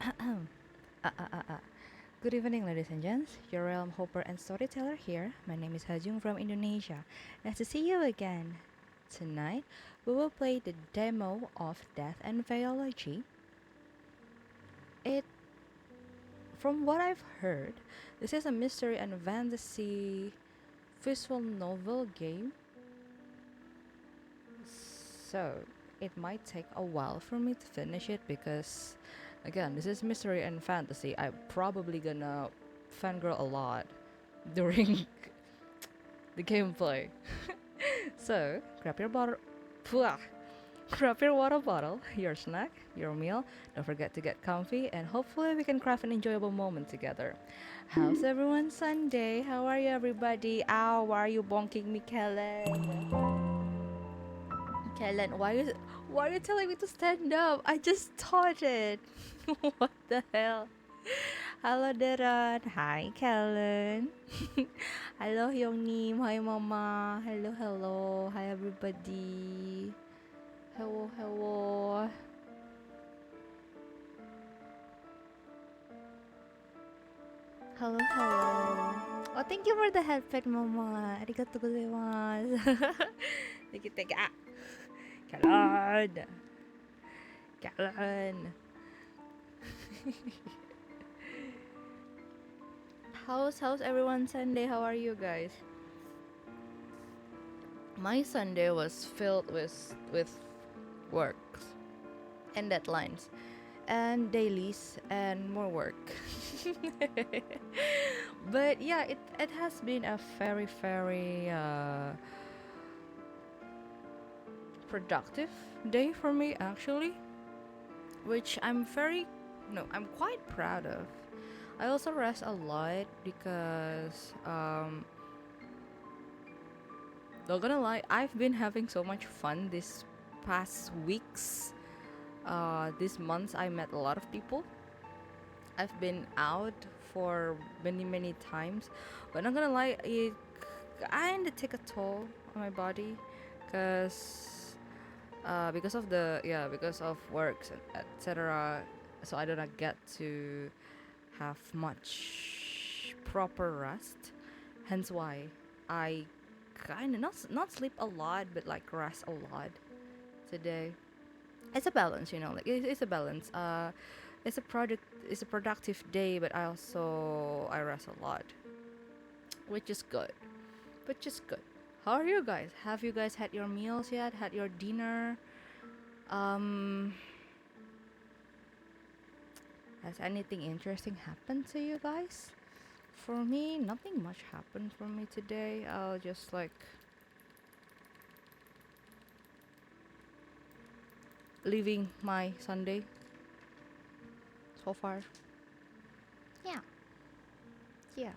Uh, uh, uh, uh. Good evening, ladies and gents. Your realm hopper and storyteller here. My name is Hajung from Indonesia. Nice to see you again. Tonight, we will play the demo of Death and Biology. It, from what I've heard, this is a mystery and fantasy visual novel game. So, it might take a while for me to finish it because, again, this is mystery and fantasy. I'm probably gonna fangirl a lot during the gameplay. So, grab your bottle. Pwah! Grab your water bottle, your snack, your meal. Don't forget to get comfy, and hopefully, we can craft an enjoyable moment together. How's everyone's Sunday? How are you, everybody? Ow, why are you bonking me, Kellen? Kellen, why are you telling me to stand up? I just started. What the hell? Hello, Deran. Hi, Kellen. Hello, Hyungnim. Hi, Mama. Hello, hello. Hi, everybody. Hello, hello. Hello, hello. Oh, thank you for the headpad, Mama. Arigatou gozaimasu. Thank you, thank you. Ah, Kellen. Kellen. How's everyone Sunday? How are you guys? My Sunday was filled with work and deadlines and dailies and more work. But yeah, it has been a very productive day for me actually, which I'm quite proud of. I also rest a lot because not gonna lie, I've been having so much fun this past weeks. This month I met a lot of people. I've been out for many times, but not gonna lie, it kinda take a toll on my body, cause because of works and etc. So I do not get to have much proper rest. Hence why I kind of not sleep a lot, but like rest a lot today. It's a balance, like it's a balance. It's a productive day, but I rest a lot, which is good. Which is good. How are you guys? Have you guys had your meals yet? Had your dinner? Um, has anything interesting happened to you guys? For me, nothing much happened for me today. I'll just like living my Sunday so far. Yeah, yeah.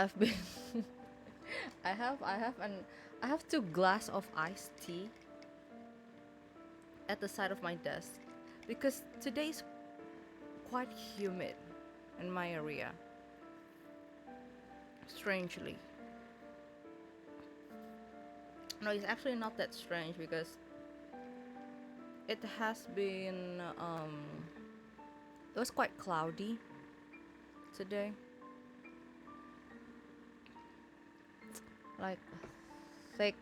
I've been. I have 2 glass of iced tea at the side of my desk because today's quite humid in my area. Strangely, no, it's actually not that strange because it has been it was quite cloudy today, like thick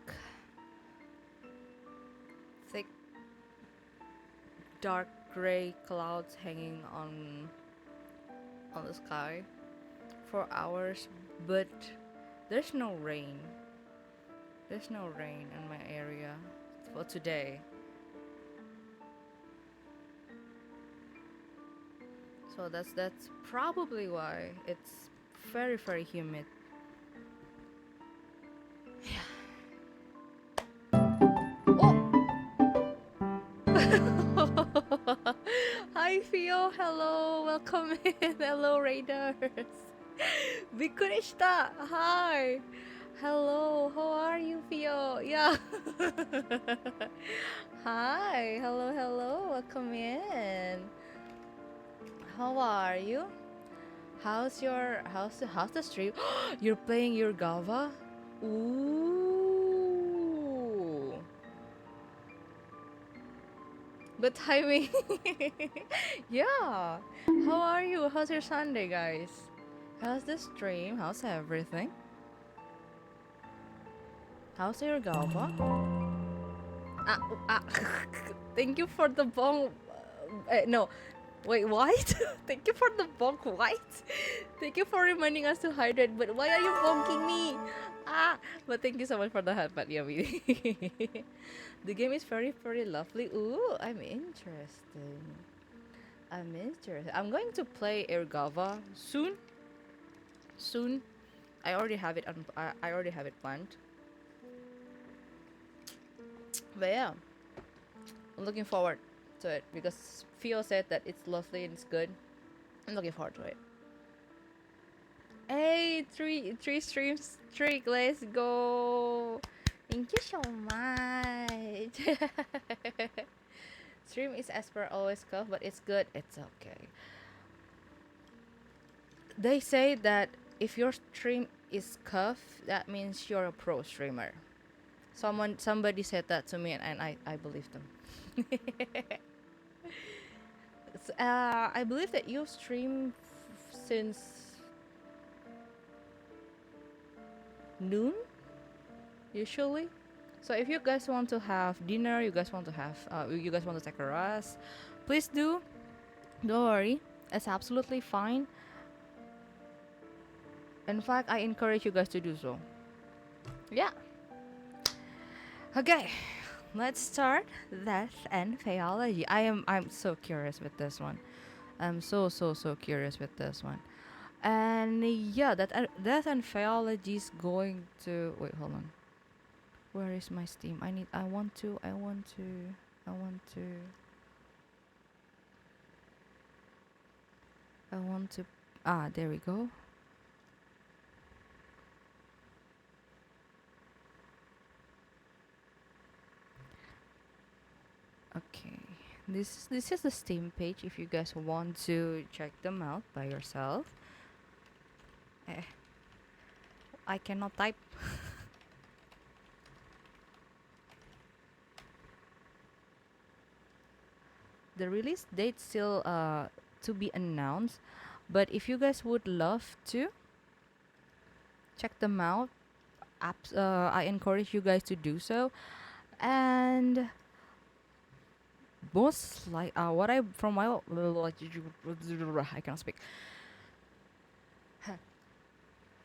thick dark gray clouds hanging on the sky for hours, but there's no rain. There's no rain in my area for today. So that's probably why it's very humid. Hi Fio, hello, welcome in. Hello Raiders. Bikurishita, hi. Hello, how are you Fio? Yeah. Hi, hello, welcome in. How are you? How's the stream? You're playing your Gava? Ooh. But timing. Yeah. How are you? How's your Sunday, guys? How's the stream? How's everything? How's your Galva? Ah, ah. Thank you for the bong. No, wait, what? Thank you for the bonk. What? Thank you for reminding us to hydrate. But why are you bonking me? Ah, but thank you so much for the headbutt, Yummy. The game is very, very lovely. Ooh, I'm interested. I'm interested. I'm going to play Ergava soon. Soon. I already have it. I already have it planned. But yeah, I'm looking forward to it because Fio said that it's lovely and it's good. I'm looking forward to it. Hey, three streams streak. Let's go. Thank you so much. Stream is as per always cuff, but it's good. It's okay. They say that if your stream is cuff, that means you're a pro streamer. Somebody said that to me, and I believed them. I believe that you stream since noon usually. So if you guys want to have dinner, you guys want to have you guys want to take a rest, please do. Don't worry, it's absolutely fine. In fact, I encourage you guys to do so. Yeah. Okay, let's start Death and Phaeology. I'm so curious with this one. I'm so curious with this one. And yeah, Death and Phaeology is going to wait. Hold on. Where is my Steam? I want to. Ah, there we go. Okay. This is the Steam page if you guys want to check them out by yourself. Eh, I cannot type. The release date still to be announced, but if you guys would love to check them out, I encourage you guys to do so. And most like what I from my I cannot speak.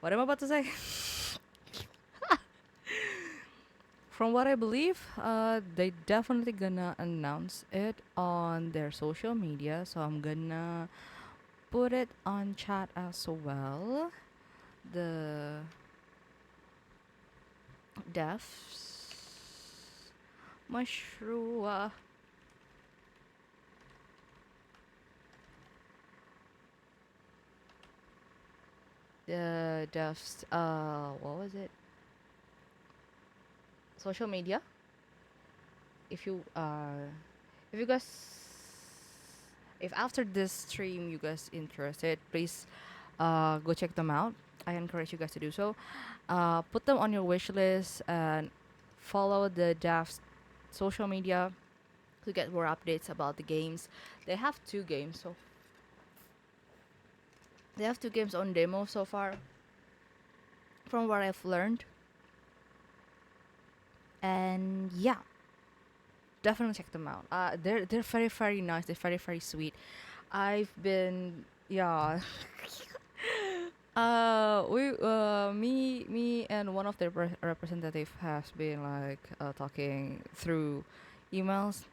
What am I about to say? From what I believe, they definitely gonna announce it on their social media, so I'm gonna put it on chat as well. The devs Mushroom. The devs what was it? Social media. If you if you guys if after this stream you guys interested, please go check them out. I encourage you guys to do so. Put them on your wish list and follow the devs social media to get more updates about the games. They have two games, so they have two games on demo so far, from what I've learned. And yeah, definitely check them out. They're very nice. They're very sweet. I've been yeah. Me and one of their representative has been like talking through emails,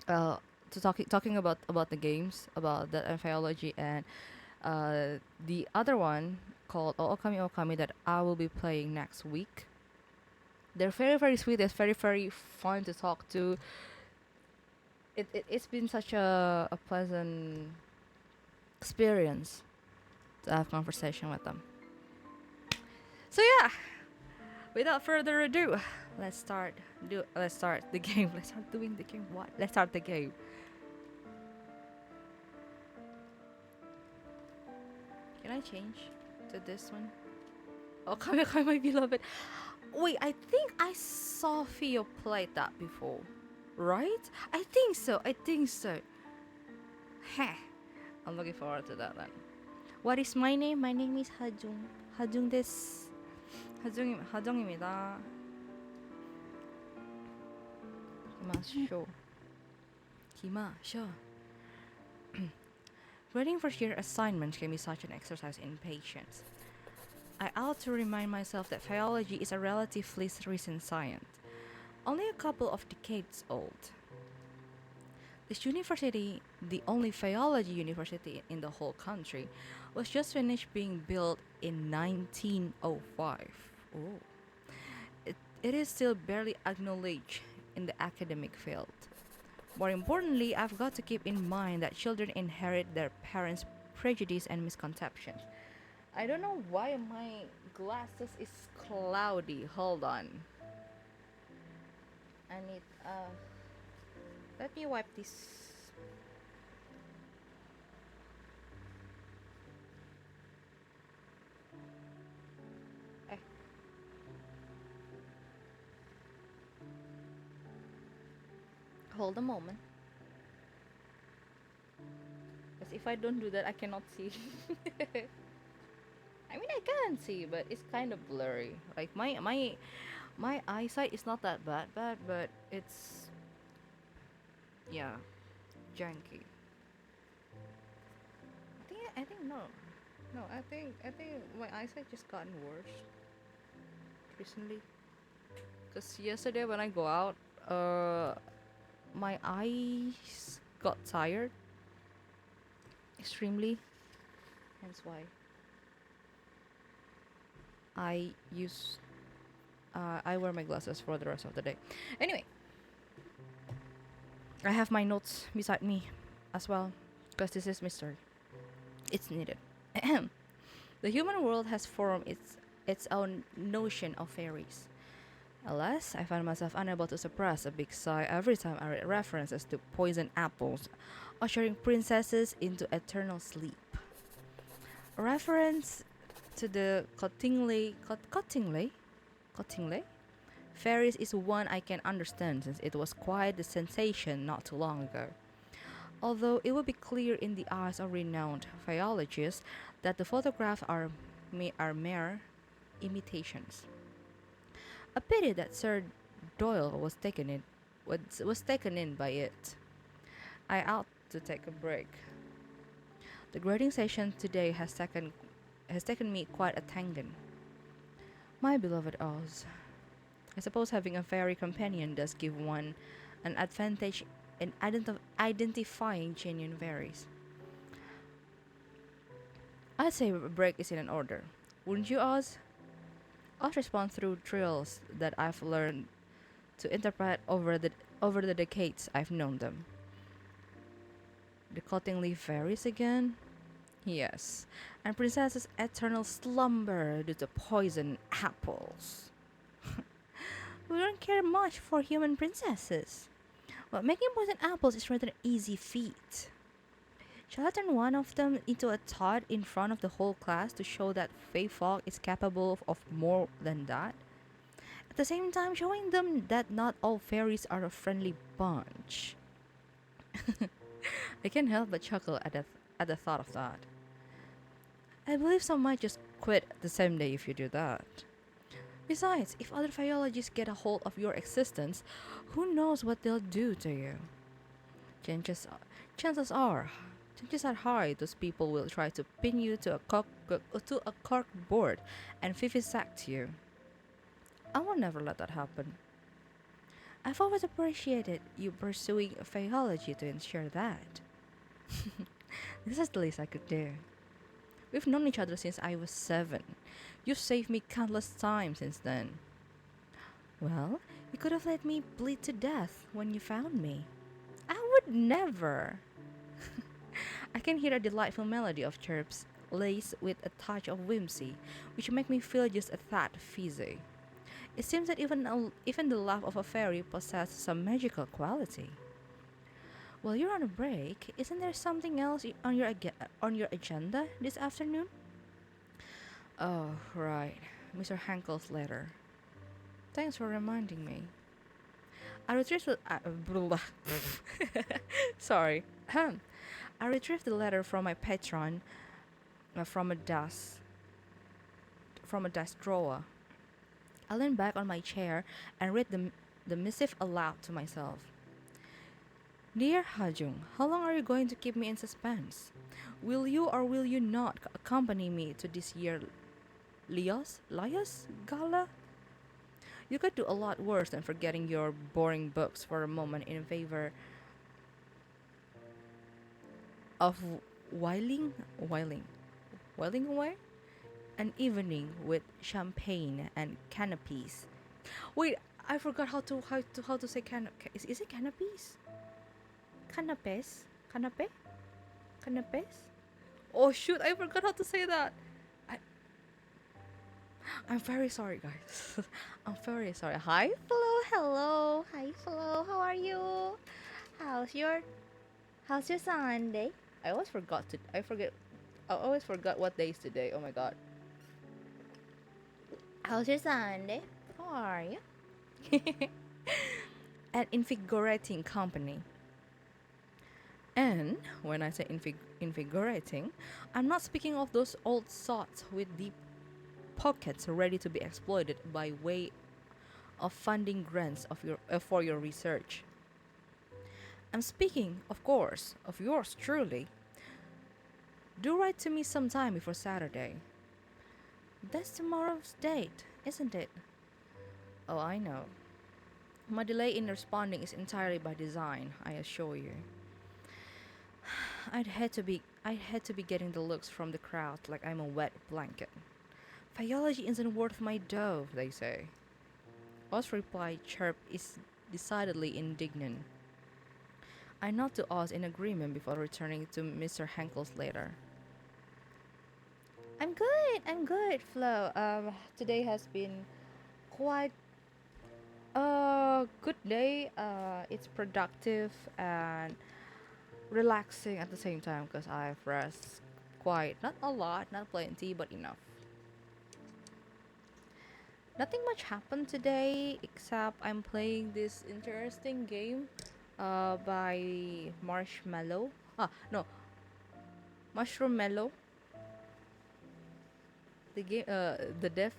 uh, to talking about the games, about the archaeology, and the other one called Okami Okami that I will be playing next week. They're very sweet. It's very fun to talk to. It's been such a pleasant experience to have conversation with them. So yeah, without further ado, let's start the game. Let's start doing the game. What? Let's start the game. Can I change to this one? Oh, Kame my beloved. Wait, I think I saw Fio play that before. Right? I think so. I think so. Heh. I'm looking forward to that then. What is my name? My name is Hajung. Hajung desu. 하정입니다. 기마쇼. 기마쇼. Grading first year assignments can be such an exercise in patience. I ought to remind myself that philology is a relatively recent science, only a couple of decades old. This university, the only philology university in the whole country, was just finished being built in 1905. Oh. It is still barely acknowledged in the academic field. More importantly, I've got to keep in mind that children inherit their parents' prejudice and misconceptions. I don't know why my glasses is cloudy. Hold on. I need let me wipe this. Eh. Hold a moment. Because if I don't do that, I cannot see. I mean, I can see, but it's kind of blurry. Like my eyesight is not that bad, but it's yeah, janky. I think no. I think my eyesight just gotten worse recently. Cause yesterday when I go out, my eyes got tired extremely. Hence why I use I wear my glasses for the rest of the day. Anyway, I have my notes beside me as well, because this is mystery. It's needed. The human world has formed its own notion of fairies. Alas, I find myself unable to suppress a big sigh every time I read references to poisoned apples, ushering princesses into eternal sleep. A reference to the Cottingley fairies is one I can understand since it was quite the sensation not too long ago. Although it would be clear in the eyes of renowned philologists that the photographs are mere imitations. A pity that Sir Doyle was taken in by it. I ought to take a break. The grading session today has taken me quite a tangent. My beloved Oz, I suppose having a fairy companion does give one an advantage in identifying genuine fairies. I'd say a break is in order. Wouldn't you, Oz? I'll respond through trills that I've learned to interpret over the decades I've known them. The Cottingley fairies again? Yes, and Princess's eternal slumber due to poison apples. We don't care much for human princesses. But making poison apples is rather an easy feat. Shall I turn one of them into a tot in front of the whole class to show that Fey Fog is capable of more than that? At the same time, showing them that not all fairies are a friendly bunch. I can't help but chuckle at the thought of that. I believe some might just quit the same day if you do that. Besides, if other philologists get a hold of your existence, who knows what they'll do to you? Chances, chances are, chances are high those people will try to pin you to a cork board and vivisect you. I will never let that happen. I've always appreciated you pursuing philology to ensure that. This is the least I could do. We've known each other since I was 7. You've saved me countless times since then. Well, you could have let me bleed to death when you found me. I would never. I can hear a delightful melody of chirps laced with a touch of whimsy, which make me feel just a tad fizzy. It seems that even the laugh of a fairy possesses some magical quality. While you're on a break, isn't there something else on your agenda this afternoon? Oh, right, Mr. Hankel's letter. Thanks for reminding me. I retrieved the, sorry. I retrieved the letter from my patron from a desk drawer. I leaned back on my chair and read the missive aloud to myself. Dear Hajung, how long are you going to keep me in suspense? Will you or will you not accompany me to this year Lias Gala? You could do a lot worse than forgetting your boring books for a moment in favor of whiling, whiling away an evening with champagne and canopies. Wait, I forgot how to say is it canopies? Canapes? Canape? Canapes? Oh shoot, I forgot how to say that. I, I'm very sorry, guys. I'm very sorry. Hi, Flo. Hello. Hi, Flo. How are you? How's your How's your Sunday? I always forgot to. I forget. I always forgot what day is today. Oh my god. How's your Sunday? How are you? An invigorating company. And when I say invigorating, I'm not speaking of those old sots with deep pockets ready to be exploited by way of funding grants for your research. I'm speaking, of course, of yours truly. Do write to me sometime before Saturday. That's tomorrow's date, isn't it? Oh, I know. My delay in responding is entirely by design, I assure you. I'd had to be getting the looks from the crowd like I'm a wet blanket. Biology isn't worth my dough, they say. Oz reply chirp is decidedly indignant. I nod to Oz in agreement before returning to Mr. Henkel's later. I'm good, Flo. Today has been quite a good day. It's productive and relaxing at the same time because I've rest quite, not a lot, not plenty, but enough. Nothing much happened today except I'm playing this interesting game by Marshmallow. No, Mushroom Mellow. The game, the dev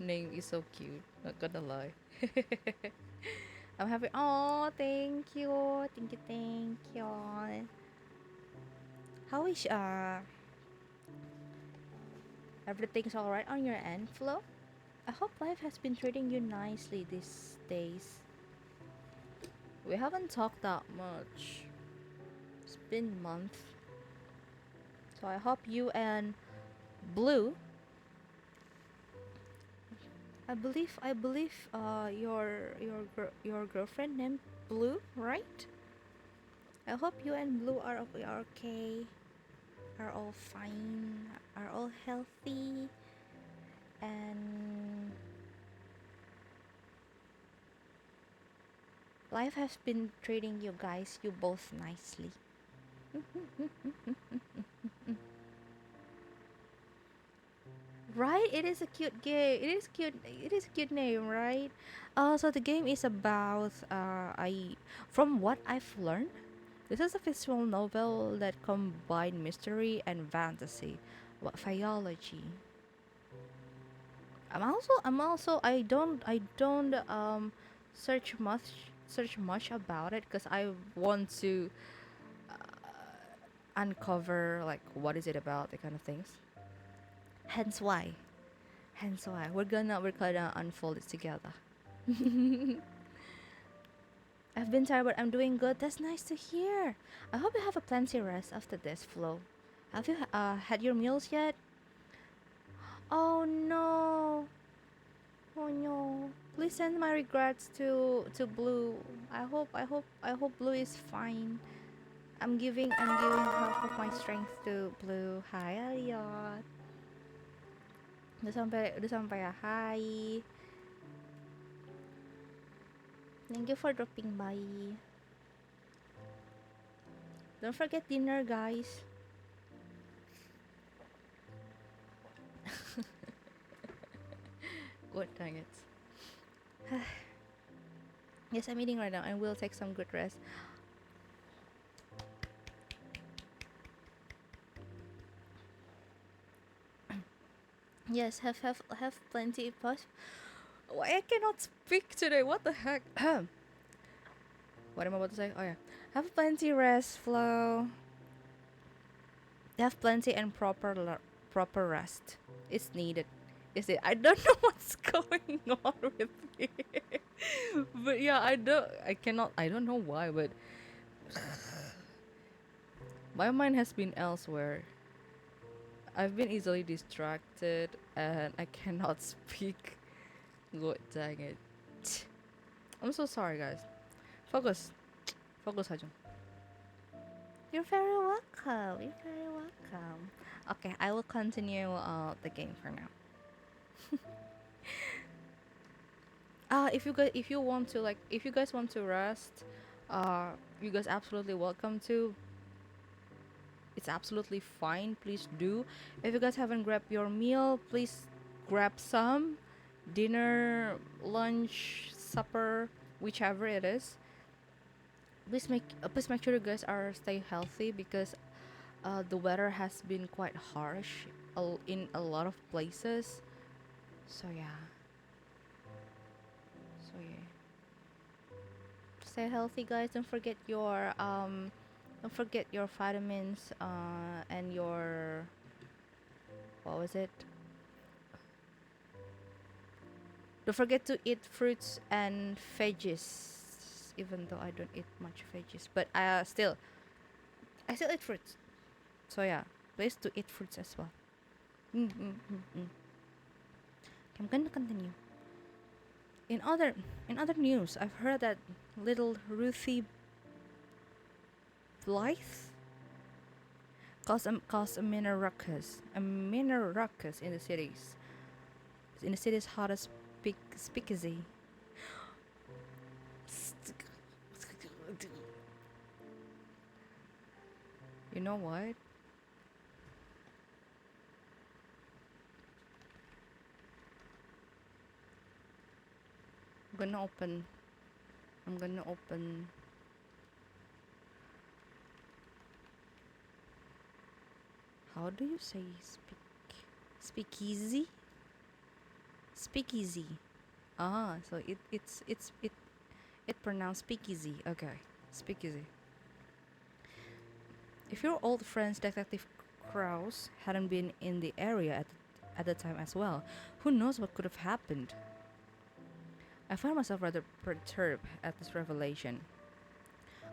name is so cute. Not gonna lie. I'm happy. Oh, thank you. How is everything's alright on your end, Flo? I hope life has been treating you nicely these days. We haven't talked that much. It's been a month. So I hope you and Blue. I believe your girlfriend named Blue, right? I hope you and Blue are okay, are all fine, are all healthy, and life has been treating you guys, you both nicely. Right? It is a cute game. It is cute. It is a cute name, right? So the game is about I from what I've learned, this is a visual novel that combined mystery and fantasy. What Phyology. I don't search much about it because I want to uncover like what is it about, the kind of things. Hence why. Hence why we're gonna unfold it together. I've been tired, but I'm doing good. That's nice to hear. I hope you have a plenty rest after this, Flo. Have you had your meals yet? Oh no. Oh no. Please send my regrets to Blue. I hope Blue is fine. I'm giving half of my strength to Blue. Hi, Elliot. Udah sampai ya. Hi. Thank you for dropping by. Don't forget dinner, guys. God dang it. Yes, I'm eating right now and we'll take some good rest. Yes, have plenty of. Why I cannot speak today? What the heck? What am I about to say? Oh yeah, have plenty rest, Flo. Have plenty and proper rest. It's needed. Is it? I don't know what's going on with me. But yeah, I cannot. I don't know why, but my mind has been elsewhere. I've been easily distracted and I cannot speak. God dang it. I'm so sorry, guys. Focus. Focus aja. You're very welcome. You're very welcome. Okay, I will continue the game for now. If you want to if you guys want to rest, you guys absolutely welcome to. It's absolutely fine. Please do. If you guys haven't grabbed your meal, please grab some. Dinner, lunch, supper, whichever it is. Please make sure you guys are stay healthy because the weather has been quite harsh in a lot of places. So yeah. So yeah. Stay healthy, guys. Don't forget your vitamins and your what was it? Don't forget to eat fruits and veggies. Even though I don't eat much veggies, but I still eat fruits. So yeah, please to eat fruits as well. Mm, mm, mm, mm. I'm gonna continue. In other in other news, I've heard that little Ruthie Blythe caused a minor ruckus in the city's hottest speakeasy. You know what? I'm gonna open. I'm gonna open. How do you say speakeasy? Speakeasy. Ah, so it pronounced speakeasy. Okay, speakeasy. If your old friends Detective Krause hadn't been in the area at the time as well, who knows what could have happened? I found myself rather perturbed at this revelation.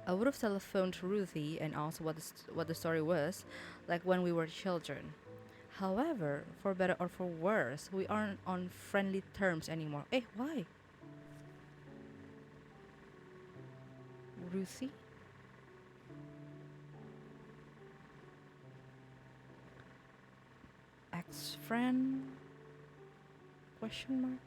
I would have telephoned to Ruthie and asked what the story was, like when we were children. However, for better or for worse, we aren't on friendly terms anymore. Eh, why? Ruthie? Ex-friend? Question mark?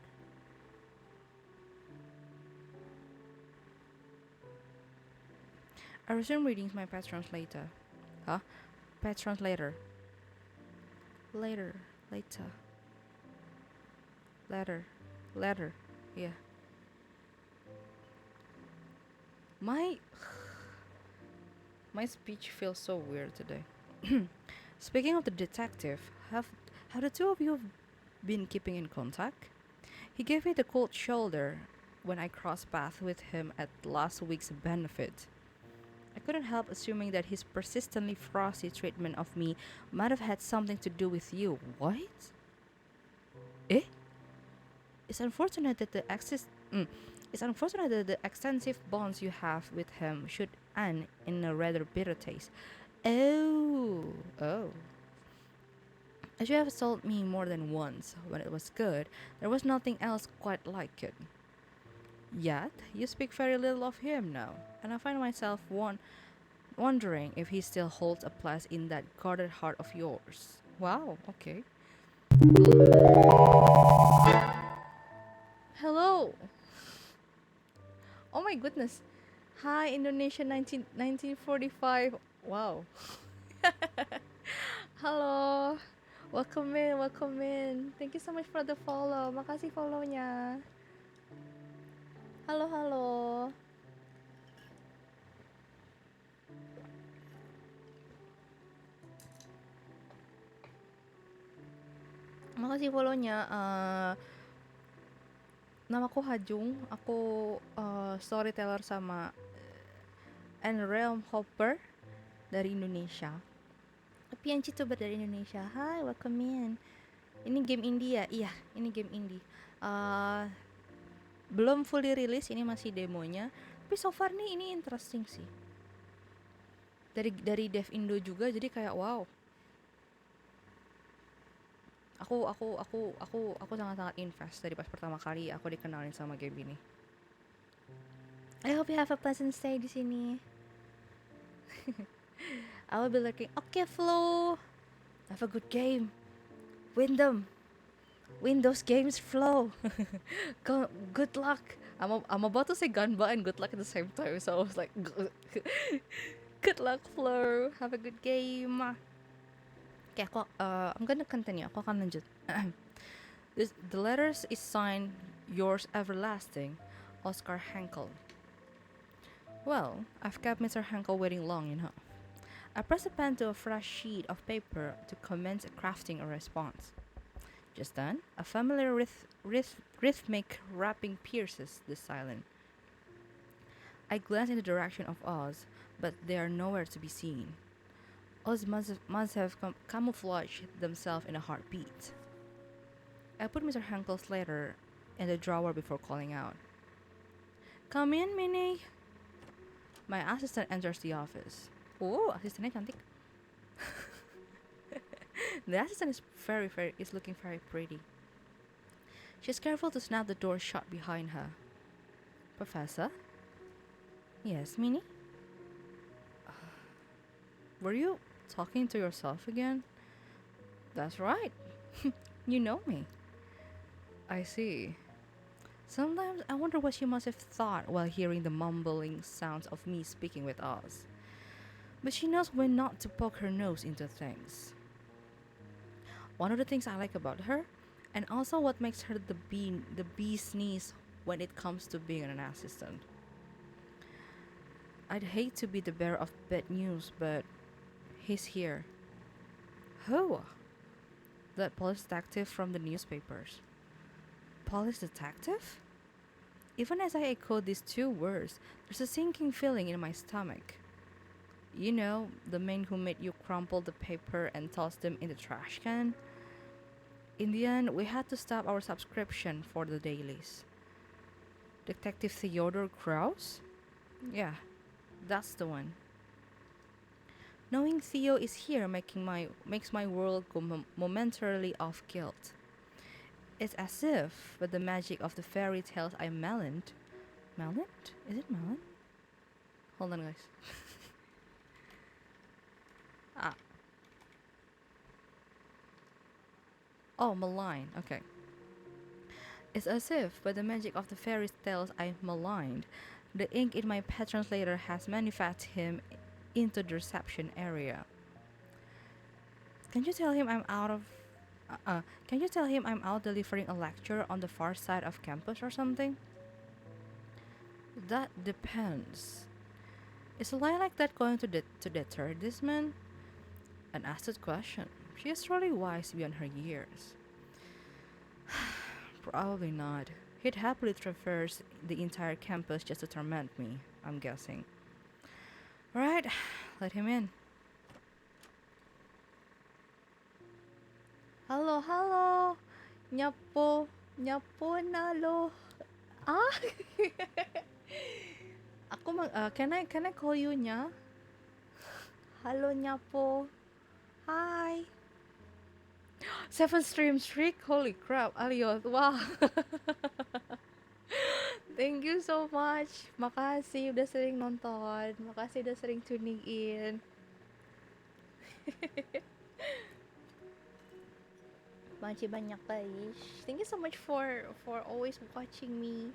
I resume reading my pet translator. Huh? Pet translator. Later. Later. Letter. Letter. Yeah. My my speech feels so weird today. Speaking of the detective, have the two of you been keeping in contact? He gave me the cold shoulder when I crossed paths with him at last week's benefit. I couldn't help assuming that his persistently frosty treatment of me might have had something to do with you. What? Eh? It's unfortunate that it's unfortunate that the extensive bonds you have with him should end in a rather bitter taste. Oh, oh. As you have told me more than once, when it was good, there was nothing else quite like it. Yet, you speak very little of him now, and I find myself wondering if he still holds a place in that guarded heart of yours. Wow, okay. Hello! Oh my goodness. Hi, Indonesia 1945. Wow. Halo. Welcome in, welcome in. Thank you so much for the follow. Makasih follownya. Halo, halo. Makasih follow-nya. Namaku Hajung. Aku storyteller sama and Realm Hopper dari Indonesia. PNGTuber dari Indonesia. Hai, welcome in. Ini game indie ya? Iya, ini game indie. Belum fully rilis, ini masih demonya. Tapi so far nih ini interesting sih. Dari dev Indo juga, jadi kayak wow. Aku sangat-sangat invest dari pas pertama kali aku dikenalin sama game ini. I hope you have a pleasant stay di sini. I will be lurking. Okay, Flo. Have a good game. Win them. Win those games, Flo. Good luck. I'm about to say Ganba and good luck at the same time, so I was like, good luck, Flo. Have a good game. Okay, I'm gonna continue. Aku akan lanjut. The letters is signed yours everlasting, Oscar Henkel. Well, I've kept Mr. Henkel waiting long, you know. I press a pen to a fresh sheet of paper to commence crafting a response. Just then, a familiar rhythmic rapping pierces the silence. I glance in the direction of Oz, but they are nowhere to be seen. Oz must have camouflaged themselves in a heartbeat. I put Mr. Henkel's letter in the drawer before calling out. Come in, Minnie. My assistant enters the office. Oh, assistantnya cantik. The assistant is looking very pretty. She's careful to snap the door shut behind her. Professor? Yes, Minnie? Were you talking to yourself again? That's right. You know me. I see. Sometimes I wonder what she must have thought while hearing the mumbling sounds of me speaking with Oz. But she knows when not to poke her nose into things. One of the things I like about her, and also what makes her the bee's knees when it comes to being an assistant. I'd hate to be the bearer of bad news, but he's here. Who? That police detective from the newspapers. Police detective? Even as I echo these two words, there's a sinking feeling in my stomach. You know, the man who made you crumple the paper and toss them in the trash can? In the end, we had to stop our subscription for the dailies. Detective Theodore Krause? Yeah, that's the one. Knowing Theo is here makes my world go momentarily off kilt. It's as if, with the magic of the fairy tales I meloned. Meloned? Is it melon? Hold on, guys. Oh, malign. Okay. It's as if, by the magic of the fairy tales I maligned, the ink in my pet translator has manifested him into the reception area. Can you tell him I'm out delivering a lecture on the far side of campus or something? That depends. Is a lie like that going to deter this man? An astute question. She is truly wise beyond her years. Probably not. He'd happily traverse the entire campus just to torment me, I'm guessing. Alright, let him in. Halo, halo. Nyapo nalo. Ah. Can I call you nya? Halo Nyapo. Hi. 7 stream streak? Holy crap, Aliot. Wow. Thank you so much. Makasih udah sering nonton. Makasih udah sering tuning in. Makasih banyak guys. Thank you so much for always watching me,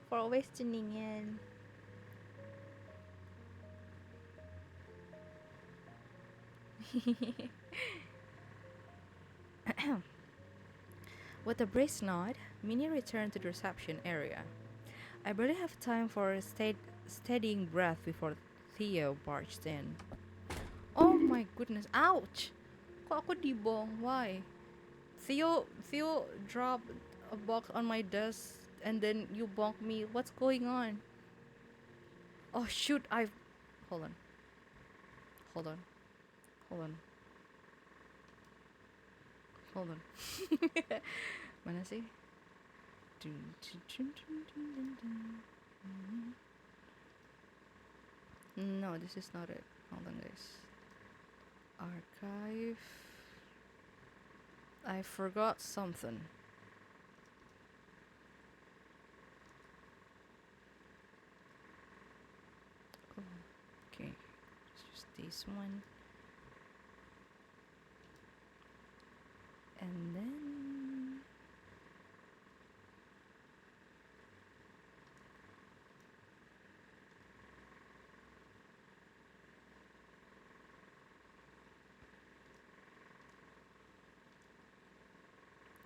for always tuning in. With a brisk nod, Minnie returned to the reception area. I barely have time for a steadying breath before Theo barged in. Oh my goodness, ouch! Kok aku dibong? Why? Theo dropped a box on my desk and then you bonked me. What's going on? Oh shoot, hold on. Hold on. Hold on. Hold on. Mana sih? No, this is not it. Hold on, guys. Archive. I forgot something. Oh, okay, it's just this one. And then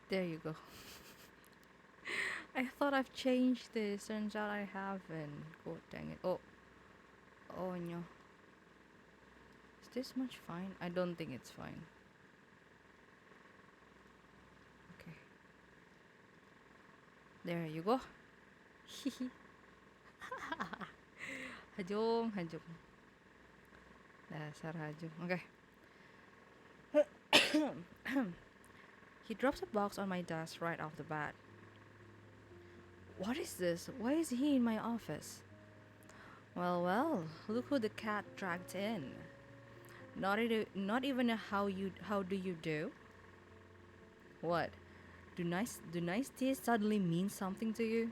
there you go. I thought I've changed this. Turns out I haven't. God dang it. Oh no. Is this much fine? I don't think it's fine. Okay. There you go. Hajong. Dasar hajong. Okay. He drops a box on my desk right off the bat. What is this? Why is he in my office? Well, look who the cat dragged in. Not even a how do you do? What? Do nice days suddenly mean something to you?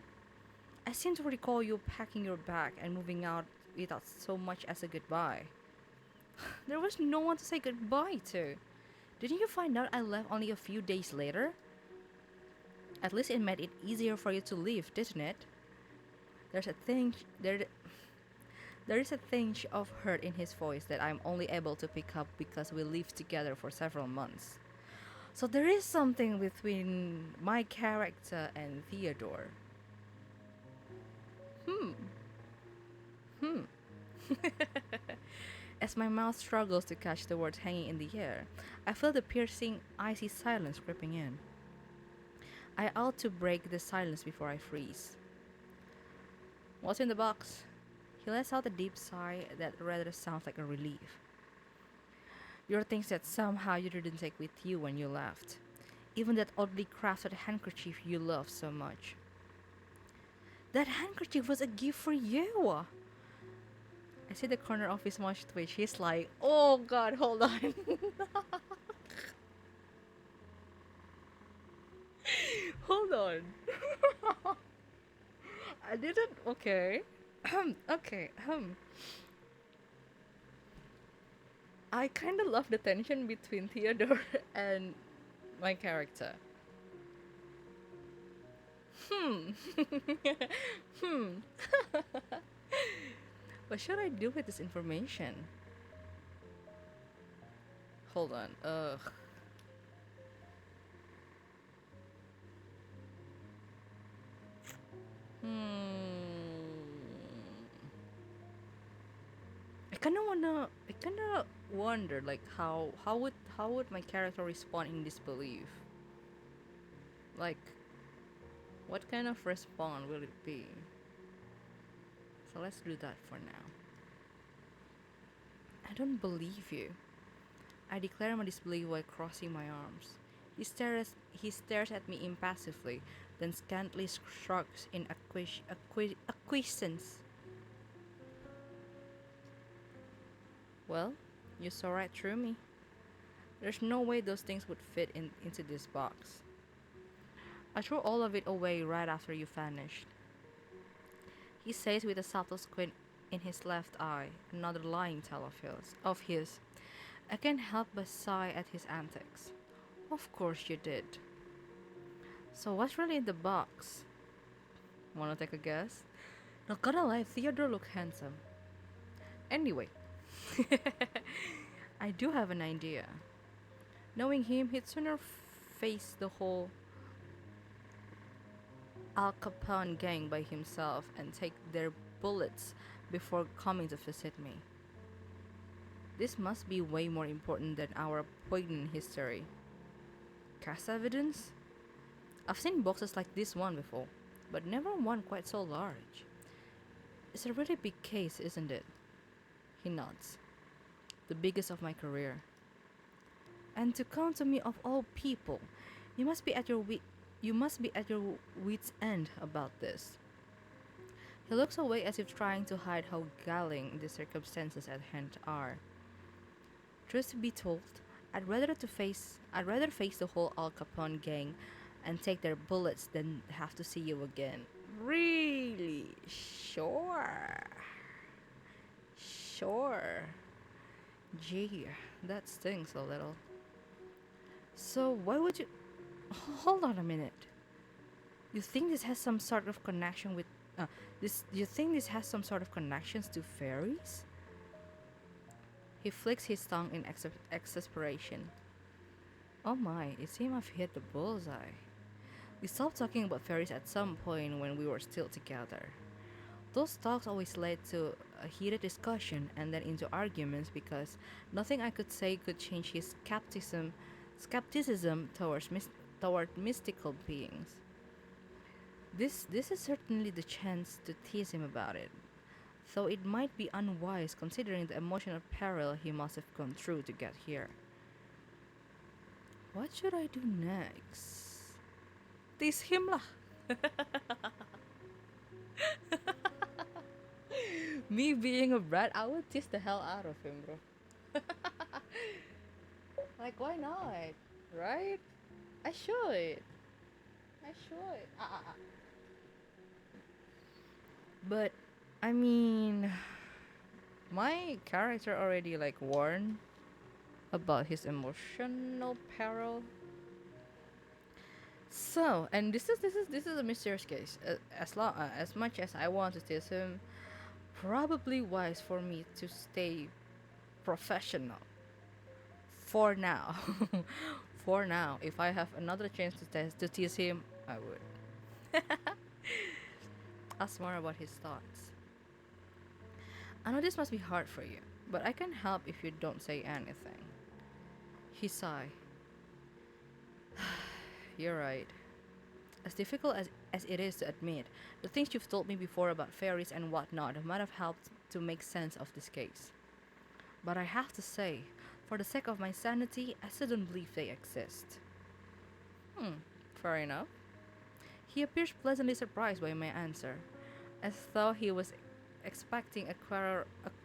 I seem to recall you packing your bag and moving out without so much as a goodbye. There was no one to say goodbye to. Didn't you find out I left only a few days later? At least it made it easier for you to leave, didn't it? There's a thing there is a tinge of hurt in his voice that I'm only able to pick up because we lived together for several months. So there is something between my character and Theodore. Hmm. As my mouth struggles to catch the words hanging in the air, I feel the piercing, icy silence creeping in. I ought to break the silence before I freeze. What's in the box? He lets out a deep sigh that rather sounds like a relief. Your things that somehow you didn't take with you when you left. Even that oddly crafted handkerchief you love so much. That handkerchief was a gift for you! I see the corner of his mouth twitch. He's like, oh god, hold on. Hold on. I didn't. Okay. Okay. I kind of love the tension between Theodore and my character. Hmm. What should I do with this information? Hold on. Ugh. I kinda wonder like how would my character respond in disbelief? Like what kind of response will it be? So let's do that for now. I don't believe you. I declare my disbelief while crossing my arms. He stares at me impassively, then scantly shrugs in acquiescence. Well, you saw right through me. There's no way those things would fit into this box. I threw all of it away right after you vanished. He says with a subtle squint in his left eye, another lying tale of his. I can't help but sigh at his antics. Of course you did. So what's really in the box? Wanna take a guess? Not gonna lie, Theodore looked handsome. Anyway, I do have an idea. Knowing him, he'd sooner face the whole Al Capone gang by himself and take their bullets before coming to visit me. This must be way more important than our poignant history. Cast evidence? I've seen boxes like this one before, but never one quite so large. It's a really big case, isn't it? He nods. The biggest of my career. And to come to me of all people, you must be at your wits' end about this. He looks away as if trying to hide how galling the circumstances at hand are. Truth to be told, I'd rather face the whole Al Capone gang and take their bullets than have to see you again. Really? Sure. Sure. Gee, that stings a little. So why would you hold on a minute. You think this has some sort of connection with this you think this has some sort of connections to fairies? He flicks his tongue in exasperation. Oh my, it seems I've hit the bullseye. We stopped talking about fairies at some point when we were still together. Those talks always led to a heated discussion and then into arguments because nothing I could say could change his skepticism toward mystical beings. This is certainly the chance to tease him about it, though it might be unwise considering the emotional peril he must have gone through to get here. What should I do next? Tease him lah. Me being a brat, I would tease the hell out of him, bro. Like, why not? Right? I should. I should. But, I mean, my character already like warned about his emotional peril. So, and this is a mysterious case. As much as I want to tease him, probably wise for me to stay professional for now. For now, if I have another chance to tease him, I would. Ask more about his thoughts. I know this must be hard for you, but I can help if you don't say anything. He sighed. You're right. As difficult as it is to admit, the things you've told me before about fairies and whatnot might have helped to make sense of this case. But I have to say, for the sake of my sanity, I still don't believe they exist. Fair enough. He appears pleasantly surprised by my answer, as though he was expecting a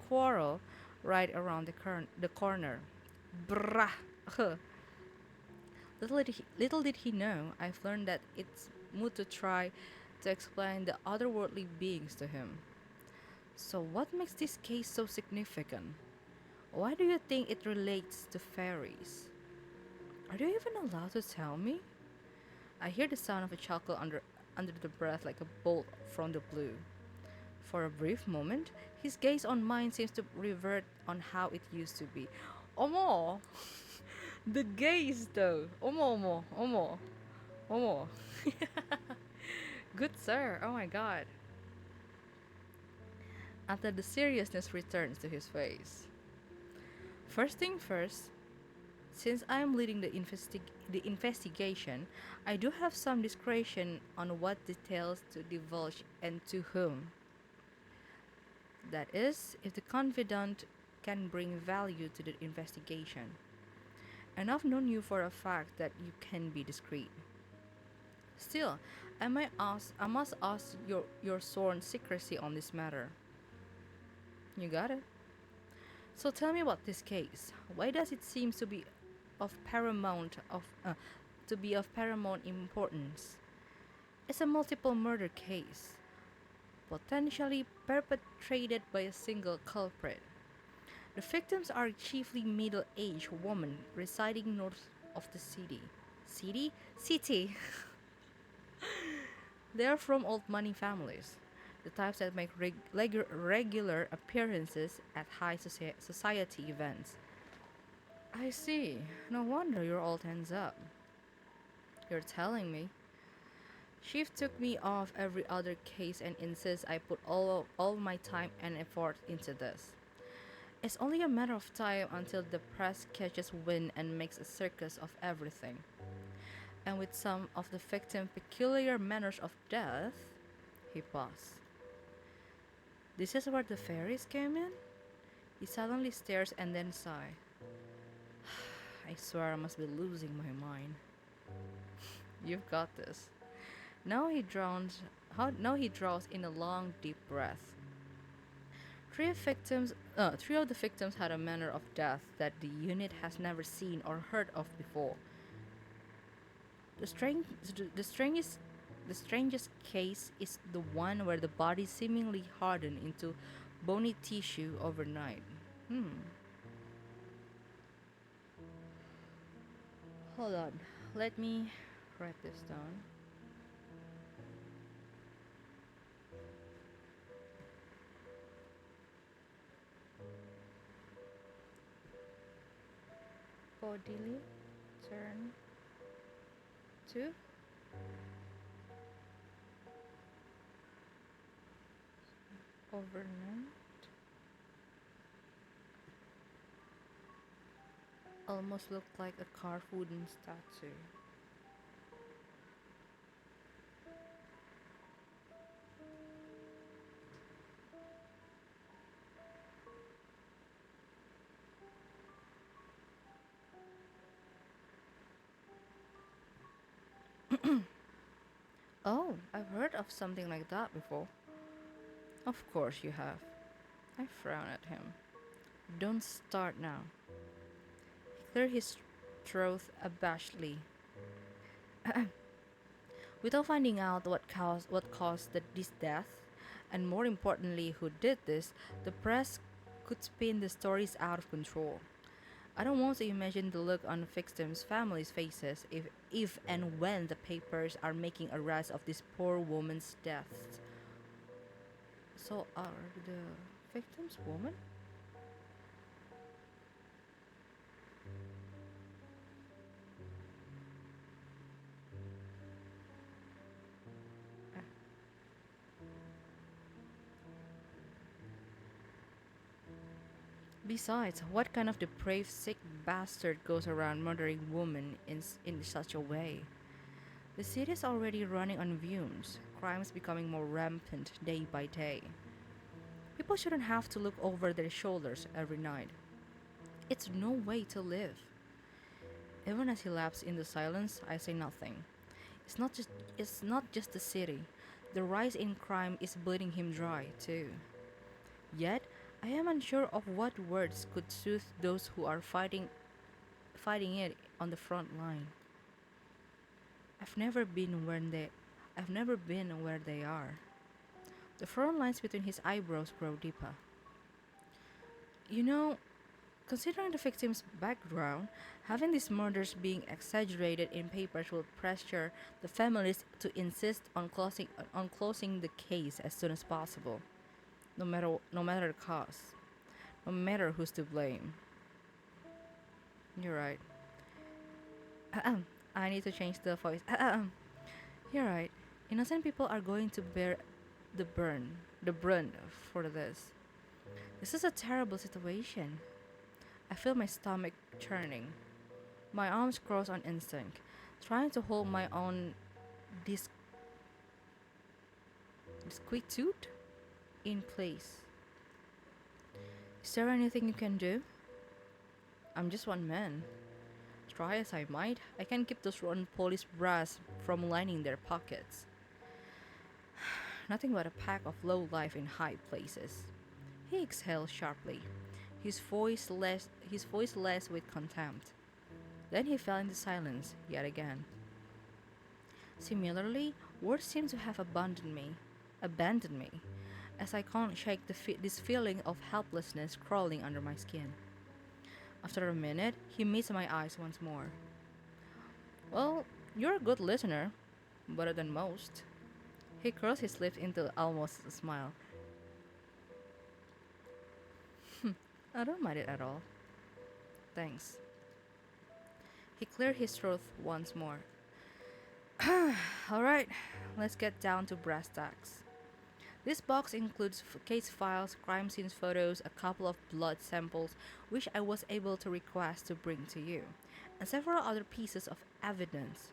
quarrel right around the corner. Brah! Little did he know, I've learned that it's moot to try to explain the otherworldly beings to him. So what makes this case so significant? Why do you think it relates to fairies? Are you even allowed to tell me? I hear the sound of a chuckle under the breath like a bolt from the blue. For a brief moment, his gaze on mine seems to revert on how it used to be. Omo! The gaze though! Omo, omo, omo, omo. Good sir, oh my god. Until the seriousness returns to his face. First thing first, since I am leading the investigation, I do have some discretion on what details to divulge and to whom. That is, if the confidant can bring value to the investigation. And I've known you for a fact that you can be discreet. Still, I must ask your sworn secrecy on this matter. You got it. So tell me about this case. Why does it seem to be of paramount importance? It's a multiple murder case, potentially perpetrated by a single culprit. The victims are chiefly middle-aged women residing north of the city. City. They are from old money families, the types that make regular appearances at high society events. I see. No wonder you're all tense up. You're telling me Shift took me off every other case and insists I put all my time and effort into this. It's only a matter of time until the press catches wind and makes a circus of everything. And with some of the victim's peculiar manners of death, he paused. This is where the fairies came in? He suddenly stares and then sighs. I swear I must be losing my mind. You've got this. Now he drowns. Now he draws in a long, deep breath. Three of the victims had a manner of death that the unit has never seen or heard of before. The strange, the strangest, the strangest case is the one where the body seemingly hardened into bony tissue overnight. Hold on, let me write this down. Bodily turn to overnight. Almost looked like a carved wooden statue. Oh, I've heard of something like that before. Of course you have. I frown at him. Don't start now. He cleared his throat abashedly. Without finding out what caused this death, and more importantly, who did this, the press could spin the stories out of control. I don't want to imagine the look on the victims' families' faces if and when the papers are making a rush of this poor woman's death. So are the victims women? Besides, what kind of depraved sick bastard goes around murdering women in such a way? The city is already running on fumes, crimes becoming more rampant day by day. People shouldn't have to look over their shoulders every night. It's no way to live. Even as he lapses into silence, I say nothing. It's not just the city. The rise in crime is bleeding him dry, too. Yet, I am unsure of what words could soothe those who are fighting it on the front line. I've never been where they I've never been where they are. The frown lines between his eyebrows grow deeper. You know, considering the victim's background, having these murders being exaggerated in papers will pressure the families to insist on closing the case as soon as possible, no matter the cost, no matter who's to blame. You're right. Ahem. I need to change the voice. Ahem. You're right. Innocent people are going to bear the burn, the brunt for this. This is a terrible situation. I feel my stomach churning. My arms cross on instinct, trying to hold my own dis- disquietude in place. Is there anything you can do? I'm just one man. Try as I might, I can't keep those rotten police brass from lining their pockets. Nothing but a pack of low life in high places. He exhaled sharply, his voice less with contempt. Then he fell into silence yet again. Similarly, words seem to have abandoned me, as I can't shake this feeling of helplessness crawling under my skin. After a minute, he meets my eyes once more. Well, you're a good listener, better than most. He curls his lips into almost a smile. I don't mind it at all. Thanks. He cleared his throat once more. Alright, let's get down to brass tacks. This box includes case files, crime scenes photos, a couple of blood samples, which I was able to request to bring to you, and several other pieces of evidence.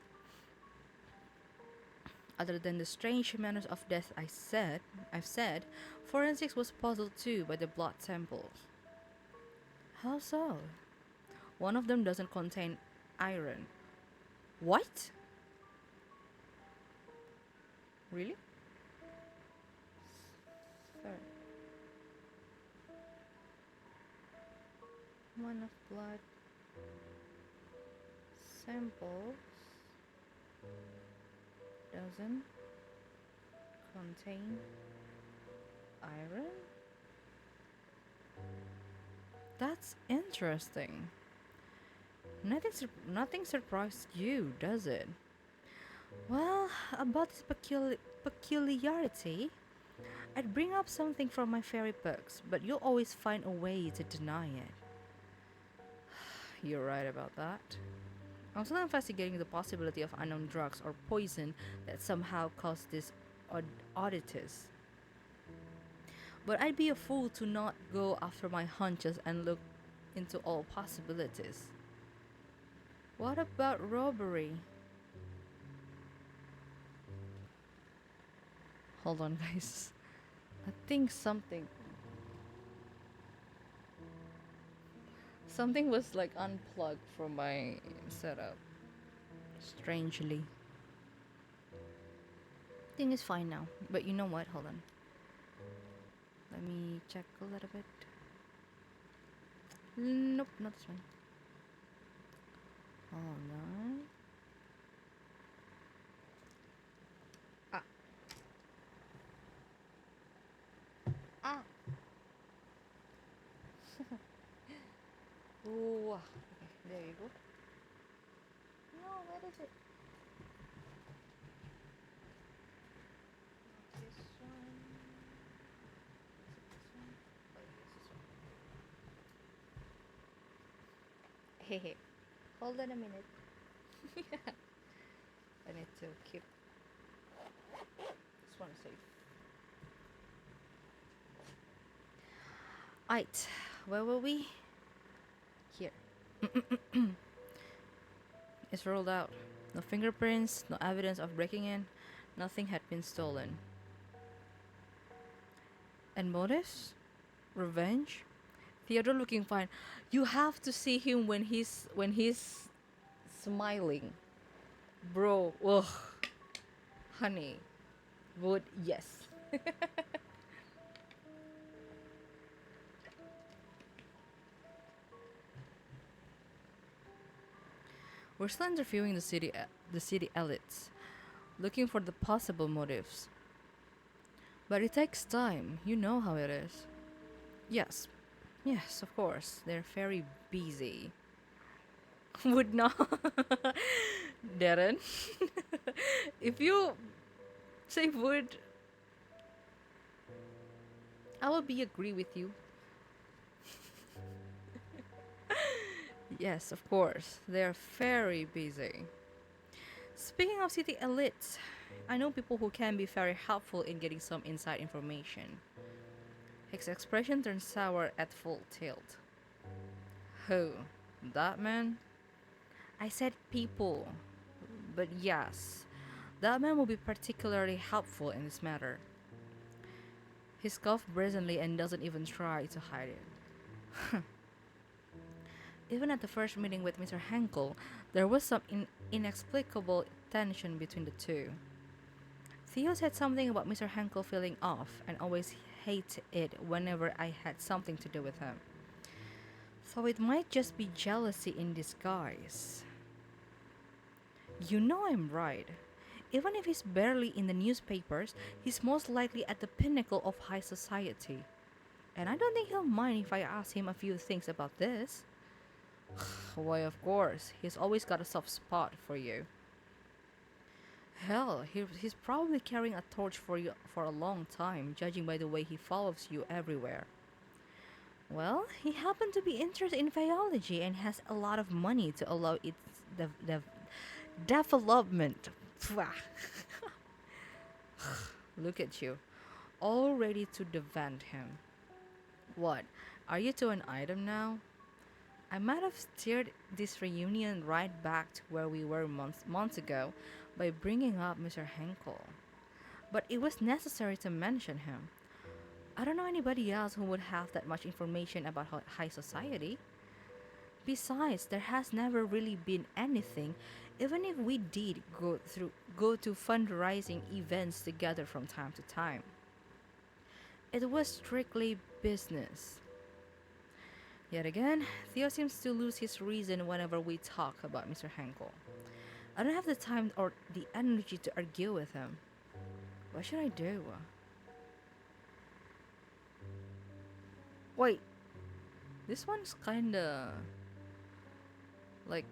Other than the strange manners of death I've said, forensics was puzzled too by the blood samples. How so? One of them doesn't contain iron. What? Really? Sorry. One of blood samples doesn't contain iron? That's interesting. Nothing surprised you, does it? Well, about this peculiarity, I'd bring up something from my fairy books, but you'll always find a way to deny it. You're right about that. I'm still investigating the possibility of unknown drugs or poison that somehow caused this oddities. But I'd be a fool to not go after my hunches and look into all possibilities. What about robbery? Hold on, guys. I think something was like unplugged from my setup. Strangely. Thing is fine now. But you know what? Hold on. Let me check a little bit. Nope, not this one. Hold on. Ah. Ah. Ooh. Okay, there you go. No, where is it? Not this one. Is it this one? Oh, yes, this one. Hey, hold on a minute. I need to keep this one safe. Right, where were we? Here. It's rolled out. No fingerprints, no evidence of breaking in, nothing had been stolen. And motives? Revenge? Theodore looking fine. You have to see him when he's smiling. Bro, ugh. Honey. Would yes. We're still interviewing the city elites, looking for the possible motives. But it takes time. You know how it is. Yes, yes, of course. They're very busy. Would not, Darren. If you say would, I will be agree with you. Yes, of course. They're very busy. Speaking of city elites, I know people who can be very helpful in getting some inside information. His expression turned sour at full tilt. Who? That man? I said people. But yes, that man will be particularly helpful in this matter. He scoffed brazenly and doesn't even try to hide it. Even at the first meeting with Mr. Henkel, there was some inexplicable tension between the two. Theo said something about Mr. Henkel feeling off and always hated it whenever I had something to do with him. So it might just be jealousy in disguise. You know I'm right. Even if he's barely in the newspapers, he's most likely at the pinnacle of high society. And I don't think he'll mind if I ask him a few things about this. Why, of course. He's always got a soft spot for you. Hell, he's probably carrying a torch for you for a long time, judging by the way he follows you everywhere. Well, he happened to be interested in biology and has a lot of money to allow its development. Look at you, all ready to defend him. What? Are you to an item now? I might have steered this reunion right back to where we were months ago by bringing up Mr. Henkel. But it was necessary to mention him. I don't know anybody else who would have that much information about high society. Besides, there has never really been anything, even if we did go to fundraising events together from time to time. It was strictly business. Yet again, Theo seems to lose his reason whenever we talk about Mr. Henkel. I don't have the time or the energy to argue with him. What should I do? Wait, this one's kinda like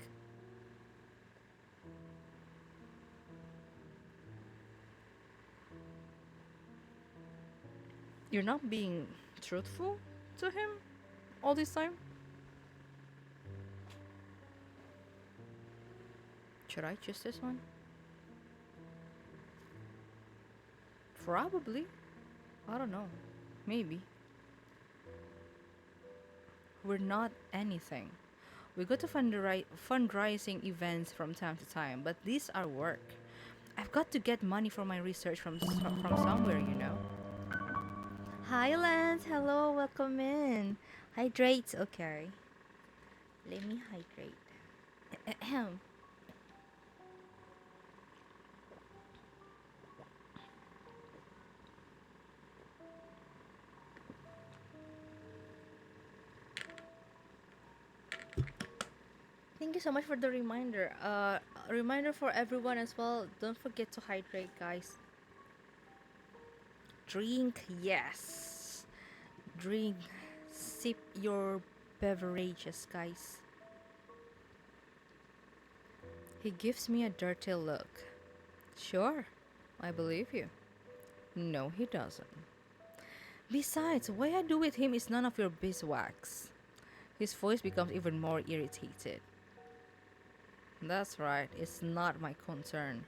you're not being truthful to him all this time? Should I choose this one? Probably. I don't know. Maybe. We're not anything. We go to fundraising events from time to time, but these are work. I've got to get money for my research from somewhere, you know. Hi, Lance. Hello, welcome in. Hydrate. Okay. Let me hydrate. Ahem. Thank you so much for the reminder. A reminder for everyone as well. Don't forget to hydrate, guys. Drink, yes. Drink. Sip your beverages, guys. He gives me a dirty look. Sure, I believe you. No, he doesn't. Besides, what I do with him is none of your beeswax. His voice becomes even more irritated. That's right, it's not my concern.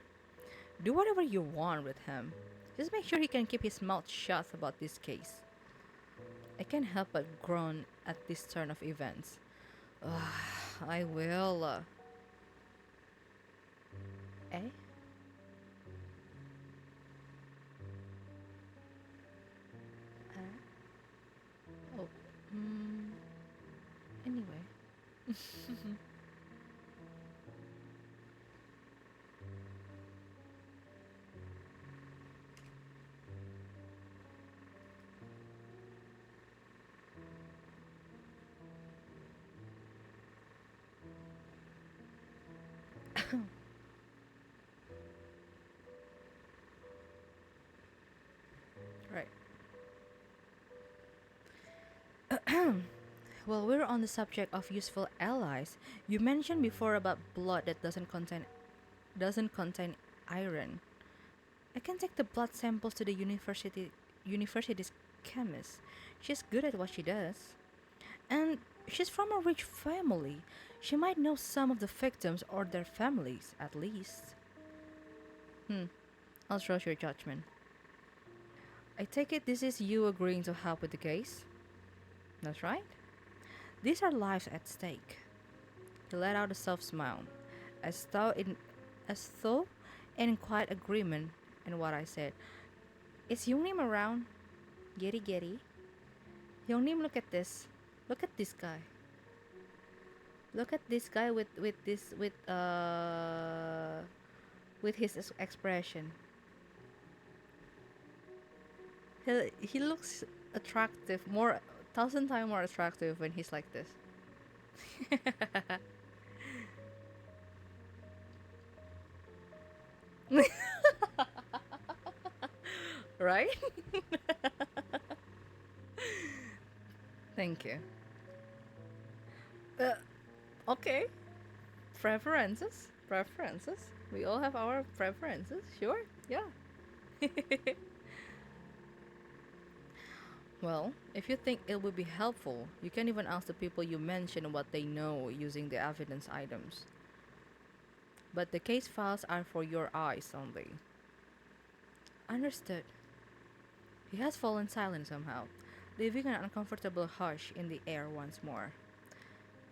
Do whatever you want with him. Just make sure he can keep his mouth shut about this case. I can't help but groan at this turn of events. I will. Eh? Oh. Anyway. Right. Well, we're on the subject of useful allies. You mentioned before about blood that doesn't contain iron. I can take the blood samples to the university's chemist. She's good at what she does. And she's from a rich family. She might know some of the victims or their families, at least. Hmm, I'll trust your judgment. I take it this is you agreeing to help with the case? That's right. These are lives at stake. He let out a soft smile, as though in quiet agreement in what I said. Is Youngnim around? Getty Getty. Youngnim, look at this. Look at this guy. Look at this guy with his expression. He looks attractive, more thousand times more attractive when he's like this. Right? Thank you. Uh, okay. Preferences. We all have our preferences. Sure. Yeah. Well, if you think it would be helpful, you can even ask the people you mention what they know using the evidence items. But the case files are for your eyes only. Understood. He has fallen silent somehow, leaving an uncomfortable hush in the air once more.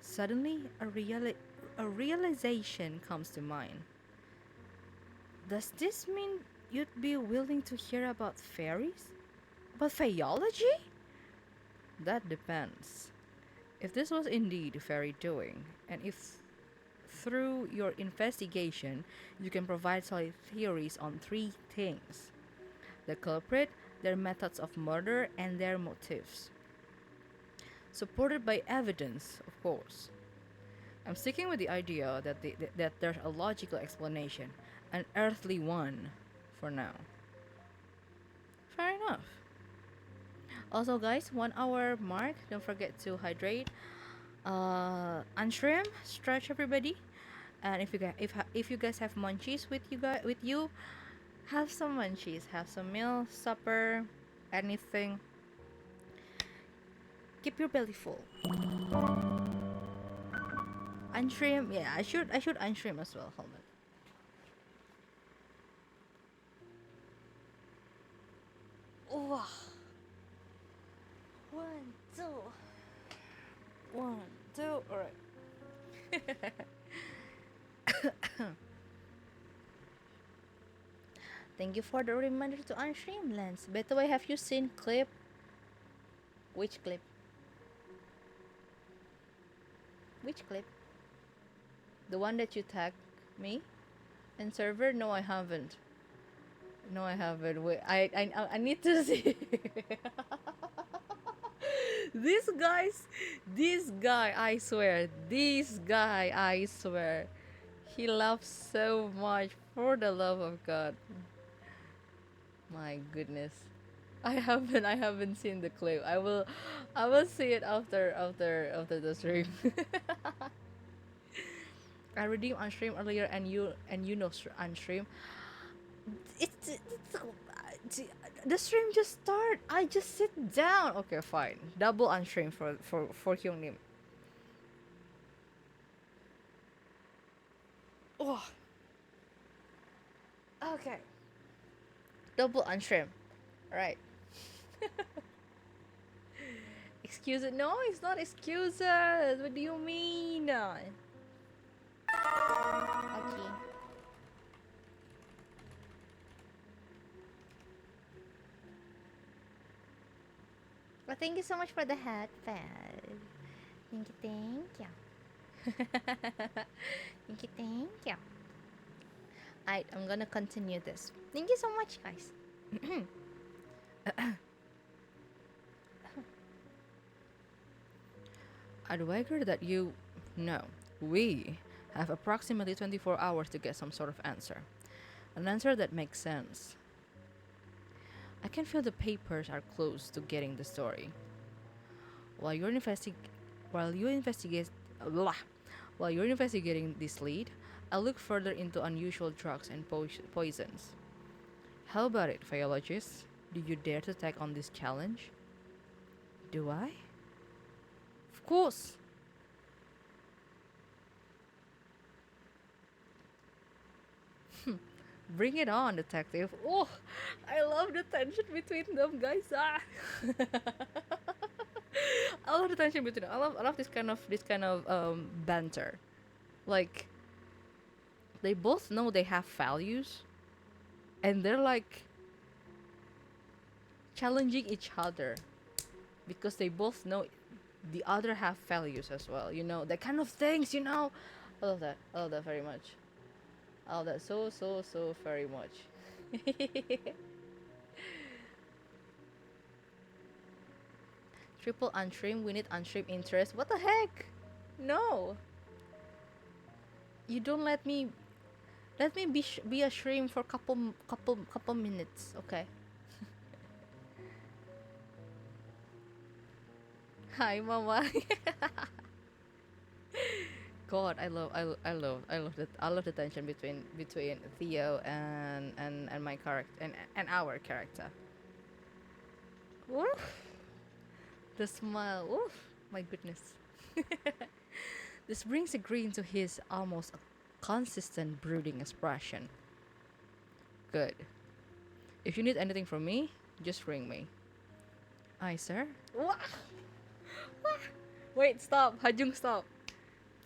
Suddenly, a realization comes to mind. Does this mean you'd be willing to hear about fairies? About philology? That depends. If this was indeed fairy doing, and if through your investigation you can provide solid theories on three things: the culprit, their methods of murder, and their motives, supported by evidence, of course. I'm sticking with the idea that there's a logical explanation, an earthly one, for now. Fair enough. Also, guys, 1 hour mark. Don't forget to hydrate. Unshrim, stretch, everybody. And if you guys have munchies with you, have some munchies. Have some meal, supper, anything. Keep your belly full. Unshrim, yeah, I should unshrim as well. Hold on. Oh, 1, 2, 1, 2. All right. Thank you for the reminder to unstream, Lens. By the way, have you seen clip? Which clip? Which clip? The one that you tagged me and server? No, I haven't. No, I haven't. Wait, I need to see. This guy, I swear, he loves so much. For the love of God, my goodness, I haven't seen the clip. I will see it after the stream. I redeemed on stream earlier, and you know on stream. It's the stream just start. I just sit down. Okay, fine. Double on stream for Hyungnim. Oh, okay. Double on stream. Right. Excuses? No, it's not excuses. What do you mean? Okay. Well, thank you so much for the hat, Fad. Thank you, thank you. Thank you, thank you. I'm gonna continue this. Thank you so much, guys. I'd wager that we have approximately 24 hours to get some sort of answer. An answer that makes sense. I can feel the papers are close to getting the story. While you're while you investigate blah, while you're investigating this lead, I'll look further into unusual drugs and poisons. How about it, biologists? Do you dare to take on this challenge? Do I? Of course. Bring it on, detective. Oh, I love the tension between them, guys. Ah. I love the tension between them. I love this kind of banter. Like they both know they have values, and they're like challenging each other because they both know the other have values as well. You know that kind of things. You know, I love that. I love that very much. I love that so very much. Triple unstream. We need unstream interest. What the heck? No. You don't let me. Let me be a stream for couple minutes, okay? Hi, mama. God, I love the tension between Theo and my character and our character. Oof, the smile. Oof, my goodness. This brings a grin to his almost consistent brooding expression. Good. If you need anything from me, just ring me. Aye, sir. Wah! Wah! Wait, stop. Hajung, stop.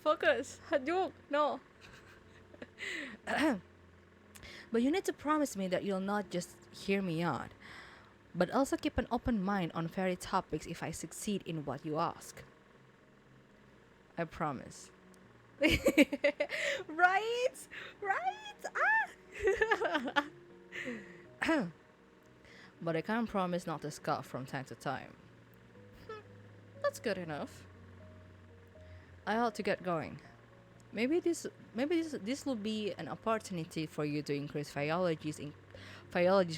Focus. Hajung, no. But you need to promise me that you'll not just hear me out, but also keep an open mind on fairy topics if I succeed in what you ask. I promise. Right? Right? Ah! But I can't promise not to scoff from time to time. That's good enough. I ought to get going. Maybe this will be an opportunity for you to increase philology's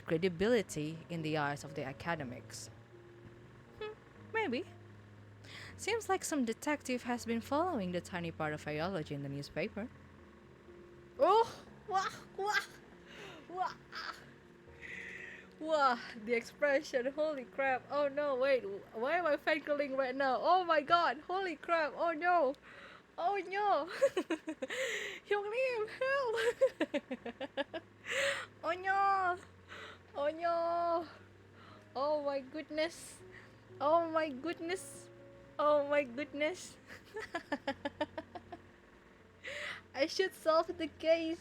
credibility in the eyes of the academics. Maybe. Seems like some detective has been following the tiny part of philology in the newspaper. Oh, wah, wah, wah, wah! The expression. Holy crap! Oh no! Wait, why am I fangirling right now? Oh my god! Holy crap! Oh no! Oh no! Yung Lim, help! Oh no! Oh no! Oh my goodness! Oh my goodness! Oh my goodness! I should solve the case,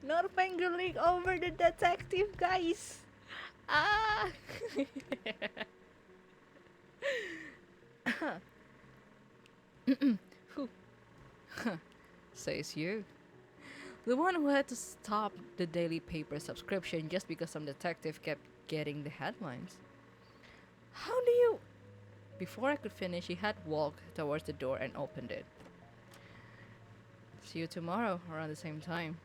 not fangirling over the detective, guys. Ah! Whew. Says you. The one who had to stop the daily paper subscription just because some detective kept getting the headlines. How do you. Before I could finish, he had walked towards the door and opened it. See you tomorrow around the same time.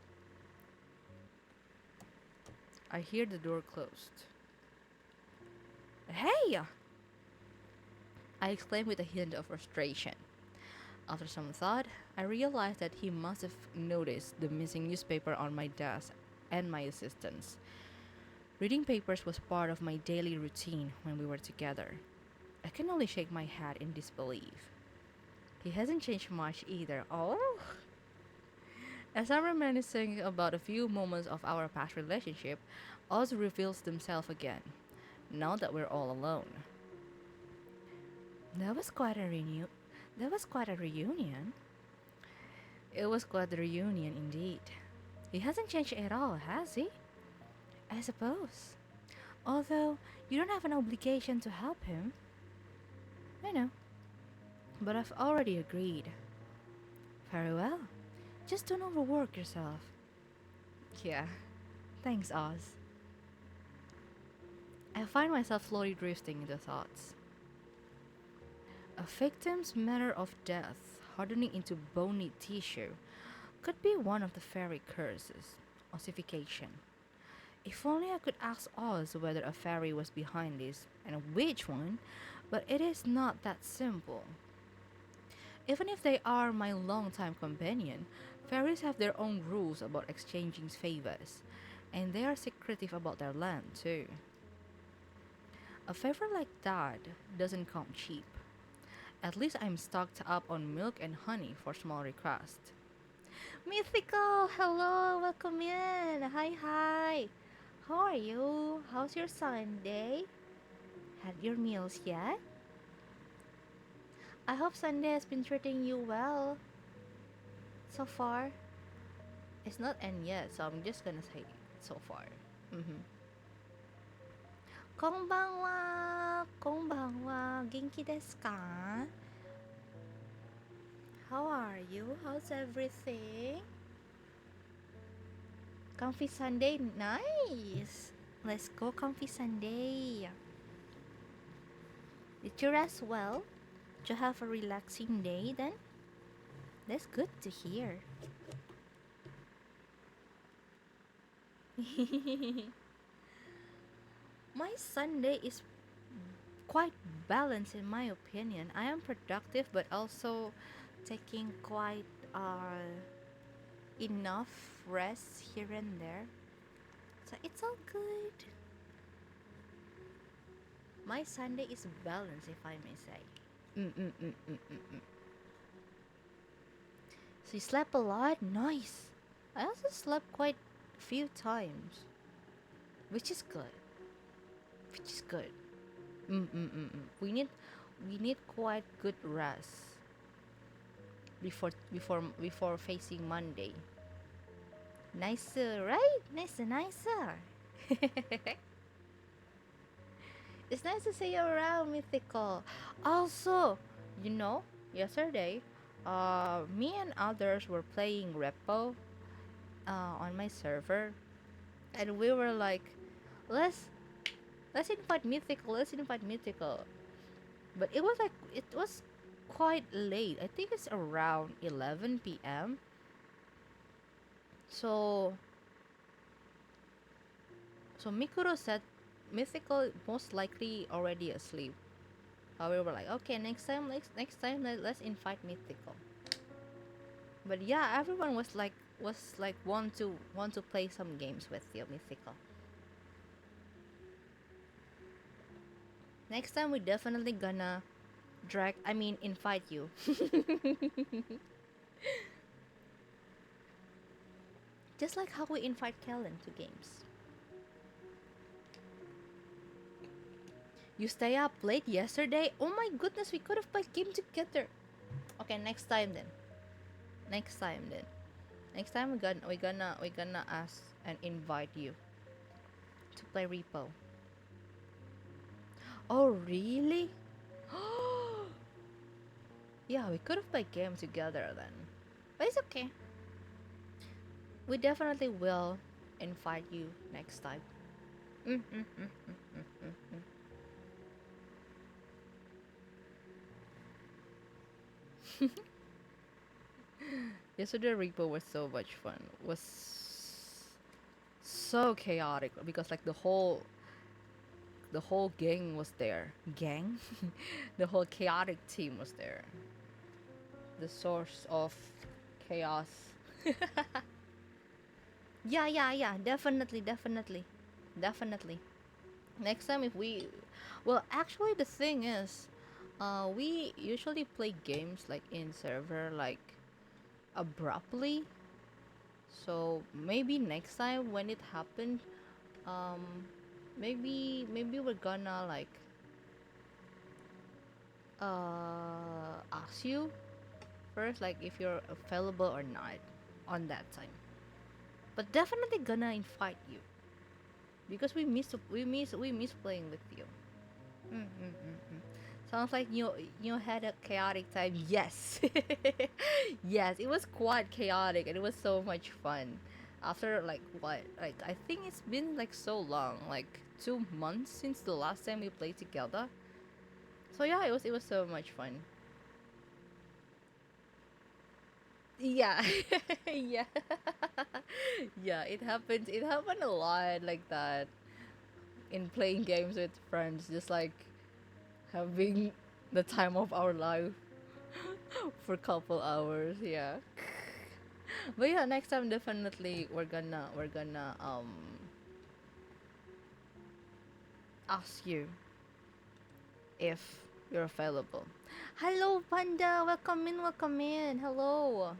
I hear the door closed. Hey! I exclaimed with a hint of frustration. After some thought, I realized that he must have noticed the missing newspaper on my desk and my assistant's. Reading papers was part of my daily routine when we were together. I can only shake my head in disbelief. He hasn't changed much either. Oh! As I'm reminiscing about a few moments of our past relationship, Oz reveals themselves again, now that we're all alone. That was quite a reunion. That was quite a reunion. It was quite a reunion indeed. He hasn't changed at all, has he? I suppose. Although, you don't have an obligation to help him. I know. But I've already agreed. Very well. Just don't overwork yourself. Yeah. Thanks, Oz. I find myself slowly drifting into thoughts. A victim's manner of death, hardening into bony tissue, could be one of the fairy curses, ossification. If only I could ask Oz whether a fairy was behind this, and which one, but it is not that simple. Even if they are my longtime companion, fairies have their own rules about exchanging favors, and they are secretive about their land too. A favor like that doesn't come cheap. At least I'm stocked up on milk and honey for small requests. Mythical, hello, welcome in. Hi. How are you? How's your Sunday? Had your meals yet? I hope Sunday has been treating you well so far. It's not end yet, so I'm just gonna say so far. Mm-hmm. Konbanwa, genki desu ka? How are you? How's everything? Comfy Sunday, nice. Let's go Comfy Sunday. Did you rest well? Did you have a relaxing day then? That's good to hear. My Sunday is quite balanced in my opinion. I am productive but also taking quite enough rest here and there. So it's all good. My Sunday is balanced, if I may say. So you slept a lot? Nice. I also slept quite a few times, which is good. which is good. We need quite good rest before facing Monday. Nicer, right? Nicer. It's nice to see you around, Mythical. Also, you know, yesterday, me and others were playing Repo on my server, and we were like, let's let's invite Mythical, let's invite Mythical. But it was quite late. I think it's around 11 p.m. So Mikuro said Mythical most likely already asleep. We were like, okay, next time let's invite Mythical. But yeah, everyone was like want to play some games with you, Mythical. Next time we definitely gonna invite you. Just like how we invite Kellen to games. You stay up late yesterday? Oh my goodness, we could have played game together. Okay, next time then. Next time then. Next time we're gonna ask and invite you to play Repo. Oh really? Yeah, we could have played game together then. But it's okay. We definitely will invite you next time. Yesterday Repo was so much fun. Was so chaotic because like the whole gang was there. Gang? The whole chaotic team was there. The source of chaos. Yeah. Definitely. Next time if we, well, actually the thing is, we usually play games like in server like abruptly. So maybe next time when it happened, um, maybe we're gonna like ask you first, like if you're available or not on that time. But definitely gonna invite you because we miss playing with you. Mm. Sounds like you had a chaotic time. Yes, yes, it was quite chaotic and it was so much fun. After like what, like I think it's been like so long, like 2 months since the last time we played together. So yeah, it was so much fun. Yeah, yeah, yeah. It happened a lot like that in playing games with friends, just like having the time of our life for a couple hours. Yeah. But yeah, next time definitely we're gonna ask you if you're available. Hello, Panda. Welcome in. Welcome in. Hello.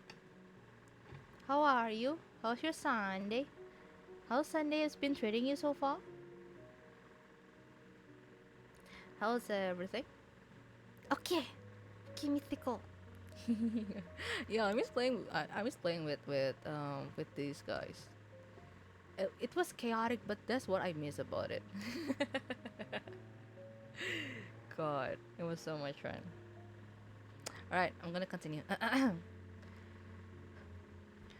How are you? How's your Sunday? How's Sunday has been treating you so far? How's everything? Okay. Okay, mythical. Yeah, I miss playing. I miss playing with these guys. It was chaotic, but that's what I miss about it. God, it was so much fun. All right, I'm gonna continue.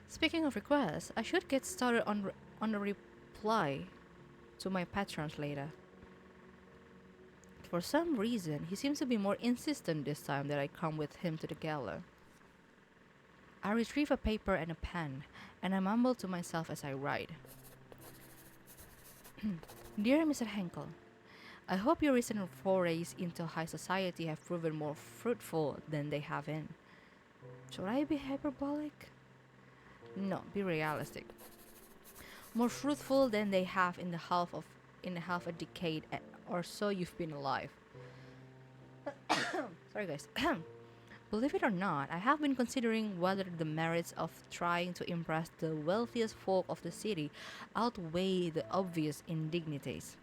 Speaking of requests, I should get started on a reply to my pet translator. For some reason, he seems to be more insistent this time that I come with him to the gala. I retrieve a paper and a pen, and I mumble to myself as I write. Dear Mr. Henkel, I hope your recent forays into high society have proven more fruitful than they have in. Should I be hyperbolic? No, be realistic. More fruitful than they have in the half a decade or so you've been alive. Sorry guys. Believe it or not, I have been considering whether the merits of trying to impress the wealthiest folk of the city outweigh the obvious indignities.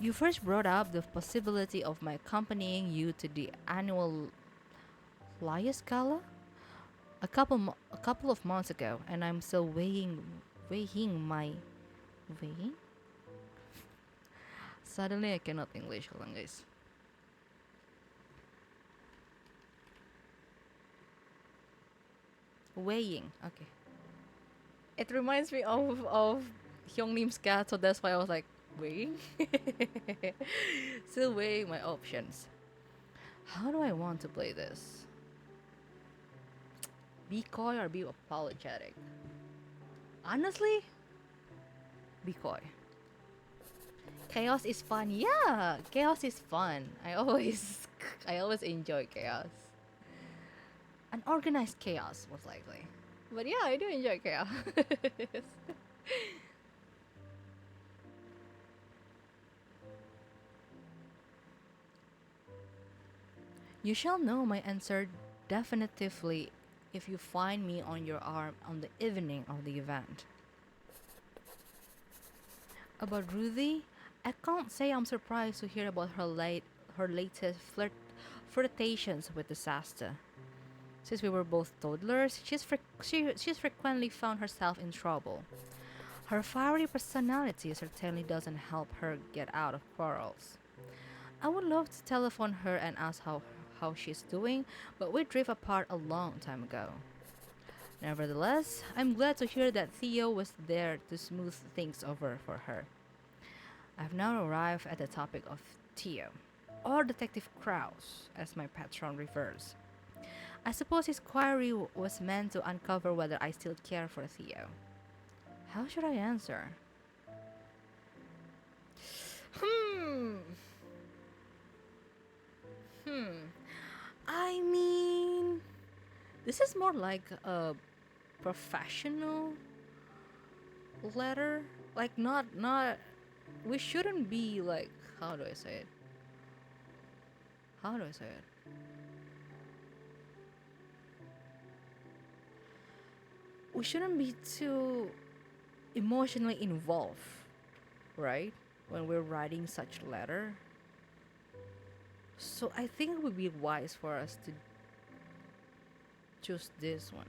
You first brought up the possibility of my accompanying you to the annual Lias Gala a couple of months ago, and I'm still weighing my weighing. Suddenly, I cannot English. Hold on, guys. Weighing. Okay. It reminds me of Hyunglim's cat, so that's why I was like weighing. Still weighing my options. How do I want to play this? Be coy or be apologetic? Honestly, be coy. Chaos is fun. Yeah, chaos is fun. I always enjoy chaos. Unorganized chaos, most likely. But yeah, I do enjoy chaos. You shall know my answer definitively if you find me on your arm on the evening of the event. About Ruthie, I can't say I'm surprised to hear about her latest flirtations with disaster. Since we were both toddlers, she's frequently found herself in trouble. Her fiery personality certainly doesn't help her get out of quarrels. I would love to telephone her and ask how she's doing, but we drift apart a long time ago. Nevertheless, I'm glad to hear that Theo was there to smooth things over for her. I've now arrived at the topic of Theo, or Detective Kraus, as my patron refers. I suppose his query was meant to uncover whether I still care for Theo. How should I answer? Hmm. Hmm. I mean, this is more like a professional letter. Like not we shouldn't be like how do I say it? How do I say it? We shouldn't be too emotionally involved, right? When we're writing such letter. So I think it would be wise for us to choose this one.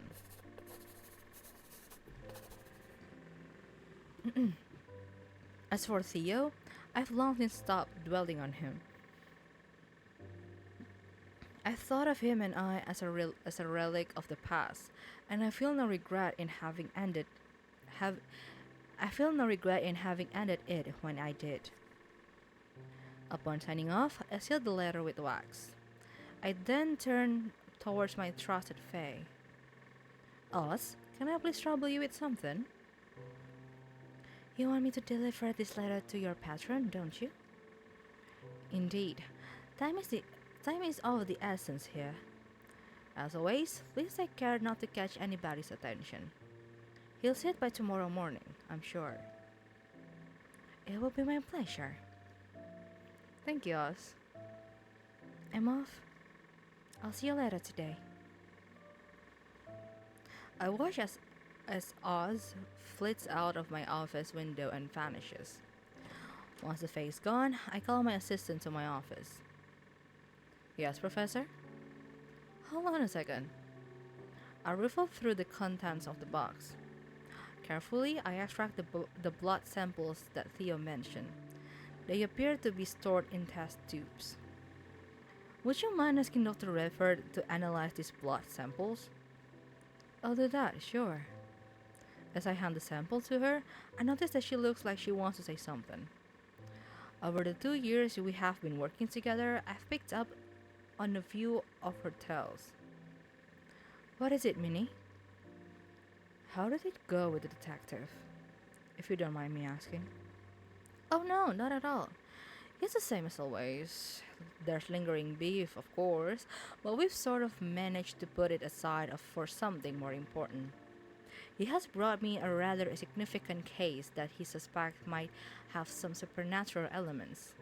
As for Theo, I've long since stopped dwelling on him. I thought of him and I as as a relic of the past, and I feel no regret in having ended have I feel no regret in having ended it when I did. Upon signing off, I sealed the letter with wax. I then turned towards my trusted Faye. Oz, can I please trouble you with something? You want me to deliver this letter to your patron, don't you? Indeed. Time is the time is of the essence here. As always, please take care not to catch anybody's attention. He'll see it by tomorrow morning, I'm sure. It will be my pleasure. Thank you, Oz. I'm off. I'll see you later today. I watch as Oz flits out of my office window and vanishes. Once the face gone, I call my assistant to my office. Yes, Professor? Hold on a second. I riffle through the contents of the box. Carefully, I extract the blood samples that Theo mentioned. They appear to be stored in test tubes. Would you mind asking Dr. Redford to analyze these blood samples? I'll do that, sure. As I hand the sample to her, I notice that she looks like she wants to say something. Over the 2 years we have been working together, I've picked up on a few of her tales. What is it, Minnie? How did it go with the detective? If you don't mind me asking. Oh no, not at all. It's the same as always. There's lingering beef, of course, but we've sort of managed to put it aside for something more important. He has brought me a rather significant case that he suspects might have some supernatural elements,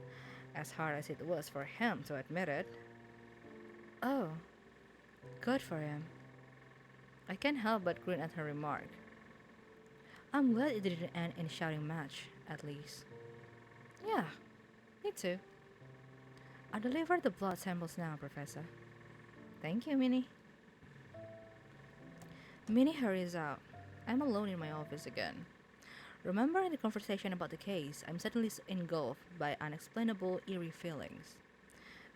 as hard as it was for him to admit it. Oh, good for him. I can't help but grin at her remark. I'm glad it didn't end in a shouting match, at least. Yeah, Me too. I'll deliver the blood samples now, Professor. Thank you, Minnie. Minnie hurries out. I'm alone in my office again. Remembering the conversation about the case, I'm suddenly engulfed by unexplainable, eerie feelings.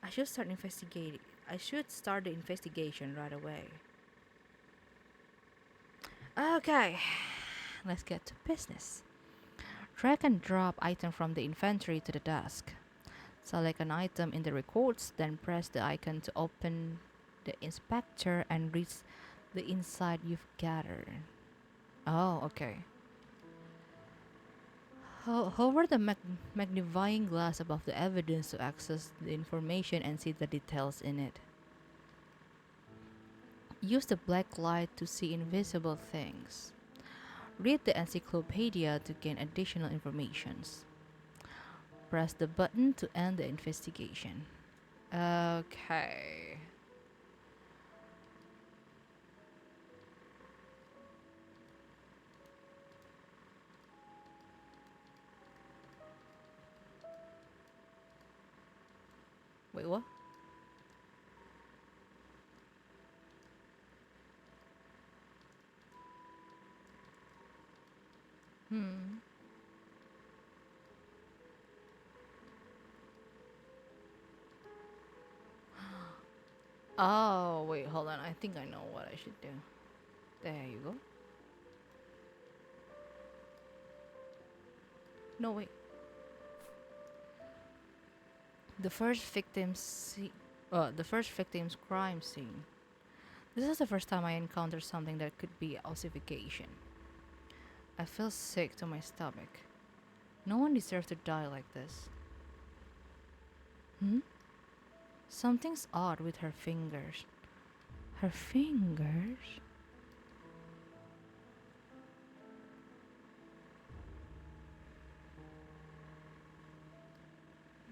I should start investigating. I should start the investigation right away. Okay, let's get to business. Drag and drop item from the inventory to the desk. Select an item in the records, then press the icon to open the inspector and read the insight you've gathered. Oh, okay. Hover the magnifying glass above the evidence to access the information and see the details in it. Use the black light to see invisible things. Read the encyclopedia to gain additional information. Press the button to end the investigation. Okay. Wait, what? Hmm. Oh, wait, hold on. I think I know what I should do. There you go. No, wait. The first the first victim's crime scene. This is the first time I encounter something that could be ossification. I feel sick to my stomach. No one deserves to die like this. Hmm? Something's odd with her fingers. Her fingers?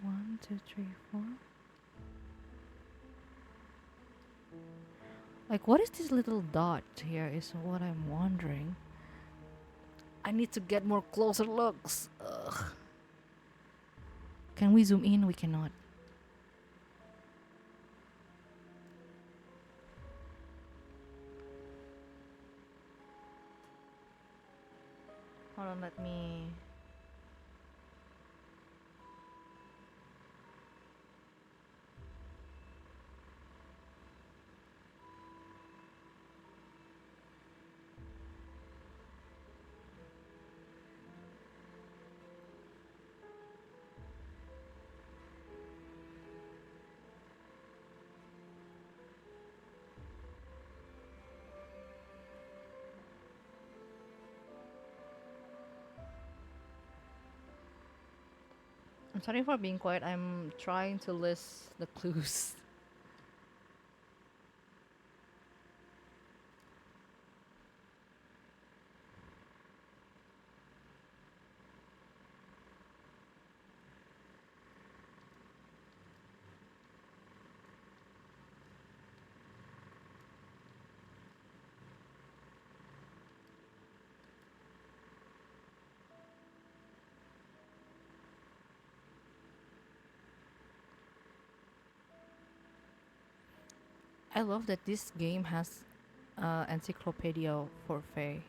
One, two, three, four. Like, what is this little dot here? Is what I'm wondering. I need to get more closer looks. Ugh. Can we zoom in? We cannot. Hold on, let me. I'm sorry for being quiet. I'm trying to list the clues. I love that this game has encyclopedia for Faye.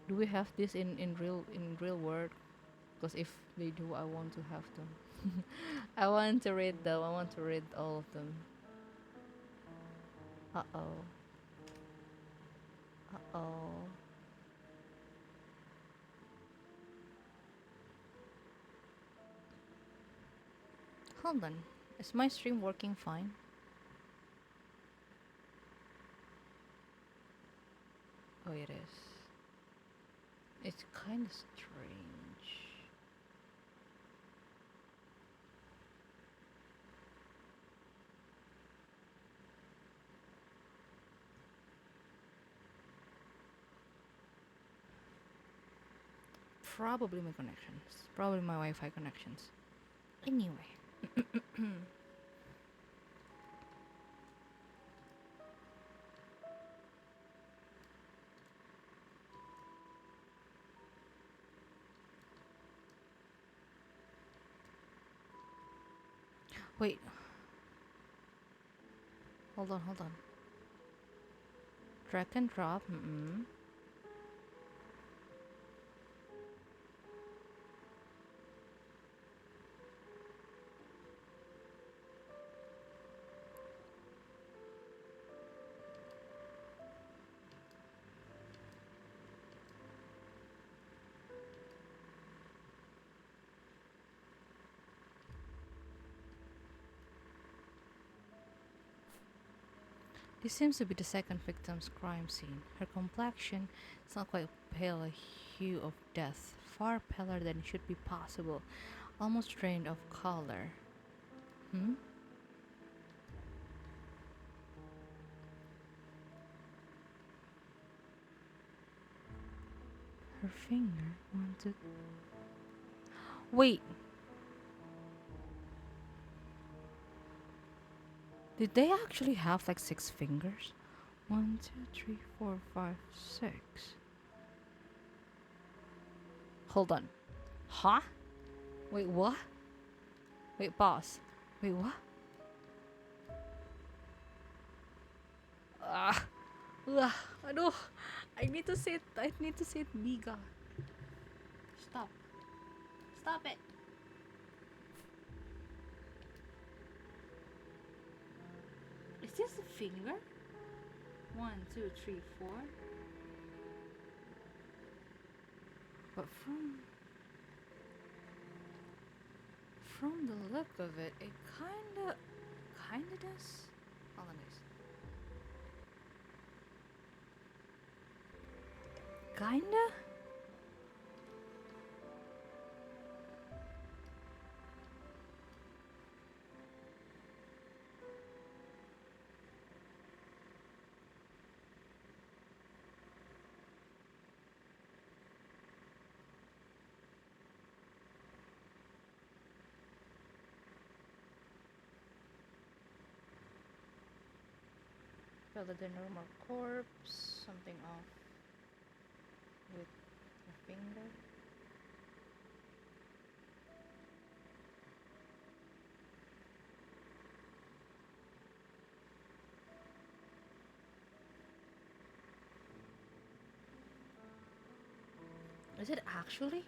Do we have this in real world? Because if they do, I want to have them. I want to read them. I want to read all of them. Uh oh. Uh oh. Hold on. Is my stream working fine? Oh, it is. It's kind of strange. Probably my connections. Probably my Wi-Fi connections. Anyway. Wait. Hold on, hold on. Drag and drop. This seems to be the second victim's crime scene. Her complexion is not quite pale, a hue of death, far paler than should be possible, almost drained of color. Hmm? Her finger wanted. Wait! Did they actually have like 6 fingers? 1, 2, 3, 4, 5, 6. Hold on. Huh? Wait, what? Wait, pause. Wait, what? Ah, aduh. I need to sit. I need to sit biga. Stop. Stop it. Is this a finger? 1, 2, 3, 4. But from the look of it, it kinda does. Hold on, guys. Kinda? Rather than normal corpse, something off with the finger. Is it actually?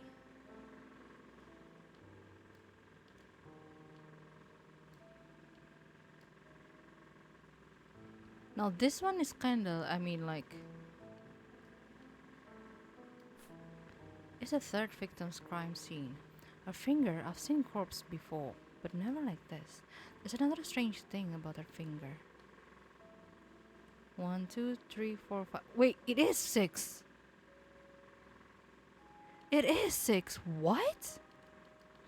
Now this one is kinda, I mean like, it's a third victim's crime scene. A finger, I've seen corpse before, but never like this. There's another strange thing about her finger. 1, 2, 3, 4, 5. Wait, it is 6. It is 6. What?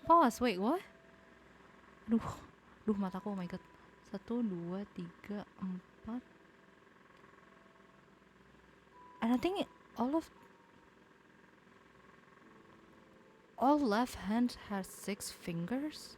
Pause, wait, what? Duh, mataku, oh my god. 1, 2, 3, 4. And I think all left hand has 6 fingers.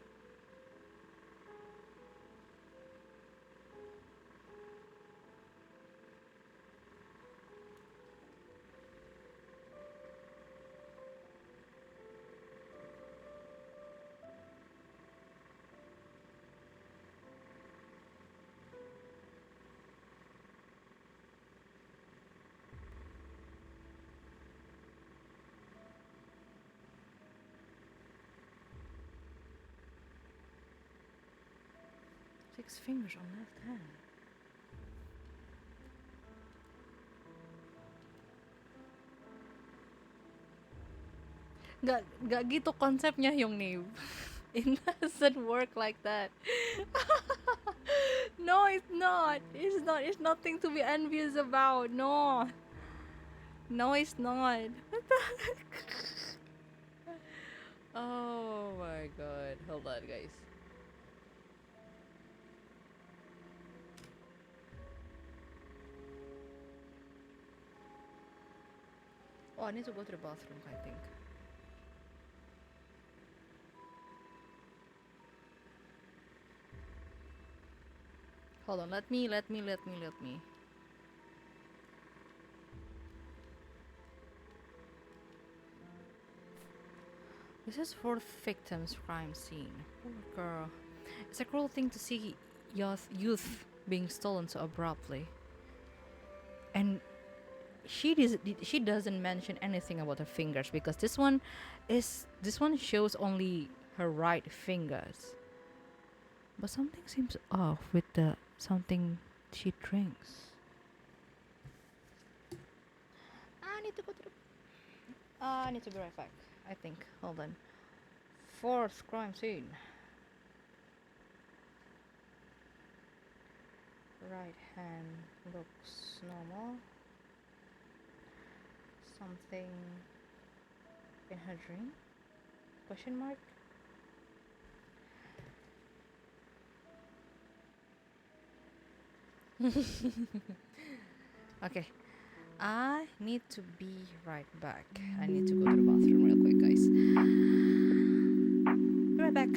Six fingers on left hand. Gak gitu konsepnya yung Nib. It doesn't work like that. No, it's not. It's not. It's nothing to be envious about. No. No, it's not. What the heck? Oh my god. Hold on, guys. Oh, I need to go to the bathroom, I think. Hold on, let me. This is fourth victim's crime scene. Poor girl. It's a cruel thing to see youth being stolen so abruptly. And she doesn't mention anything about her fingers because this one shows only her right fingers. But something seems off with the something she drinks. I need to go to the. I need to be right back. I think. Hold on. Fourth crime scene. Right hand looks normal. Something in her drink? Question mark? Okay. I need to be right back. I need to go to the bathroom real quick, guys. Be right back.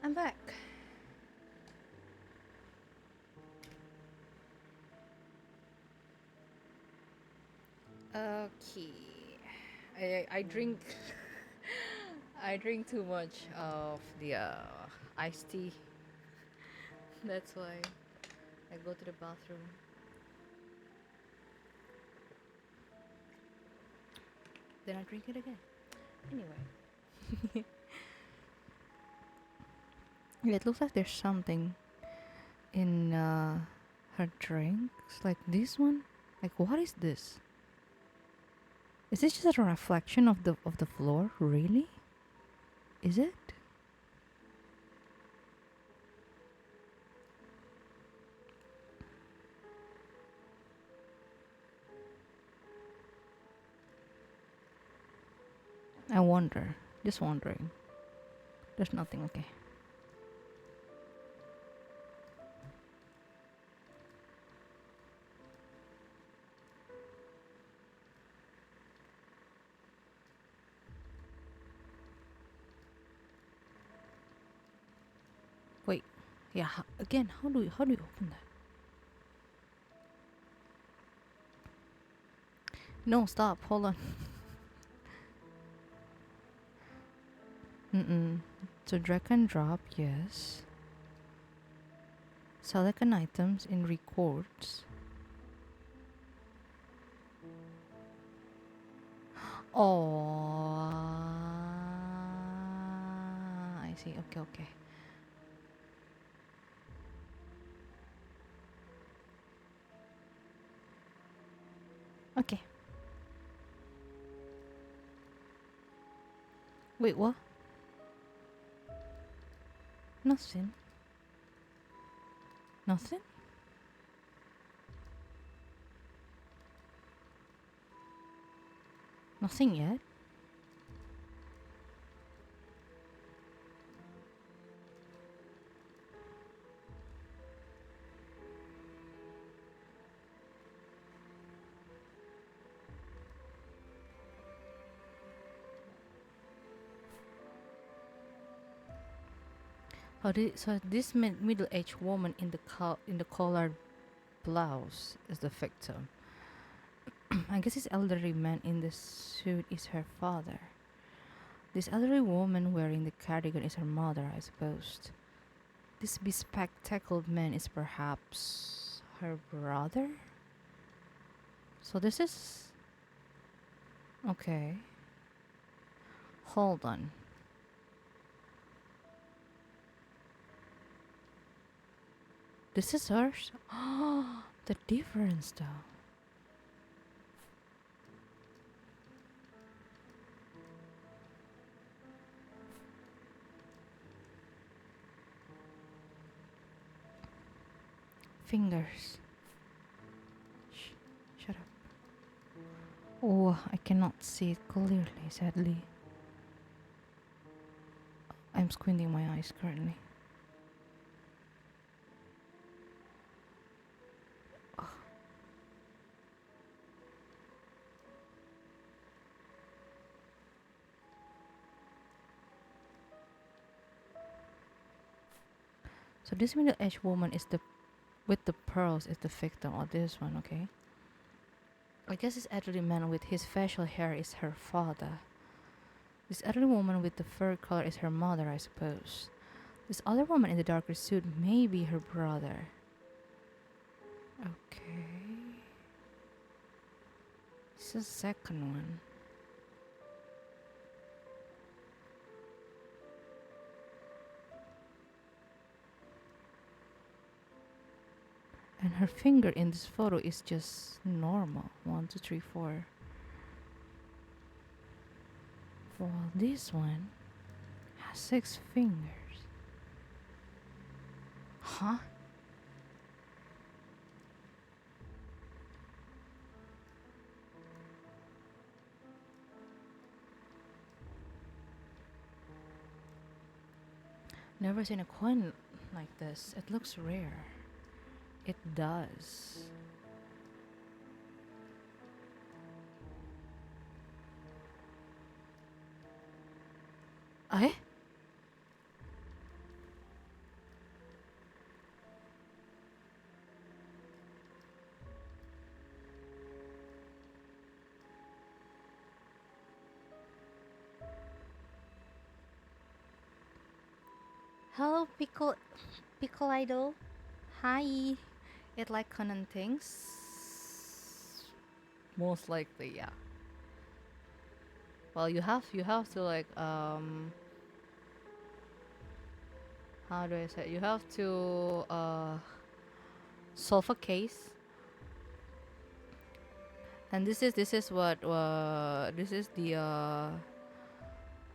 I'm back. Okay. I drink I drink too much of the iced tea. That's why I go to the bathroom. Then I drink it again. Anyway. It looks like there's something in her drinks. Like this one? Like what is this? Is this just a reflection of the floor? Really? Is it? I wonder. Just wondering. There's nothing, okay. Wait. Yeah, again, how do you open that? No, stop. Hold on. So drag and drop, yes. Select an items in records. Oh, I see. Okay. Okay. Wait, what? Nothing. Nothing? Nothing yet? Oh, so this middle-aged woman in the collared blouse is the victim. I guess this elderly man in the suit is her father. This elderly woman wearing the cardigan is her mother, I suppose. This bespectacled man is perhaps her brother? So this is... Okay. Hold on. This is hers? Oh, the difference though. Fingers. Shut up. Oh, I cannot see it clearly, sadly. I'm squinting my eyes currently. So this middle-aged woman is the with the pearls is the victim of this one, okay? I guess this elderly man with his facial hair is her father. This elderly woman with the fur color is her mother, I suppose. This other woman in the darker suit may be her brother. Okay. This is the second one. And her finger in this photo is just normal. 1, 2, 3, 4. While this one has 6 fingers. Huh? Never seen a coin like this. It looks rare. It does. Eh? Hello, pickle idol. Hi. It like Conan things? Most likely, yeah. Well, you have to like how do I say it? You have to solve a case. And this is what this is the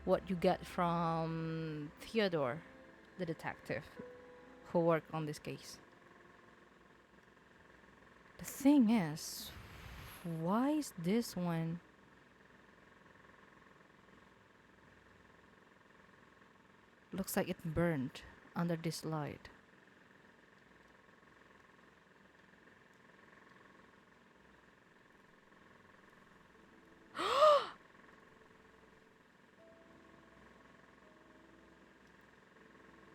what you get from Theodore, the detective who worked on this case. The thing is, why is this one looks like it burned under this light?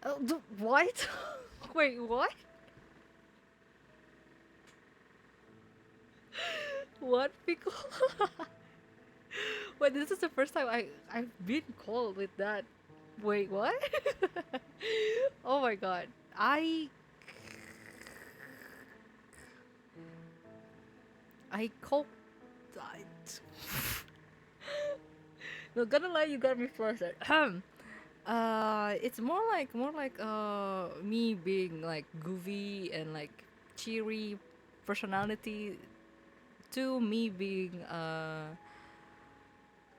Oh, what? Wait, what? What pickle? Wait, this is the first time I've been called with that. Wait, what? Oh my god. I called. I, no, gonna lie, you got me flustered. It's more like me being like goofy and like cheery personality to me being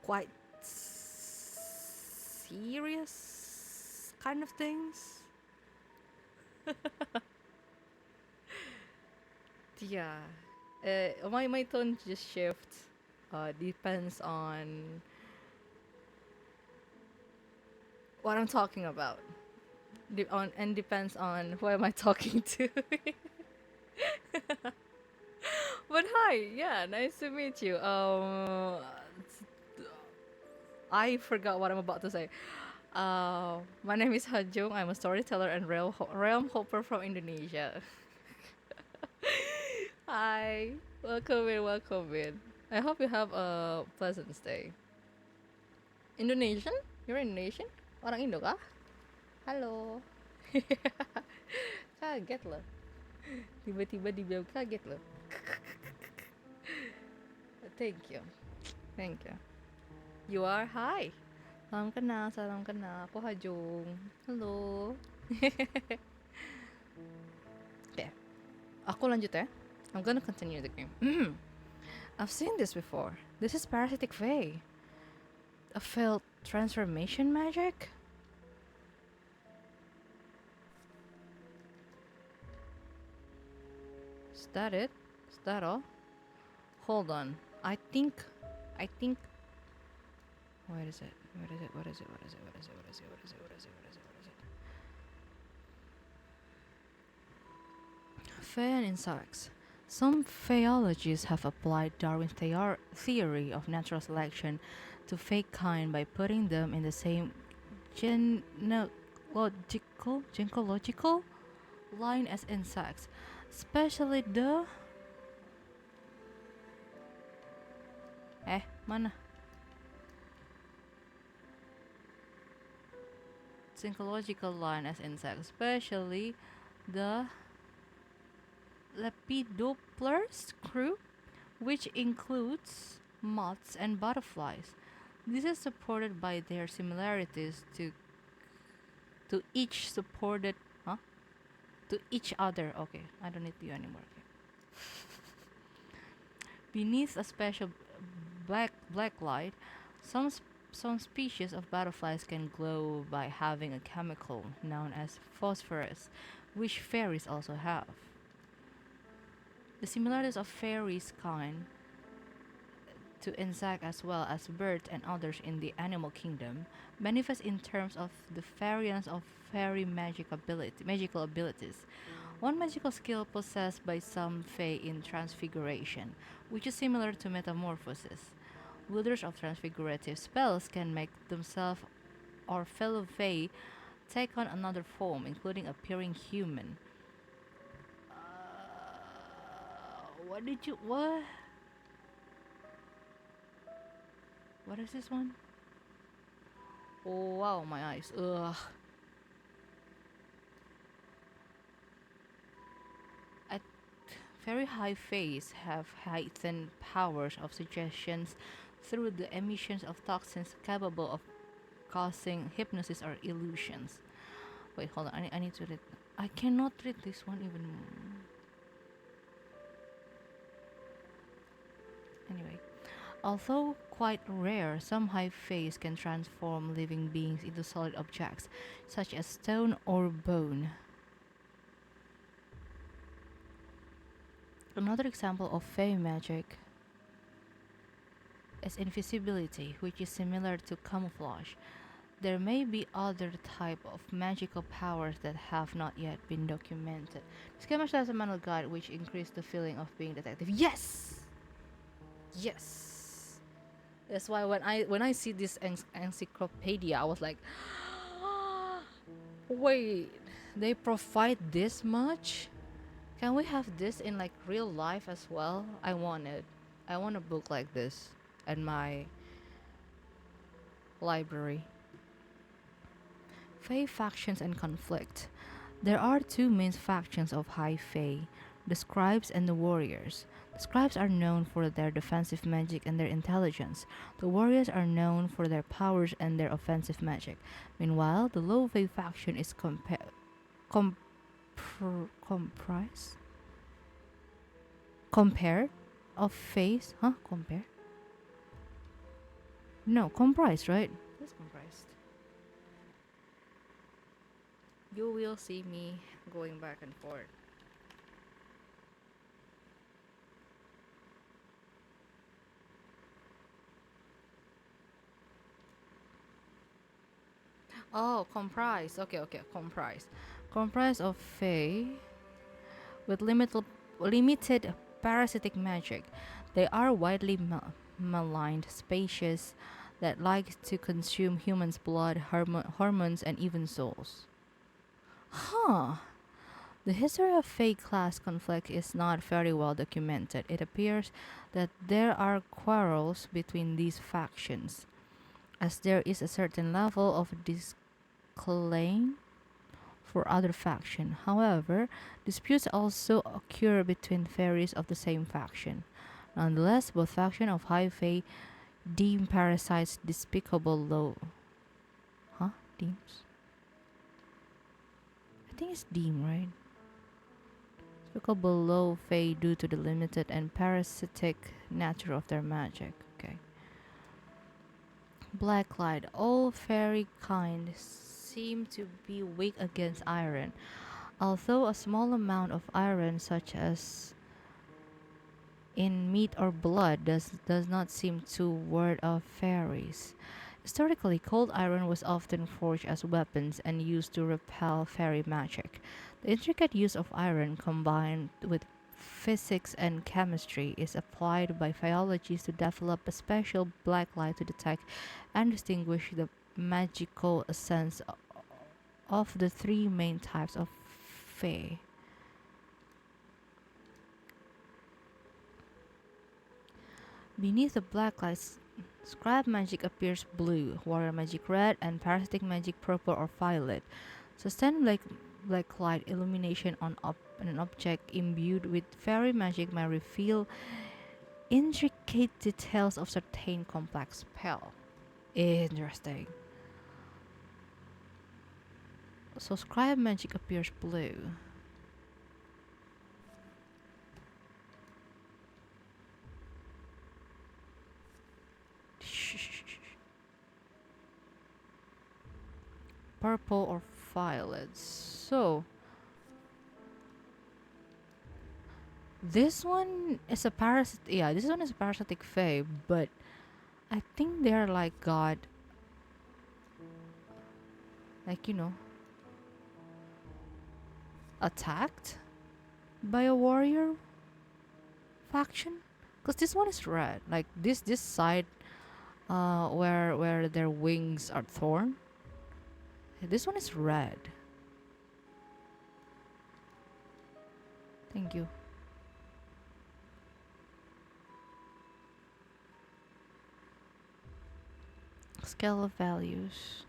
quite serious kind of things. Yeah. My tone just shifts. Depends on what I'm talking about. And depends on who am I talking to. But hi, yeah, nice to meet you. I forgot what I'm about to say. My name is Hajung. I'm a storyteller and realm hopper from Indonesia. Hi, welcome in, welcome in. I hope you have a pleasant stay. Indonesian? You're Indonesian? Orang Indo kah? Halo. Kaget loh. Tiba-tiba dibilang kaget loh. Thank you. Thank you. You are? Hi. Salam kenal, salam kenal. Aku Hajung. Halo. Okay. Aku lanjut ya. I'm gonna continue the game. I've seen this before. This is parasitic Fae. A failed transformation magic? Is that it? Is that all? Hold on. I think where is it? What is it? What is it? What is it? What is it? What is it? What is it? What is it? What is it? What is it? Fae and insects. Some phaeologists have applied Darwin's theory of natural selection to fake kind by putting them in the same genealogical line as insects, especially the mana genealogical line as insects, especially the Lepidopterus group, which includes moths and butterflies. This is supported by their similarities to each supported to each other. Okay, I don't need you anymore. Okay. Beneath a special black light, some species of butterflies can glow by having a chemical known as phosphorus, which fairies also have. The similarities of fairies' kind to insect as well as birds and others in the animal kingdom manifest in terms of the variance of fairy magical abilities. One magical skill possessed by some fae in transfiguration, which is similar to metamorphosis. Wielders of transfigurative spells can make themselves or fellow fae take on another form, including appearing human. What? What is this one? Oh wow, my eyes. Ugh. At very high phase have heightened powers of suggestions through the emissions of toxins capable of causing hypnosis or illusions. Wait, hold on. I need to read. I cannot read this one even. Anyway. Although quite rare, some high faes can transform living beings into solid objects, such as stone or bone. Another example of fae magic is invisibility, which is similar to camouflage. There may be other type of magical powers that have not yet been documented. This game has a manual guide which increased the feeling of being detective. Yes! Yes! That's why when I see this encyclopedia, I was like, wait, they provide this much? Can we have this in like real life as well? I want it. I want a book like this at my library. Fae factions and conflict. There are two main factions of High Fae, the Scribes and the Warriors. The Scribes are known for their defensive magic and their intelligence. The Warriors are known for their powers and their offensive magic. Meanwhile, the Low Fae faction is comprised compared of Faes, compare? No, comprised, right? It's comprised. You will see me going back and forth. Oh, comprised. Okay, comprised. Comprised of Fae with limited parasitic magic. They are widely maligned, spacious, that like to consume humans' blood, hormones, and even souls. Huh. The history of Fae class conflict is not very well documented. It appears that there are quarrels between these factions, as there is a certain level of disclaim for other faction. However, disputes also occur between fairies of the same faction. Nonetheless, both factions of High Fae deem parasites despicable low. Huh? Deems? I think it's deem, right? Despicable low Fae due to the limited and parasitic nature of their magic. Okay. Blacklight. All fairy kind seem to be weak against iron, although a small amount of iron, such as in meat or blood, does not seem to ward off fairies. Historically, cold iron was often forged as weapons and used to repel fairy magic. The intricate use of iron, combined with physics and chemistry, is applied by phyologists to develop a special black light to detect and distinguish the magical essence of the three main types of fae. Beneath the black light, scribe magic appears blue, warrior magic red, and parasitic magic purple or violet. Sustained black light illumination on an object imbued with fairy magic may reveal intricate details of certain complex spell. Interesting. So scribe magic appears blue. Purple or violet. So this one is a parasit. Yeah, this one is a parasitic fae, but I think they're like god, like attacked by a warrior faction. Cause this one is red. Like this side, where their wings are torn. This one is red. Thank you. Scale of values.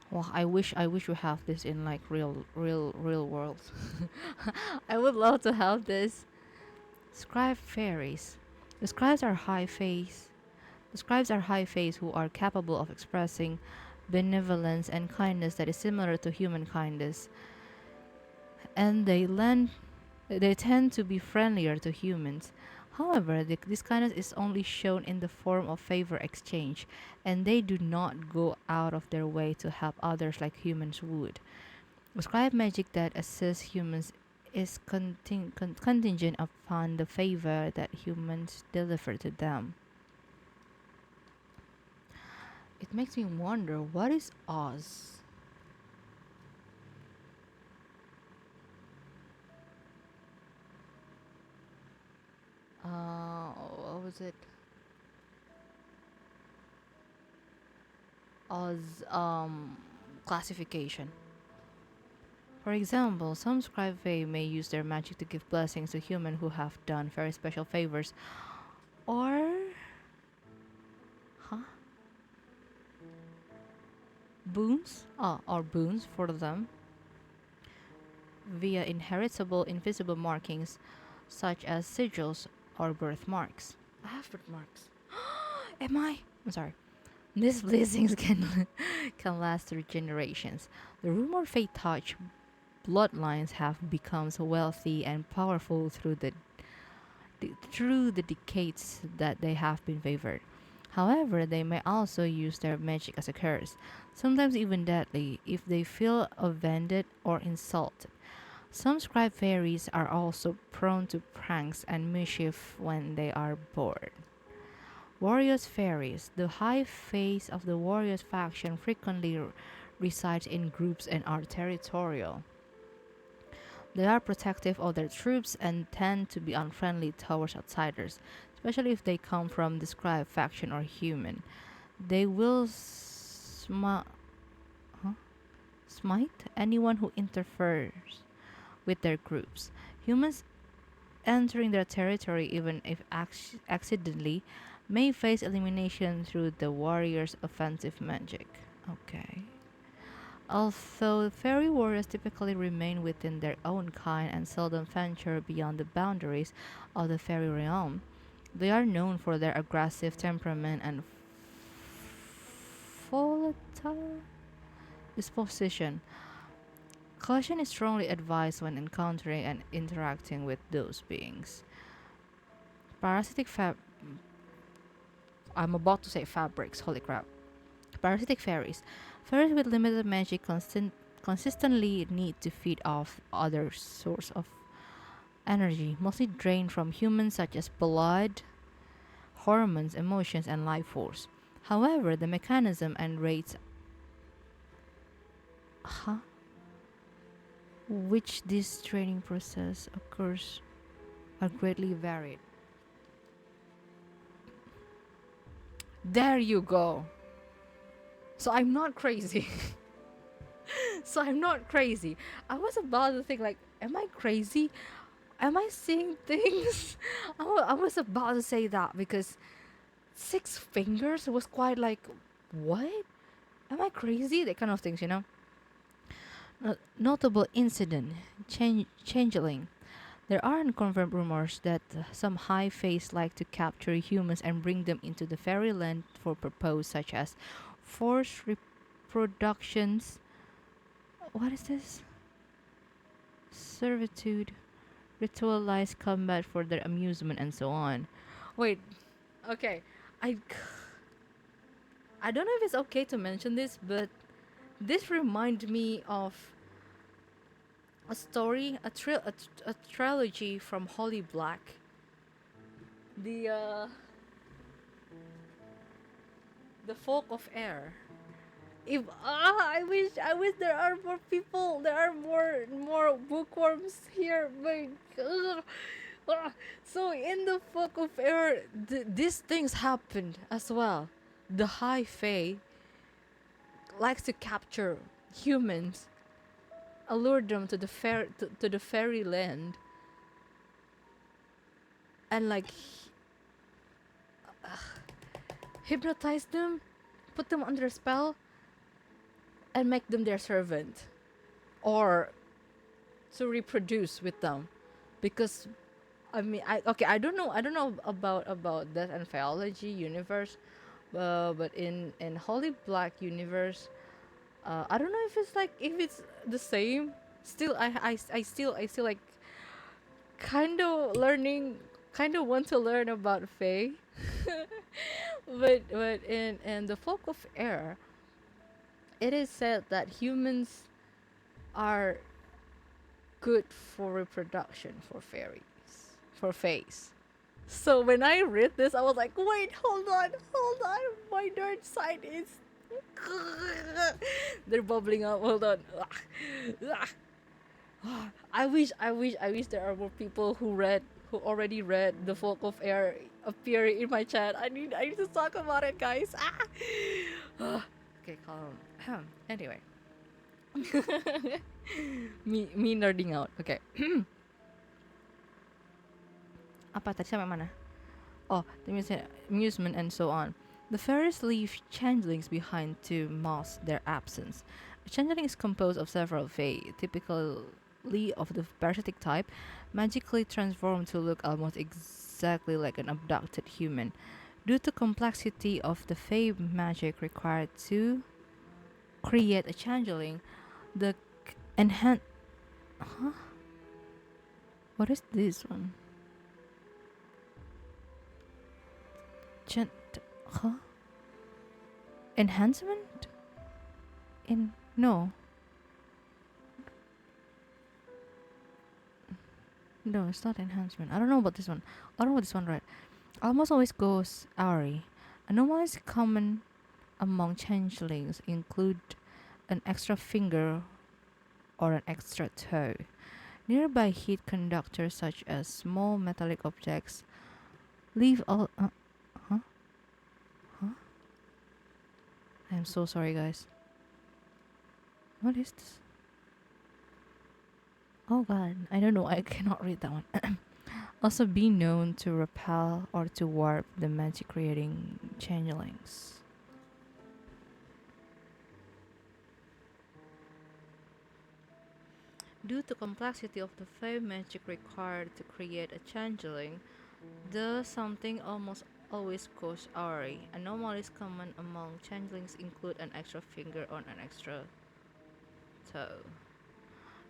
Well, I wish we have this in like real world. I would love to have this. Scribe fairies. The scribes are high face. The scribes are high face who are capable of expressing benevolence and kindness that is similar to human kindness, and they tend to be friendlier to humans. However, this kindness is only shown in the form of favor exchange, and they do not go out of their way to help others like humans would. Prescribed magic that assists humans is contingent upon the favor that humans deliver to them. It makes me wonder, what is Oz? What was it? Oz classification. For example, some scribe fae may use their magic to give blessings to humans who have done very special favors, or huh? Boons? Or boons for them via inheritable invisible markings such as sigils or birthmarks. I have birthmarks. Am I? I'm sorry. These blessings can last through generations. The rumored fate touch bloodlines have become so wealthy and powerful through the decades that they have been favored. However, they may also use their magic as a curse, sometimes even deadly, if they feel offended or insulted. Some scribe fairies are also prone to pranks and mischief when they are bored. Warriors fairies. The high face of the warriors faction frequently resides in groups and are territorial. They are protective of their troops and tend to be unfriendly towards outsiders, especially if they come from described faction or human. They will huh? smite anyone who interferes with their groups. Humans entering their territory, even if accidentally, may face elimination through the warrior's offensive magic. Okay. Although fairy warriors typically remain within their own kind and seldom venture beyond the boundaries of the fairy realm, they are known for their aggressive temperament and volatile disposition. Caution is strongly advised when encountering and interacting with those beings. Parasitic fab. I'm about to say fabrics, holy crap. Parasitic fairies. Fairies with limited magic consistently need to feed off other source of energy, mostly drained from humans such as blood, hormones, emotions, and life force. However, the mechanism and rates huh, which this training process occurs are greatly varied. There you go. So I'm not crazy. So I'm not crazy. I was about to think like, am I crazy? Am I seeing things? I was about to say that because 6 fingers was quite like, what? Am I crazy? That kind of things, you know. Notable incident: changeling. There are unconfirmed rumors that some high fae like to capture humans and bring them into the fairyland for purpose such as forced reproductions. What is this? Servitude, ritualized combat for their amusement, and so on. Wait, okay. I I don't know if it's okay to mention this, but this reminds me of a story, a trilogy from Holly Black. The the Folk of Air. If I wish there are more people, there are more bookworms here, but so in the Folk of Air, these things happened as well. The High Fae likes to capture humans, allure them to to the fairyland, and like hypnotize them, put them under a spell, and make them their servant, or to reproduce with them, because I mean, I don't know about that and Phyology universe, but in Holy Black universe, I don't know if it's like if it's the same. Still, I still like kind of learning, kind of want to learn about Fae, but in the Folk of Air, it is said that humans are good for reproduction for fairies, for fays. So when I read this, I was like, wait, hold on. My nerd side is. They're bubbling up. Hold on. I wish there are more people who already read the Folk of Air appear in my chat. I need to talk about it, guys. Okay, calm. Anyway, me nerding out. Okay. Apa tadi sampai mana? Oh, the amusement and so on. The fairies leave changelings behind to mask their absence. A changeling is composed of several fae, typically of the parasitic type, magically transformed to look almost exactly like an abducted human. Due to complexity of the fae magic required to create a changeling, the enhance. Huh? What is this one? Huh? Enhancement? No. No, it's not enhancement. I don't know about this one. I don't know this one right. Almost always goes Ari. Anomalies common among changelings include an extra finger or an extra toe. Nearby heat conductors such as small metallic objects Leave all. Huh? Huh? I'm so sorry, guys. What is this? Oh god, I don't know. I cannot read that one. Also, be known to repel or to warp the magic creating changelings. Due to complexity of the Fae magic required to create a changeling, the something almost always goes awry. Anomalies common among changelings include an extra finger or an extra toe.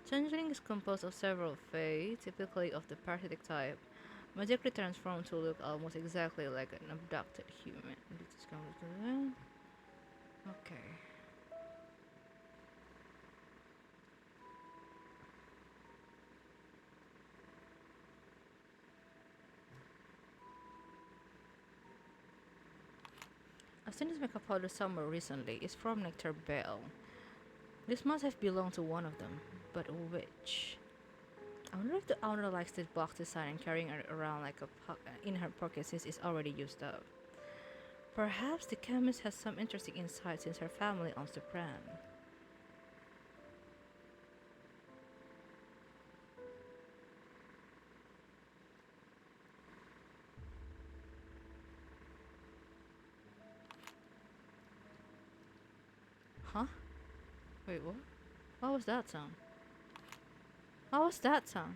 Changeling is composed of several Fae, typically of the parasitic type, magically transformed to look almost exactly like an abducted human. Okay. I've seen this makeup powder somewhere recently. It's from Nectar Bell. This must have belonged to one of them, but which? I wonder if the owner likes this box design and carrying it around like in her pocket since it's already used up. Perhaps the chemist has some interesting insight since her family owns the brand. Huh? Wait, what? What was that sound? What was that sound?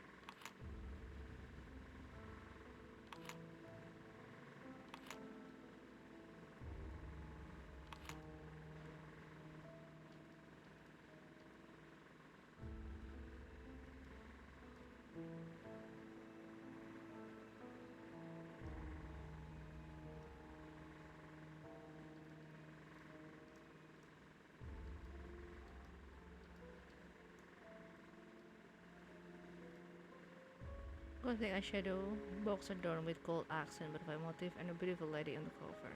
Gothic eyeshadow box adorned with gold accent butterfly motif and a beautiful lady on the cover.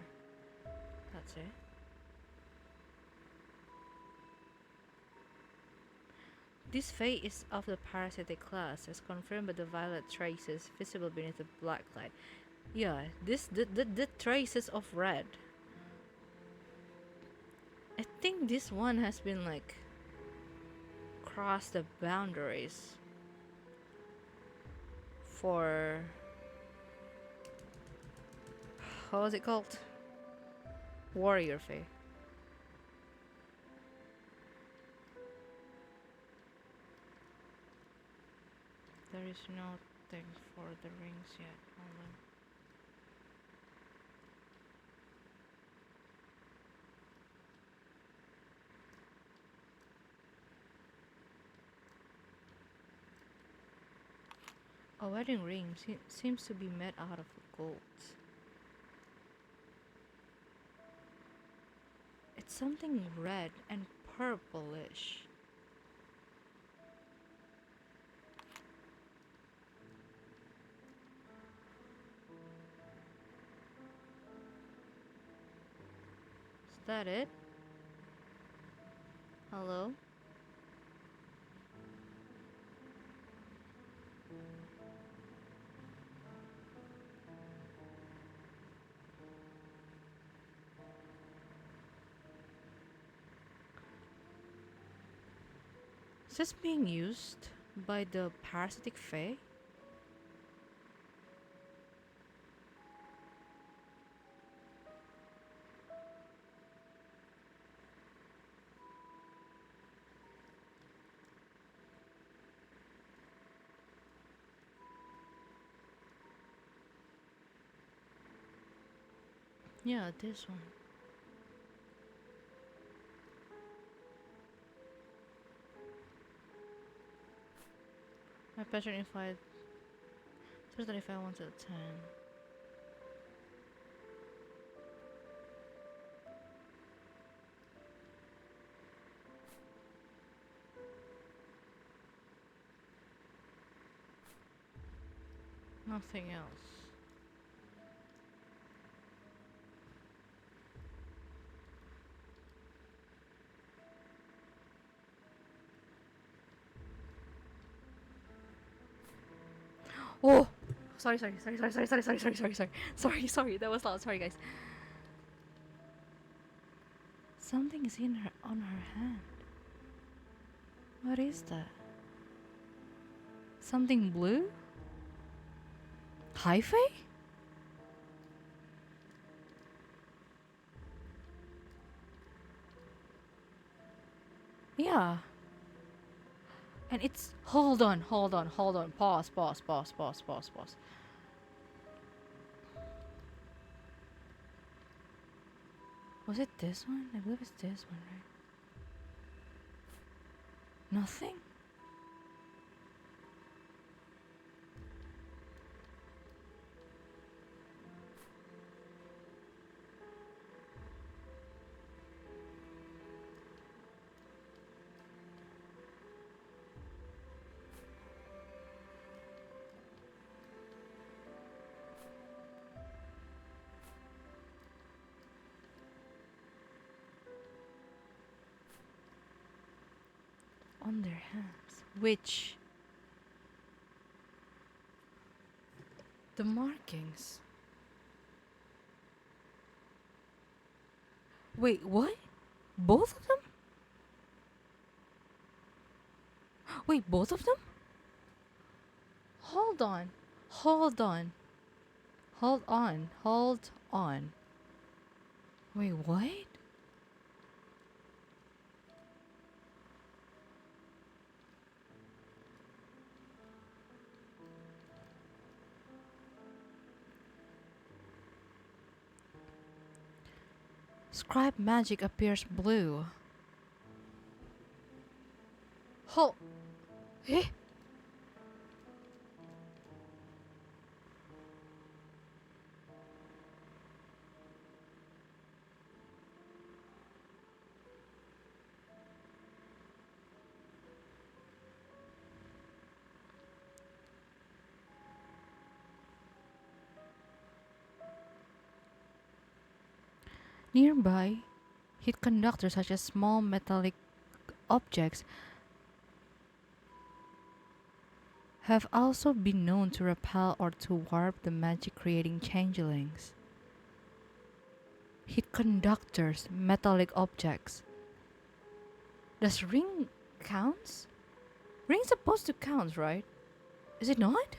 That's it. This Fae is of the parasitic class, as confirmed by the violet traces visible beneath the black light. Yeah, the traces of red. I think this one has been like crossed the boundaries for how was it called? Warrior Fae. There is nothing for the rings yet. Hold on. A wedding ring seems to be made out of gold. It's something red and purplish. Is that it? Hello? Is this being used by the parasitic Fae? Yeah, this one. My pattern if I certainly if I wanted a 10. Nothing else. Oh! Sorry. That was loud. Sorry, guys. Something is in her on her hand. What is that? Something blue? Hyphae? Yeah. And it's hold on. Pause. Was it this one? I believe it's this one, right? Nothing? On their hands. Which? The markings. Wait, what? Both of them? Wait, both of them? Hold on. Hold on. Hold on. Hold on. Wait, what? Scribe magic appears blue. Hold. Eh? Nearby, heat conductors such as small metallic objects have also been known to repel or to warp the magic creating changelings. Heat conductors, metallic objects. Does ring counts? Ring's supposed to count, right? Is it not?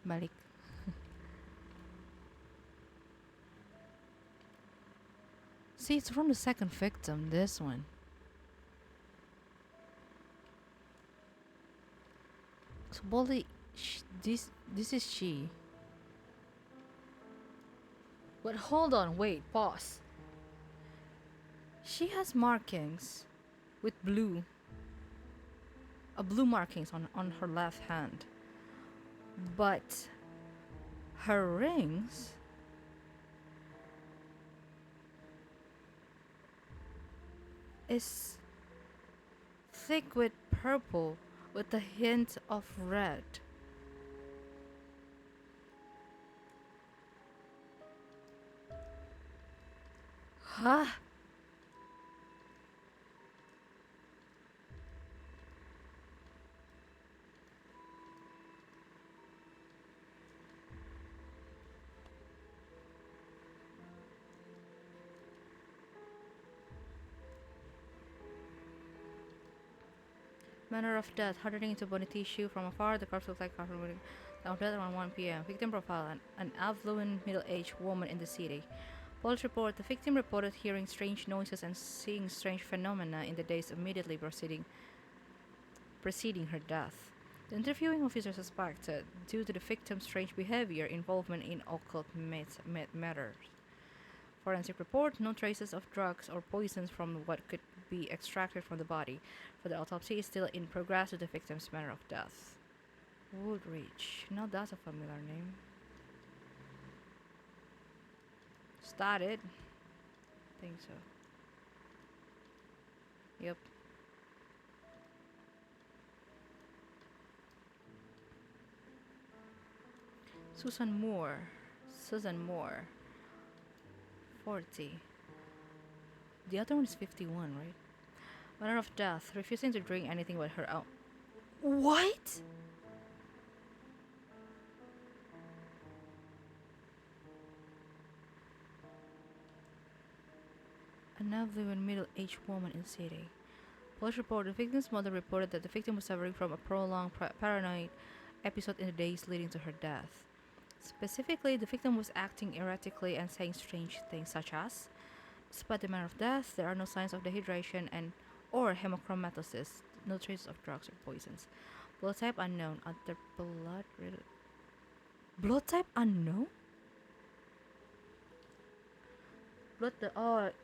Balik. See, it's from the second victim, this one. So, Bolly, this is she. But hold on, wait, pause. She has markings with blue. Blue markings on her left hand. But her rings is thick with purple with a hint of red. Huh? Manner of death: hardening into bony tissue from afar. The corpse looks like coffin moving down death around 1 p.m. Victim profile: an affluent middle-aged woman in the city. Police report: the victim reported hearing strange noises and seeing strange phenomena in the days immediately preceding her death. The interviewing officer suspected, due to the victim's strange behavior, involvement in occult matters. Forensic report: no traces of drugs or poisons from what could be extracted from the body. Further autopsy is still in progress with the victim's manner of death. Woodridge. Now that's a familiar name. Started. Think so. Yep. Susan Moore. 40. The other one is 51, right? Manner of death, refusing to drink anything but her own. What? An elderly middle-aged woman in city. Police report: the victim's mother reported that the victim was suffering from a prolonged paranoid episode in the days leading to her death. Specifically, the victim was acting erratically and saying strange things such as, despite the manner of death, there are no signs of dehydration and or hemochromatosis, no traces of drugs or poisons. Blood type unknown. Other blood type unknown?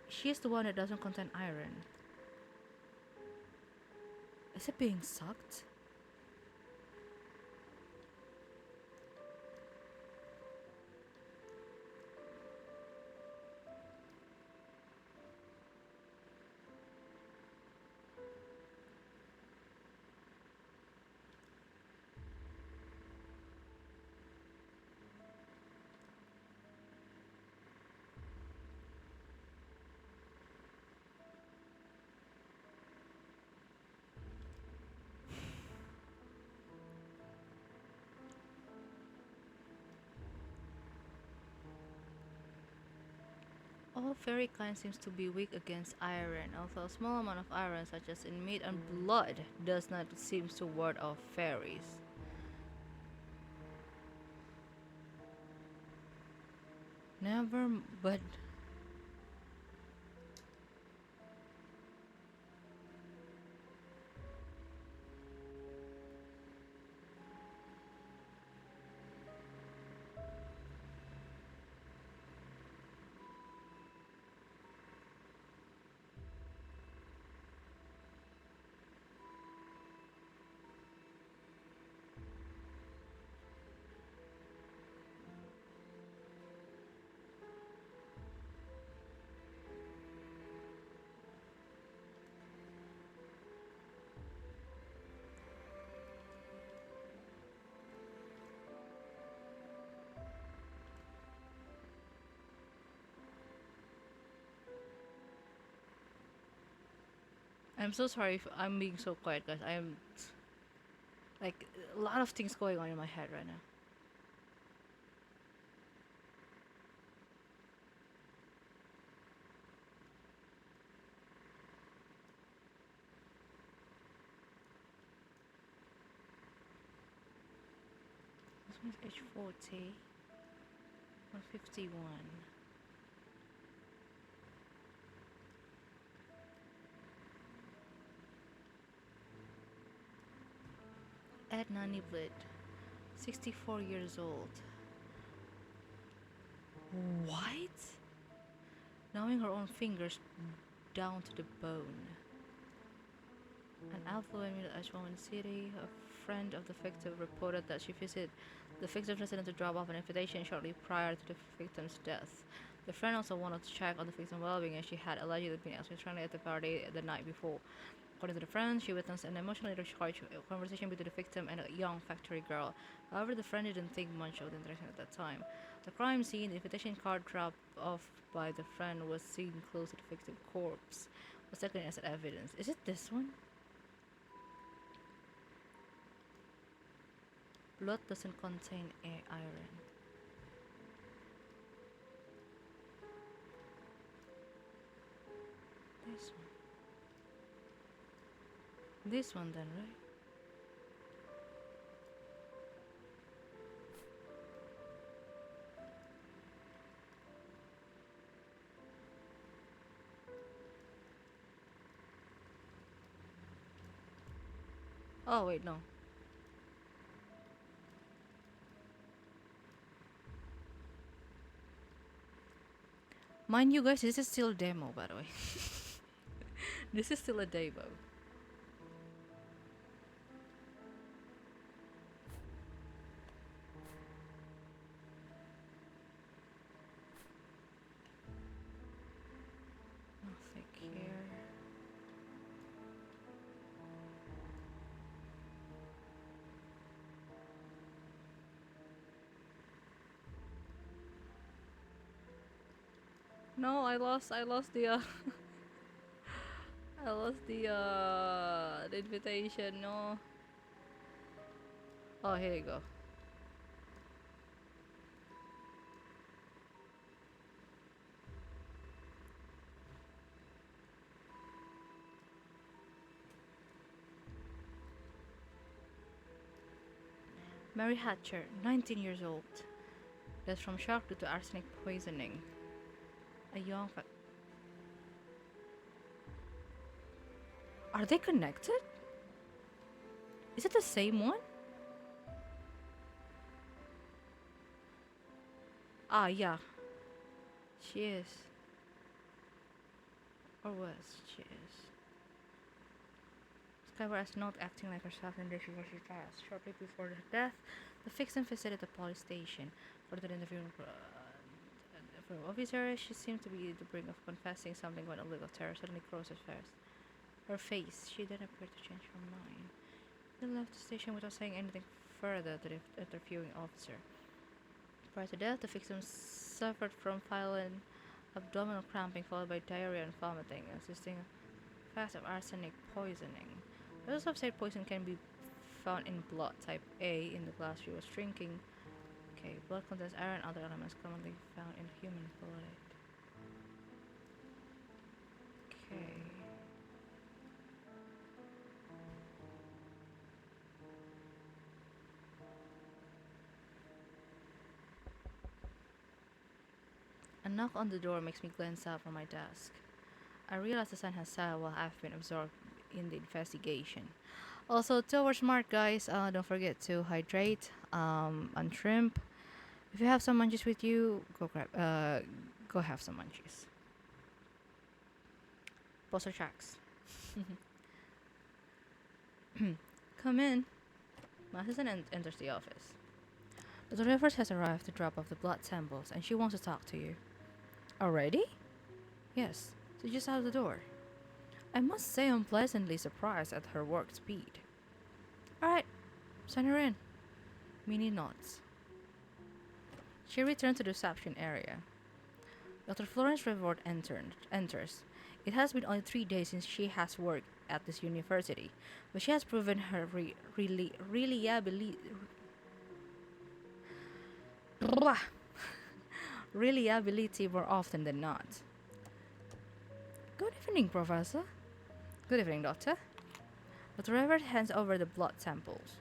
She's the one that doesn't contain iron. Is it being sucked? All fairy kind seems to be weak against iron, although a small amount of iron, such as in meat and blood, does not seem to ward off fairies. Never, but I'm so sorry if I'm being so quiet, guys. I am like a lot of things going on in my head right now. This one's age 40, 151. Edna Niblet, 64 years old. What? Gnawing her own fingers down to the bone. An affluent middle-aged woman in the city, a friend of the victim, reported that she visited the victim's residence to drop off an invitation shortly prior to the victim's death. The friend also wanted to check on the victim's well-being, as she had allegedly been extremely at the party the night before. According to the friend, she witnessed an emotionally charged conversation between the victim and a young factory girl. However, the friend didn't think much of the interaction at that time. The crime scene, the invitation card dropped off by the friend was seen close to the victim's corpse, was taken as evidence. Is it this one? Blood doesn't contain iron. This one. This one then, right? Oh wait, no. Mind you guys, this is still a demo, by the way. This is still a demo. Nothing here. No, I lost the I lost the invitation. No. Oh, here you go. Mary Hatcher, 19 years old. Death from shock due to arsenic poisoning. A young. Are they connected? Is it the same one? Ah, yeah. She is. Or was. She is. Skylar is not acting like herself in this before she passed. Shortly before her death, the victim visited the police station. For the interview for officer, she seemed to be the brink of confessing something when a look of terror suddenly crossed her face. She then appeared to change her mind. She left the station without saying anything further to the interviewing officer. Prior to death, the victim suffered from violent abdominal cramping followed by diarrhea and vomiting, consisting of effects of arsenic poisoning. Doses of said poison can be found in blood type A in the glass she was drinking. Okay, blood contains iron and other elements commonly found in human blood. Okay. A knock on the door makes me glance out from my desk. I realize the sun has set while I've been absorbed in the investigation. Also, towards smart guys, don't forget to hydrate, and shrimp. If you have some munchies with you, go have some munchies. Poster tracks. Come in. My assistant enters the office. The driver has arrived to drop off the blood samples, and she wants to talk to you. Already? Yes, so just out the door. I must say I'm pleasantly surprised at her work speed. Alright, send her in. Minnie nods. She returns to the reception area. Dr. Florence Revord enters. It has been only 3 days since she has worked at this university, but she has proven her reliability more often than not. Good evening, Professor. Good evening, Doctor. Dr. Revord hands over the blood samples.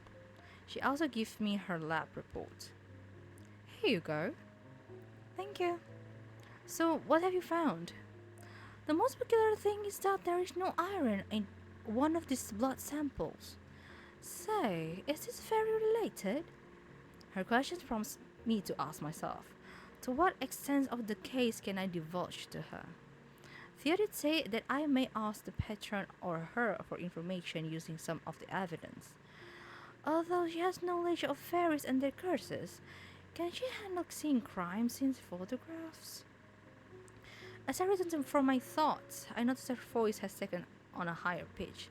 She also gives me her lab report. Here you go. Thank you. So, what have you found? The most peculiar thing is that there is no iron in one of these blood samples. Say, is this very related? Her question prompts me to ask myself, to what extent of the case can I divulge to her? Theodore said that I may ask the patron or her for information using some of the evidence. Although she has knowledge of fairies and their curses, can she handle seeing crime scenes photographs? As I return from my thoughts, I notice her voice has taken on a higher pitch.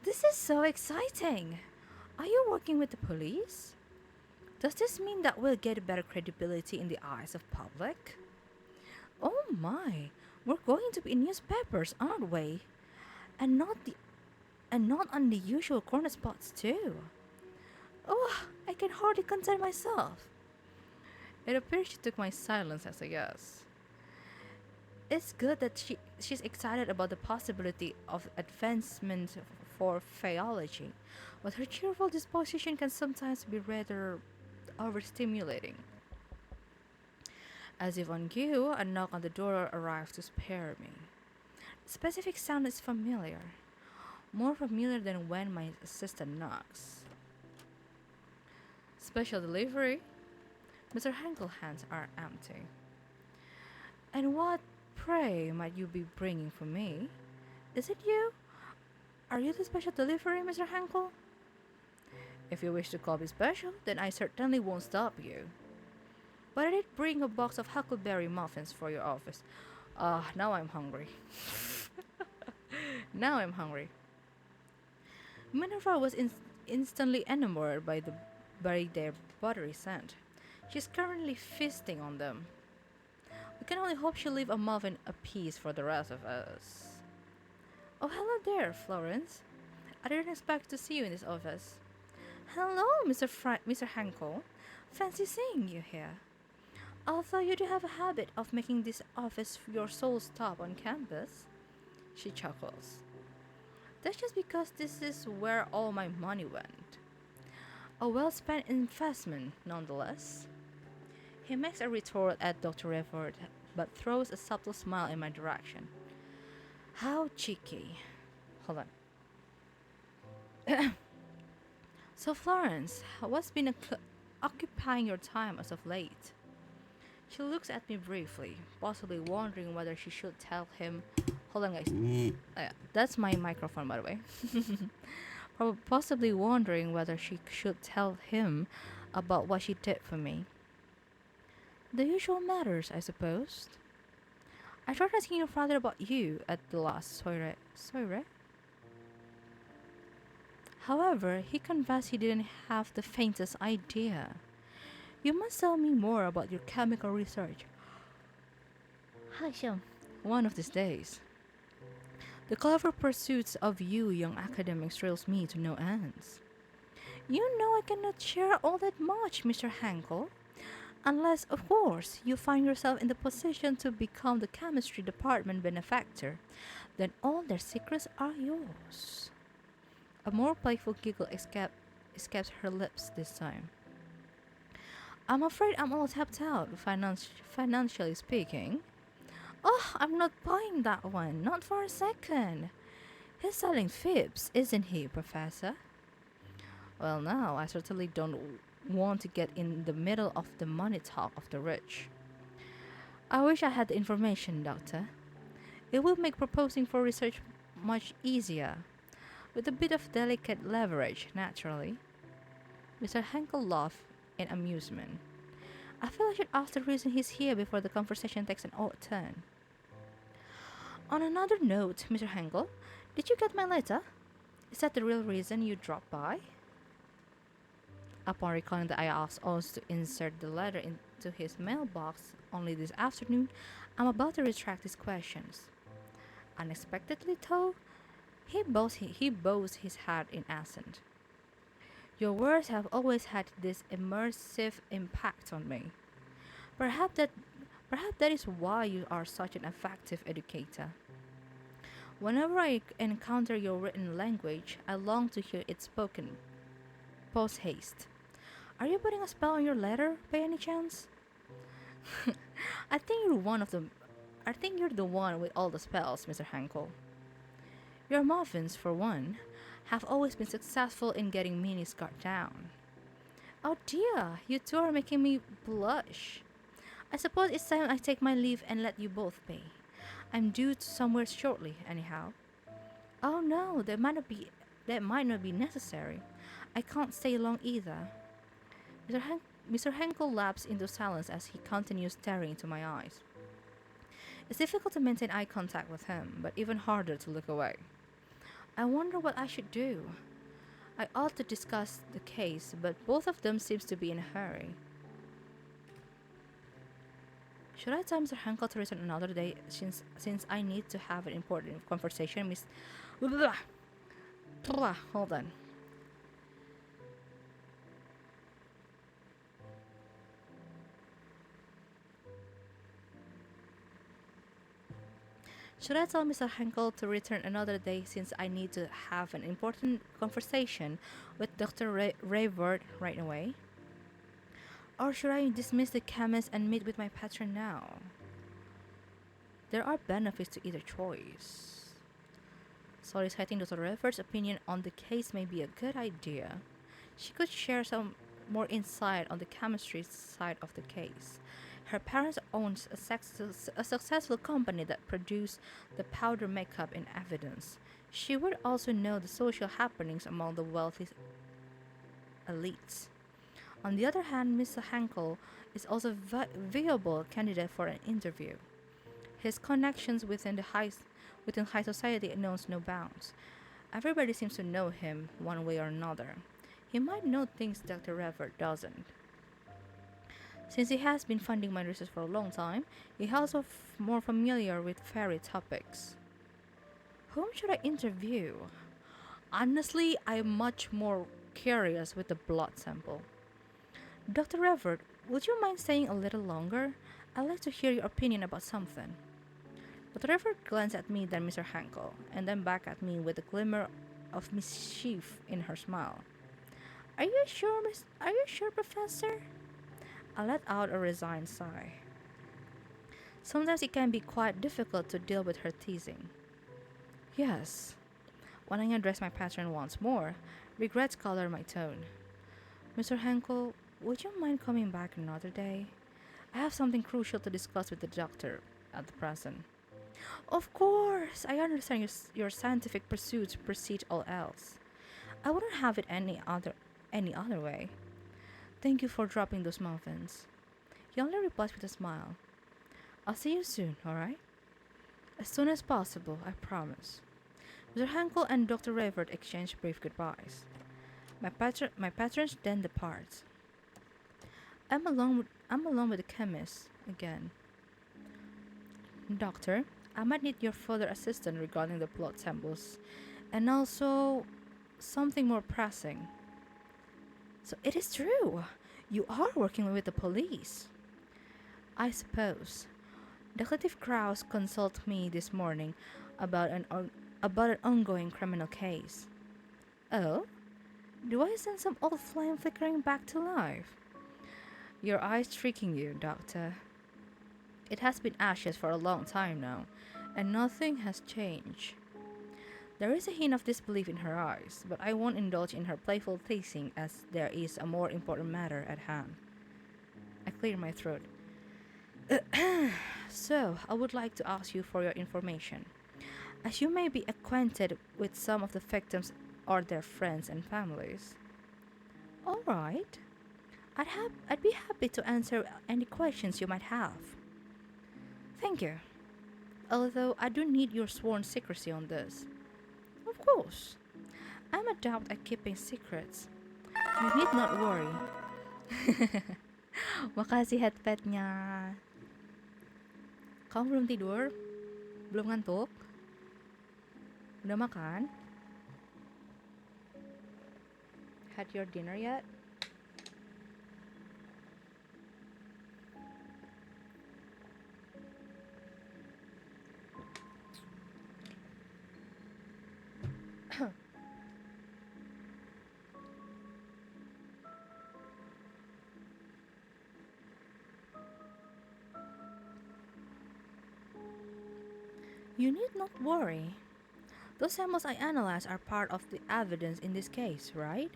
This is so exciting! Are you working with the police? Does this mean that we'll get better credibility in the eyes of public? Oh my, we're going to be in newspapers, aren't we? And not on the usual corner spots too. Oh, I can hardly contain myself. It appears she took my silence as a yes. It's good that she's excited about the possibility of advancement for FAEOLOgy, but her cheerful disposition can sometimes be rather overstimulating. As if on cue, a knock on the door arrives to spare me. The specific sound is familiar, more familiar than when my assistant knocks. Special delivery? Mr. Henkel's hands are empty. And what, pray, might you be bringing for me? Is it you? Are you the special delivery, Mr. Henkel? If you wish to call me special, then I certainly won't stop you. But I did bring a box of huckleberry muffins for your office. Now I'm hungry. Now I'm hungry. Minerva was instantly enamored by their buttery scent. She's currently feasting on them. We can only hope she'll leave a muffin apiece for the rest of us. Oh, hello there, Florence. I didn't expect to see you in this office. Hello, Mr. Hankel. Fancy seeing you here. Although you do have a habit of making this office your sole stop on campus. She chuckles. That's just because this is where all my money went. A well spent investment, nonetheless. He makes a retort at Dr. Everett, but throws a subtle smile in my direction. How cheeky. Hold on. So, Florence, what's been occupying your time as of late? She looks at me briefly, possibly wondering whether she should tell him. Hold on, guys. Yeah, that's my microphone, by the way. Possibly wondering whether she should tell him about what she did for me. The usual matters, I suppose. I tried asking your father about you at the last soiree. However, he confessed he didn't have the faintest idea. You must tell me more about your chemical research. Haisham. One of these days. The clever pursuits of you young academics thrills me to no ends. You know I cannot share all that much, Mr. Hankel. Unless, of course, you find yourself in the position to become the chemistry department benefactor, then all their secrets are yours. A more playful giggle escapes her lips this time. I'm afraid I'm all tapped out, financially speaking. Oh, I'm not buying that one, not for a second. He's selling fibs, isn't he, Professor? Well, now, I certainly don't want to get in the middle of the money talk of the rich. I wish I had the information, Doctor. It will make proposing for research much easier, with a bit of delicate leverage, naturally. Mr. Henkel laughed in amusement. I feel I should ask the reason he's here before the conversation takes an odd turn. On another note, Mr. Henkel, did you get my letter? Is that the real reason you dropped by? Upon recalling that I asked Oz to insert the letter into his mailbox only this afternoon, I'm about to retract his questions. Unexpectedly, though, he bows his head in assent. Your words have always had this immersive impact on me. Perhaps that is why you are such an effective educator. Whenever I encounter your written language, I long to hear it spoken. Post haste. Are you putting a spell on your letter, by any chance? I think you're the one with all the spells, Mr. Hankel. Your muffins, for one, have always been successful in getting Minnie's guard down. Oh dear, you two are making me blush. I suppose it's time I take my leave and let you both be. I'm due to somewhere shortly, anyhow. Oh no, that might not be necessary. I can't stay long either. Mr. Henkel lapsed into silence as he continued staring into my eyes. It's difficult to maintain eye contact with him, but even harder to look away. I wonder what I should do. I ought to discuss the case, but both of them seem to be in a hurry. Should I tell Mr. Henkel to return another day since I need to have an important conversation, Miss... Hold on. Should I tell Mr. Henkel to return another day since I need to have an important conversation with Dr. Rayward right away? Or should I dismiss the chemist and meet with my patron now? There are benefits to either choice. Soliciting Dr. Rayward's opinion on the case may be a good idea. She could share some more insight on the chemistry side of the case. Her parents owns a successful company that produced the powder makeup in evidence. She would also know the social happenings among the wealthy elites. On the other hand, Mr. Henkel is also a viable candidate for an interview. His connections within high society knows no bounds. Everybody seems to know him one way or another. He might know things Dr. Revert doesn't. Since he has been funding my research for a long time, he also more familiar with fairy topics. Whom should I interview? Honestly, I'm much more curious with the blood sample. Dr. Everett, would you mind staying a little longer? I'd like to hear your opinion about something. Dr. Everett glanced at me, then Mr. Hankel, and then back at me with a glimmer of mischief in her smile. Are you sure, Are you sure, Professor? I let out a resigned sigh. Sometimes it can be quite difficult to deal with her teasing. Yes. When I addressed my patron once more, regrets colored my tone. Mr. Henkel, would you mind coming back another day? I have something crucial to discuss with the doctor at the present. Of course, I understand your scientific pursuits precede all else. I wouldn't have it any other way. Thank you for dropping those muffins. He only replies with a smile. I'll see you soon, alright? As soon as possible, I promise. Mr. Hankel and Dr. Revert exchange brief goodbyes. My patrons then depart. I'm alone with the chemist again. Doctor, I might need your further assistance regarding the blood samples, and also something more pressing. So it is true. You are working with the police. I suppose. Detective Krause consulted me this morning about an ongoing criminal case. Oh? Do I sense some old flame flickering back to life? Your eyes tricking you, Doctor. It has been ashes for a long time now, and nothing has changed. There is a hint of disbelief in her eyes, but I won't indulge in her playful teasing as there is a more important matter at hand. I clear my throat. So, I would like to ask you for your information. As you may be acquainted with some of the victims or their friends and families. Alright. I'd be happy to answer any questions you might have. Thank you. Although I do need your sworn secrecy on this. Of course. I'm adept at keeping secrets. You need not worry. Makasih headpetnya. Kamu belum tidur? Belum ngantuk? Udah makan? Had your dinner yet? You need not worry. Those samples I analyzed are part of the evidence in this case, right?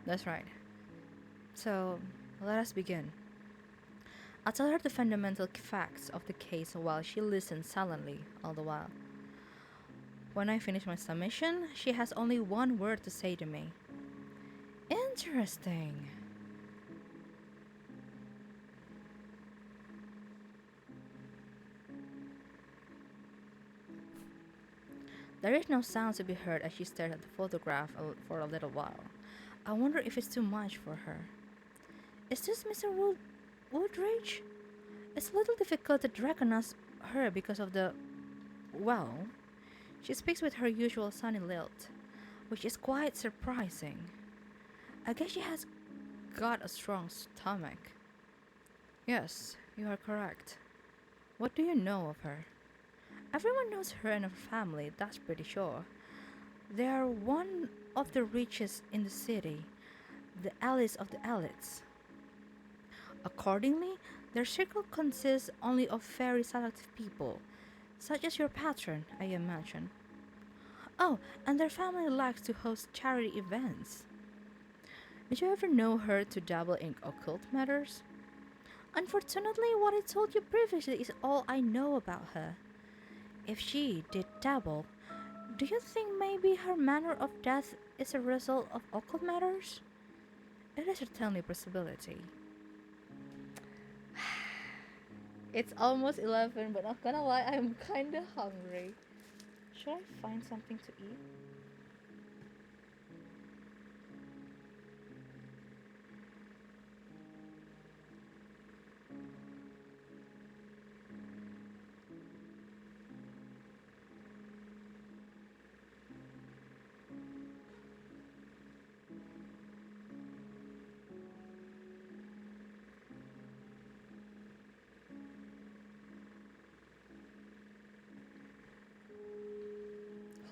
That's right. So, let us begin. I'll tell her the fundamental facts of the case while she listens silently all the while. When I finish my summation, she has only one word to say to me. Interesting. There is no sound to be heard as she stared at the photograph for a little while. I wonder if it's too much for her. Is this Mr. Woodridge? It's a little difficult to recognize her because of the... Well, she speaks with her usual sunny lilt, which is quite surprising. I guess she has got a strong stomach. Yes, you are correct. What do you know of her? Everyone knows her and her family, that's pretty sure. They are one of the richest in the city, the elites of the elites. Accordingly, their circle consists only of very selective people, such as your patron, I imagine. Oh, and their family likes to host charity events. Did you ever know her to dabble in occult matters? Unfortunately, what I told you previously is all I know about her. If she did dabble, do you think maybe her manner of death is a result of occult matters? It is certainly a possibility. It's almost 11, but not gonna lie, I'm kinda hungry. Should I find something to eat?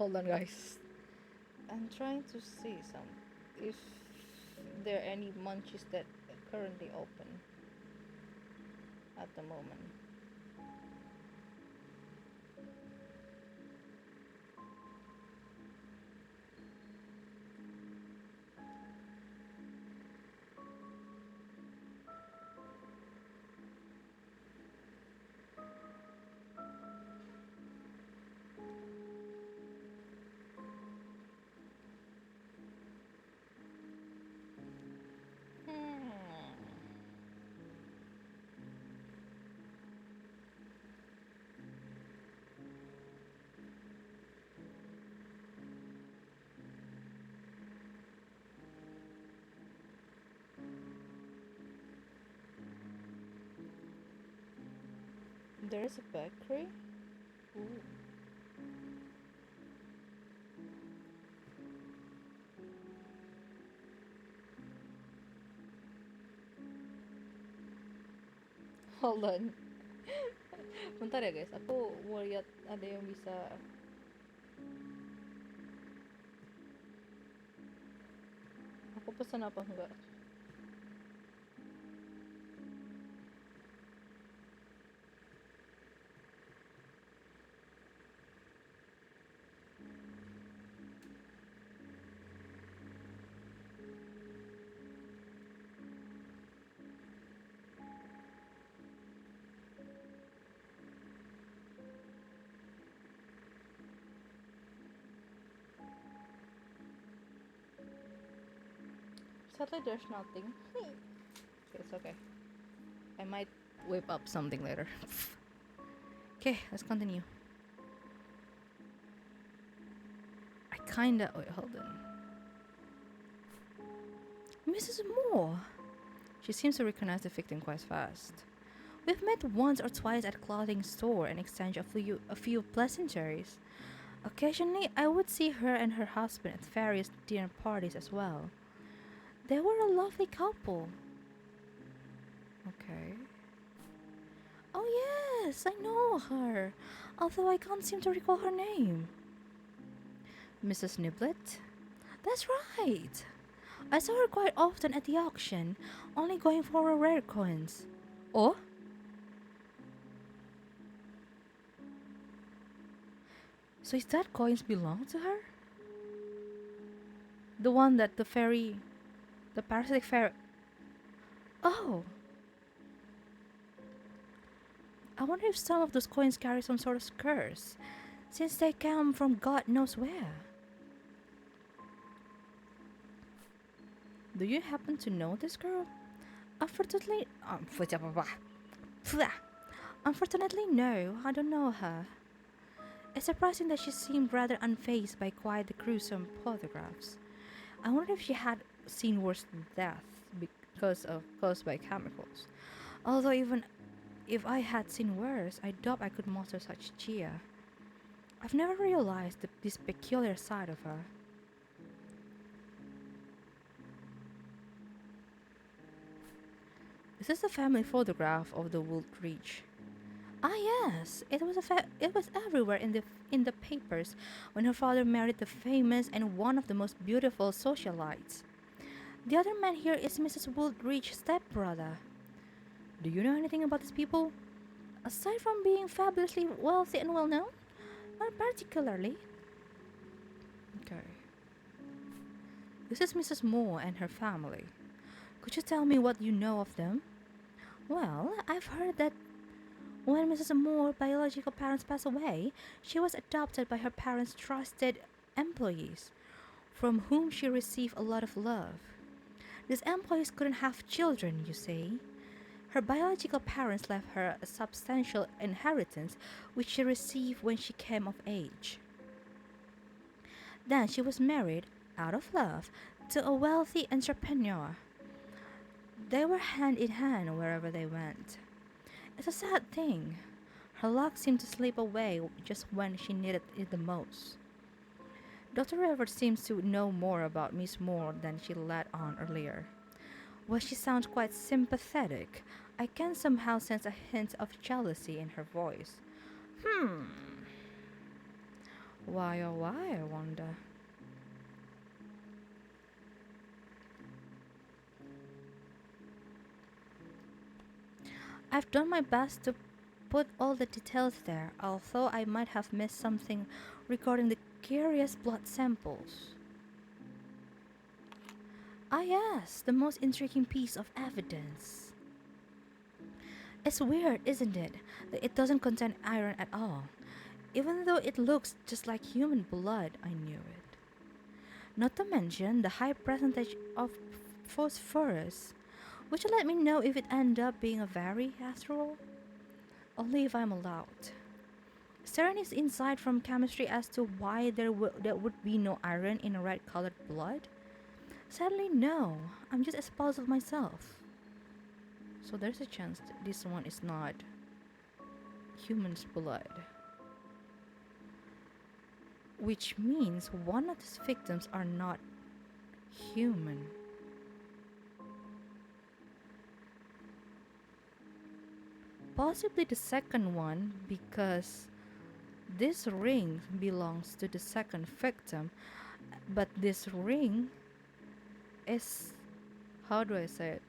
Hold on, guys. I'm trying to see some if there are any munchies that are currently open at the moment. Hmm. There's a bakery. Ooh. Hold on. Bentar ya guys, aku mau lihat ada yang bisa. Aku pesan apa enggak? Sadly, there's nothing. It's okay. I might whip up something later. Okay, let's continue. I kinda. Wait, hold on. Mrs. Moore! She seems to recognize the victim quite fast. We've met once or twice at a clothing store and exchanged a few pleasantries. Occasionally, I would see her and her husband at various dinner parties as well. They were a lovely couple. Okay. Oh, yes, I know her, although I can't seem to recall her name. Mrs. Niblet? That's right. I saw her quite often at the auction, only going for rare coins. Oh? So is that coins belong to her? The one that the parasitic fairy. Oh, I wonder if some of those coins carry some sort of curse, since they come from God knows where. Do you happen to know this girl? Unfortunately, unfortunately, no, I don't know her. It's surprising that she seemed rather unfazed by quite the gruesome photographs. I wonder if she had seen worse death because of caused by chemicals. Although even if I had seen worse, I doubt I could muster such cheer. I've never realized this peculiar side of her. This is a family photograph of the Woolridge. Ah yes, it was everywhere in the papers when her father married the famous and one of the most beautiful socialites. The other man here is Mrs. Woolridge's stepbrother. Do you know anything about these people? Aside from being fabulously wealthy and well known? Not particularly. Okay. This is Mrs. Moore and her family. Could you tell me what you know of them? Well, I've heard that when Mrs. Moore's biological parents passed away, she was adopted by her parents' trusted employees, from whom she received a lot of love. These employees couldn't have children, you see. Her biological parents left her a substantial inheritance which she received when she came of age. Then she was married, out of love, to a wealthy entrepreneur. They were hand in hand wherever they went. It's a sad thing. Her luck seemed to slip away just when she needed it the most. Dr. Everett seems to know more about Miss Moore than she let on earlier. While she sounds quite sympathetic, I can somehow sense a hint of jealousy in her voice. Hmm. Why oh why, I wonder. I've done my best to put all the details there, although I might have missed something regarding the curious blood samples. Ah, yes, the most intriguing piece of evidence. It's weird, isn't it, that it doesn't contain iron at all. Even though it looks just like human blood, I knew it. Not to mention the high percentage of phosphorus, which let me know if it ended up being a very, after all. Only if I'm allowed. Is there any insight from chemistry as to why there would be no iron in a red colored blood? Sadly, no. I'm just as puzzled myself. So there's a chance that this one is not human's blood. Which means one of these victims are not human. Possibly the second one, because this ring belongs to the second victim, but this ring is, how do I say it,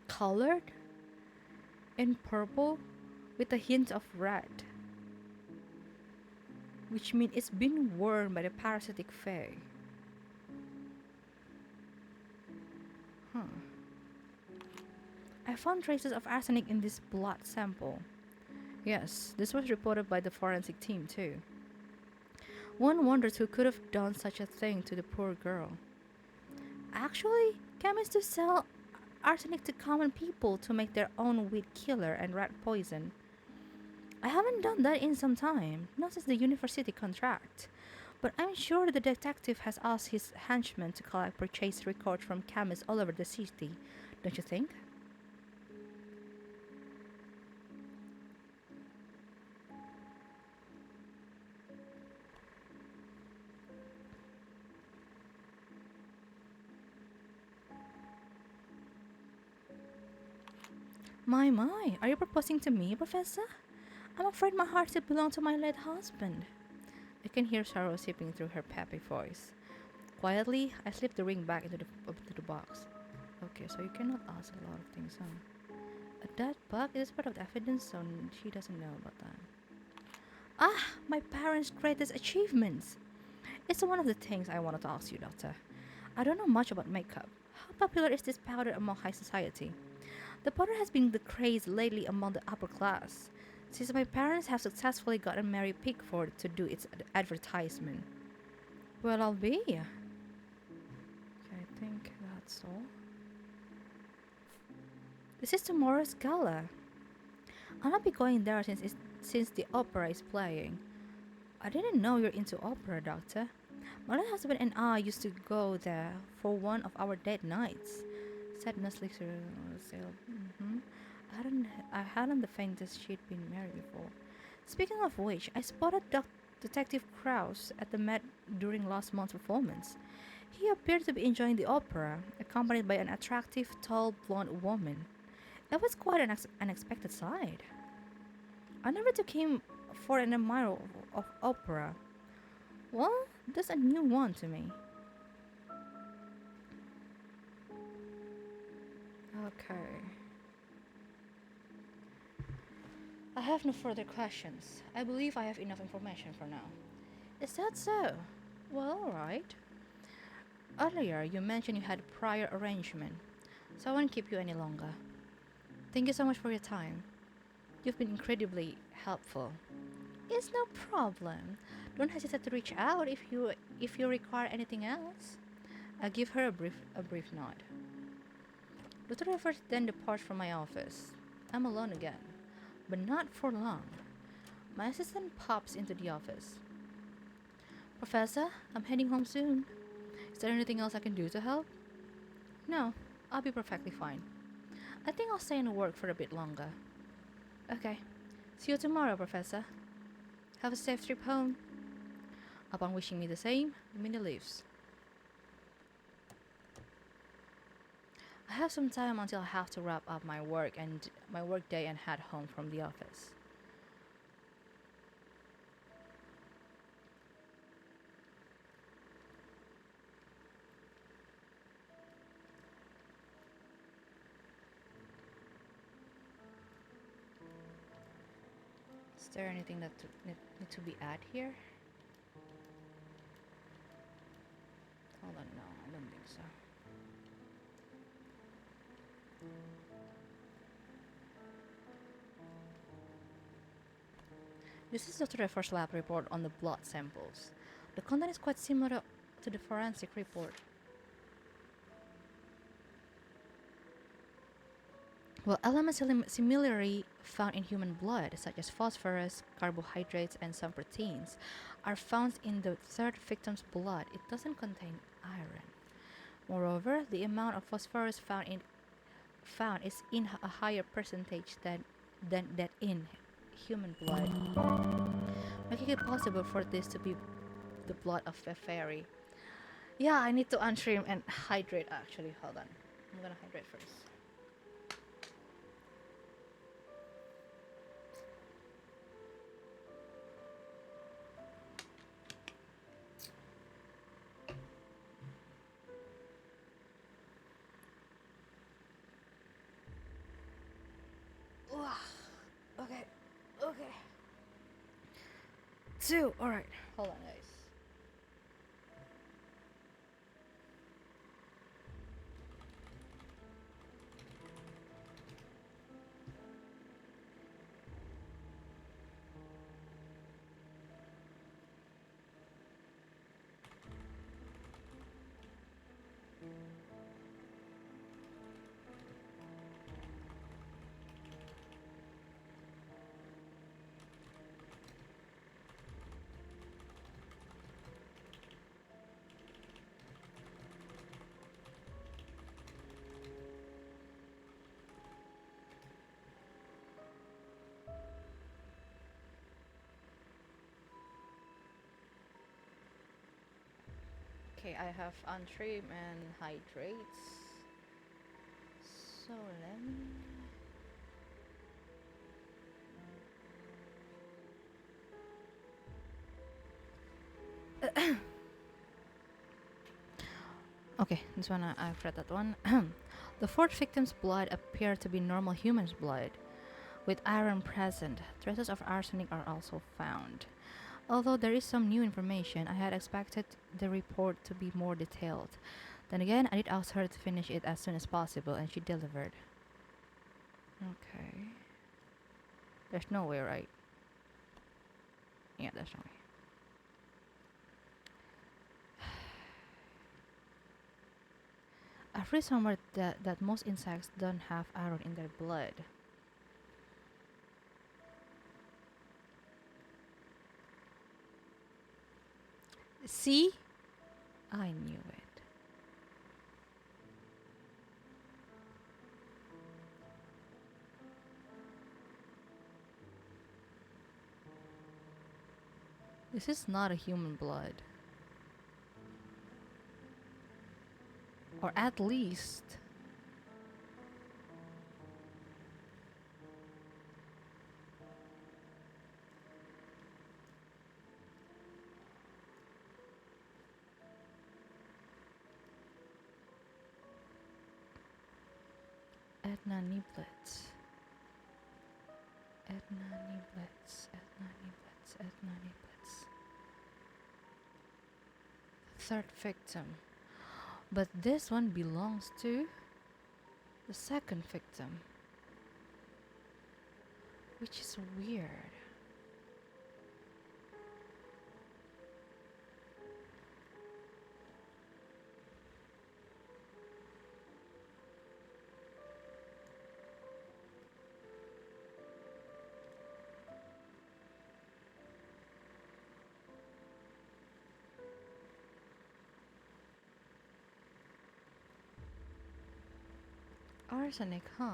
colored in purple with a hint of red, which means it's been worn by the parasitic Fae. Huh. I found traces of arsenic in this blood sample. Yes, this was reported by the forensic team too. One wonders who could have done such a thing to the poor girl. Actually, chemists do sell arsenic to common people to make their own weed killer and rat poison. I haven't done that in some time, not since the university contract. But I'm sure the detective has asked his henchmen to collect purchase records from chemists all over the city, don't you think? My, are you proposing to me, Professor? I'm afraid my heart still belongs to my late husband. I can hear sorrow seeping through her peppy voice. Quietly, I slip the ring back into the box. Okay, so you cannot ask a lot of things, huh? A dead bug is part of the evidence, so she doesn't know about that. Ah, my parents' greatest achievements! It's one of the things I wanted to ask you, Doctor. I don't know much about makeup. How popular is this powder among high society? The powder has been the craze lately among the upper class, since my parents have successfully gotten Mary Pickford to do its advertisement. Well, I'll be. Okay, I think that's all. This is tomorrow's gala. I'll not be going there since the opera is playing. I didn't know you're into opera, Doctor. My late husband and I used to go there for one of our date nights. Sadness leaks her sail. I hadn't the faintest she'd been married before. Speaking of which, I spotted Detective Krauss at the Met during last month's performance. He appeared to be enjoying the opera, accompanied by an attractive, tall, blonde woman. It was quite an unexpected sight. I never took him for an admirer of opera. Well, that's a new one to me. Okay. I have no further questions. I believe I have enough information for now. Is that so? Well, alright. Earlier, you mentioned you had prior arrangement, so I won't keep you any longer. Thank you so much for your time. You've been incredibly helpful. It's no problem. Don't hesitate to reach out if you require anything else. I give her a brief nod. Dr. Evers then departs from my office. I'm alone again, but not for long. My assistant pops into the office. Professor, I'm heading home soon. Is there anything else I can do to help? No, I'll be perfectly fine. I think I'll stay and work for a bit longer. Okay. See you tomorrow, Professor. Have a safe trip home. Upon wishing me the same, Minnie leaves. I have some time until I have to wrap up my work day and head home from the office. Is there anything that need to be added here? Hold on, no, I don't think so. This is the first lab report on the blood samples. The content is quite similar to the forensic report. Well, elements similarly found in human blood, such as phosphorus, carbohydrates, and some proteins, are found in the third victim's blood. It doesn't contain iron. Moreover, the amount of phosphorus found is in a higher percentage than that in human blood, making it possible for this to be the blood of a fairy. Yeah, I need to untrim and hydrate actually. Hold on. I'm gonna hydrate first. Okay, okay. 2, alright. Hold on, guys. Okay, I have untrim and hydrates. So let me. Okay, this one I've read that one. The fourth victim's blood appeared to be normal human's blood, with iron present. Traces of arsenic are also found. Although there is some new information, I had expected the report to be more detailed. Then again, I did ask her to finish it as soon as possible, and she delivered. Okay. There's no way, right? Yeah, there's no way. I've read somewhere that most insects don't have iron in their blood. See? I knew it. This is not a human blood. Or at least... Edna Niblets. Edna Niblets. Edna Niblets. Edna Niblets. Third victim. But this one belongs to the second victim. Which is weird. Arsenic, huh?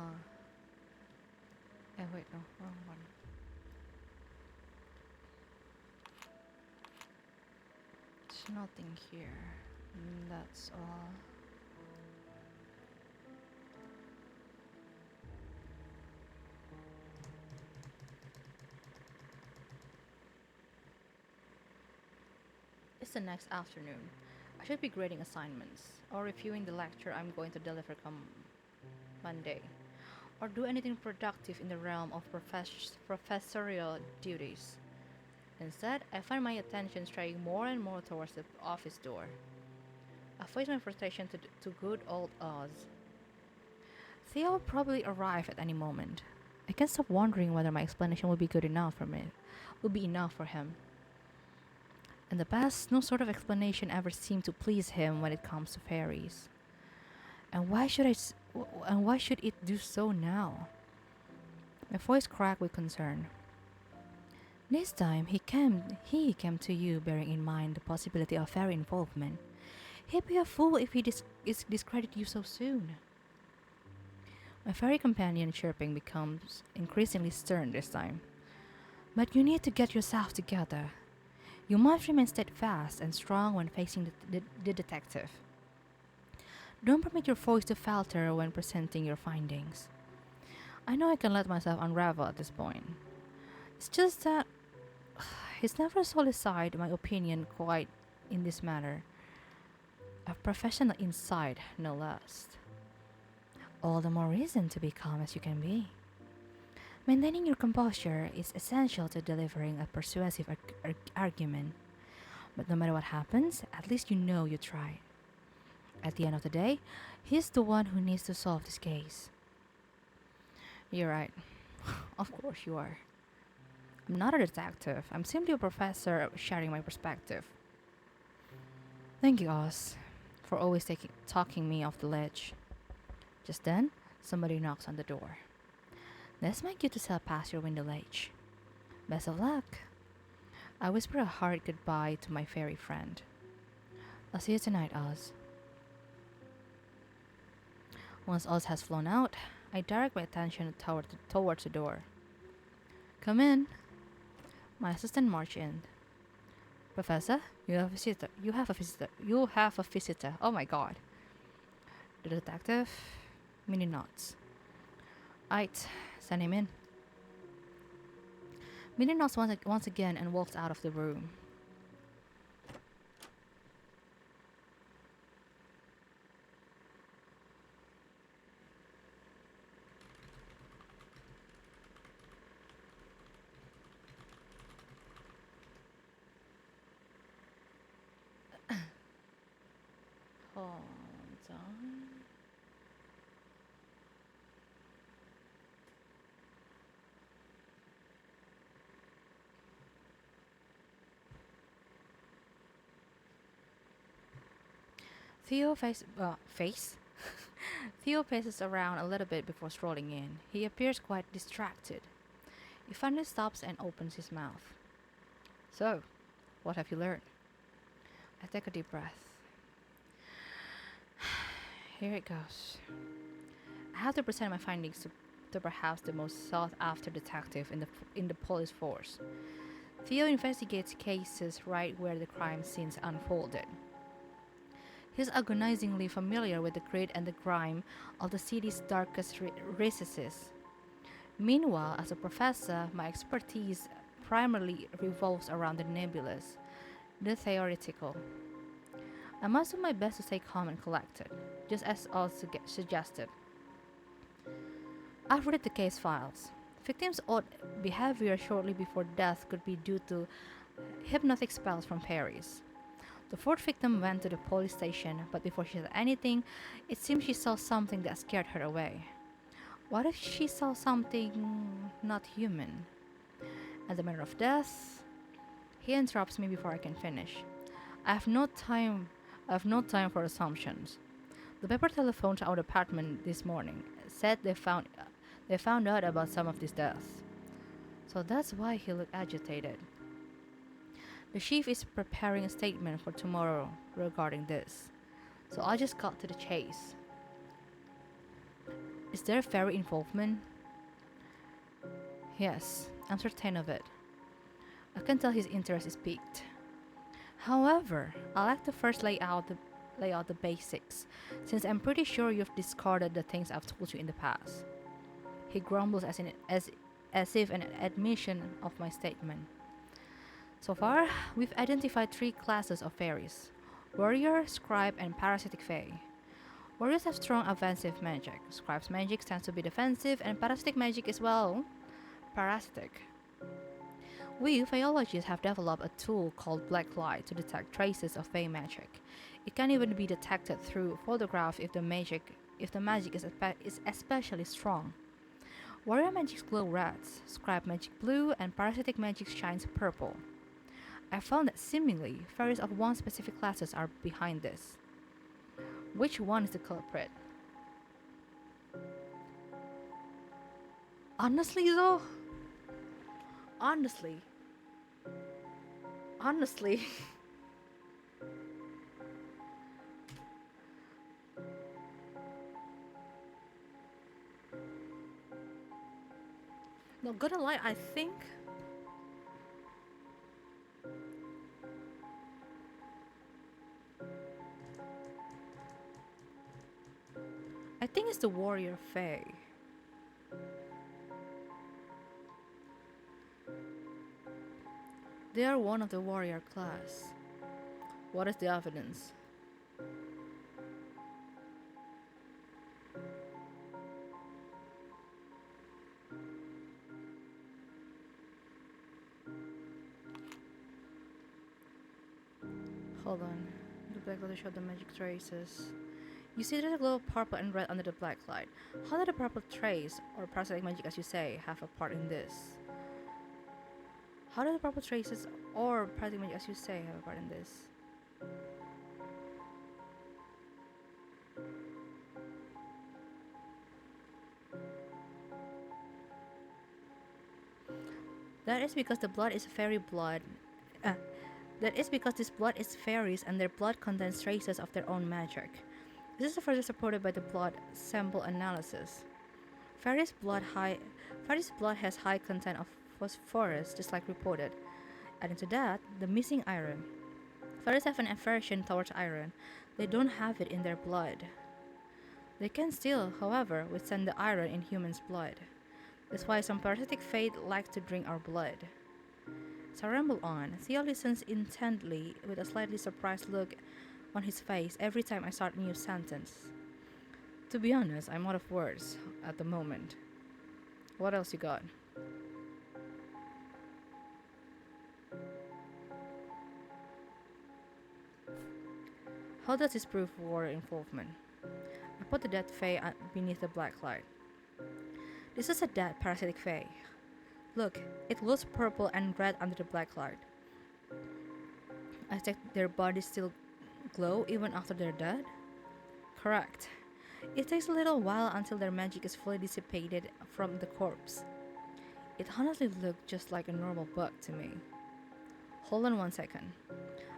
Wait, no, wrong one. There's nothing here. That's all. It's the next afternoon. I should be grading assignments or reviewing the lecture I'm going to deliver come Monday. or do anything productive in the realm of professorial duties. Instead, I find my attention straying more and more towards the office door. I voice my frustration to good old Oz. Theo will probably arrive at any moment. I can't stop wondering whether my explanation will be good enough for me, will be enough for him. In the past, no sort of explanation ever seemed to please him when it comes to fairies. And why should it do so now? My voice cracked with concern. This time he came to you bearing in mind the possibility of fairy involvement. He'd be a fool if he discredit you so soon. My fairy companion chirping becomes increasingly stern this time. But you need to get yourself together. You must remain steadfast and strong when facing the detective. Don't permit your voice to falter when presenting your findings. I know I can let myself unravel at this point. It's just that he's never solicited my opinion quite in this matter. A professional insight, no less. All the more reason to be calm as you can be. Maintaining your composure is essential to delivering a persuasive argument. But no matter what happens, at least you know you tried. At the end of the day, he's the one who needs to solve this case. You're right. Of course you are. I'm not a detective. I'm simply a professor sharing my perspective. Thank you, Oz, for always talking me off the ledge. Just then, somebody knocks on the door. This might get to sail past your window ledge. Best of luck. I whisper a hard goodbye to my fairy friend. I'll see you tonight, Oz. Once Oz has flown out, I direct my attention towards the door. Come in. My assistant marched in. Professor, you have a visitor. You have a visitor. You have a visitor. Oh my god. The detective mini nods. Aight, send him in. Minnie nods once again and walks out of the room. Hold on. Face? Theo paces around a little bit before strolling in. He appears quite distracted. He finally stops and opens his mouth. So, what have you learned? I take a deep breath. Here it goes. I have to present my findings to perhaps the most sought-after detective in the police force. Theo investigates cases right where the crime scenes unfolded. He's agonizingly familiar with the grit and the grime of the city's darkest recesses. Meanwhile, as a professor, my expertise primarily revolves around the nebulous, the theoretical. I must do my best to stay calm and collected, just as Oz suggested. I've read the case files. Victims' odd behavior shortly before death could be due to hypnotic spells from fairies. The fourth victim went to the police station, but before she said anything, it seems she saw something that scared her away. What if she saw something not human? At the manner of death, he interrupts me before I can finish. I have no time for assumptions. The paper telephoned to our department this morning. Said they found out about some of these deaths. So that's why he looked agitated. The chief is preparing a statement for tomorrow regarding this. So I just cut to the chase. Is there fairy involvement? Yes, I'm certain of it. I can tell his interest is piqued. However, I like to first lay out the basics, since I'm pretty sure you've discarded the things I've told you in the past. He grumbles as if an admission of my statement. So far, we've identified 3 classes of fairies: warrior, scribe, and parasitic fae. Warriors have strong offensive magic. Scribe's magic tends to be defensive, and parasitic magic is, well, parasitic. We Phaeologists have developed a tool called Black Light to detect traces of Fae magic. It can even be detected through photograph if the magic is especially strong. Warrior magic glow red, Scribe magic blue, and parasitic magic shines purple. I found that seemingly fairies of one specific classes are behind this. Which one is the culprit? Honestly though, honestly, honestly, not gonna lie, I think it's the warrior fae. They are one of the warrior class. What is the evidence? Hold on. The black light show the magic traces. You see there's a glow of purple and red under the black light. How did the purple trace, or parasitic magic as you say, have a part in this? How did the purple traces, or parasitic magic as you say, have a part in this? That is because the blood is fairy blood. Uh, that is because this blood is fairies and their blood contains traces of their own magic. This is further supported by the blood sample analysis. Fairies' blood high Fairies' blood has high content of phosphorus, just like reported. Adding to that, the missing iron. Fairies have an aversion towards iron. They don't have it in their blood. They can still, however, withstand the iron in humans' blood. That's why some parasitic fate like to drink our blood. So I ramble on. Theo listens intently with a slightly surprised look on his face every time I start a new sentence. To be honest, I'm out of words at the moment. What else you got? How does this prove war involvement? I put the dead fae beneath the black light. This is a dead parasitic fae. Look, it glows purple and red under the black light. I check their bodies still glow even after they're dead? Correct. It takes a little while until their magic is fully dissipated from the corpse. It honestly looked just like a normal bug to me. Hold on 1 second.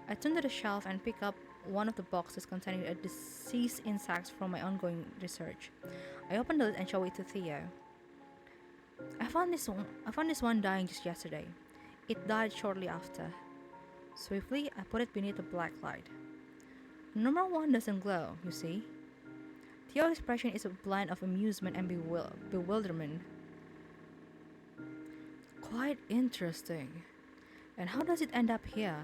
I turn to the shelf and pick up one of the boxes containing a deceased insects from my ongoing research. I open the lid and show it to Theo. I found this one dying just yesterday. It died shortly after. Swiftly, I put it beneath the black light. The normal one doesn't glow, you see. Theo's expression is a blend of amusement and bewilderment. Quite interesting. And how does it end up here?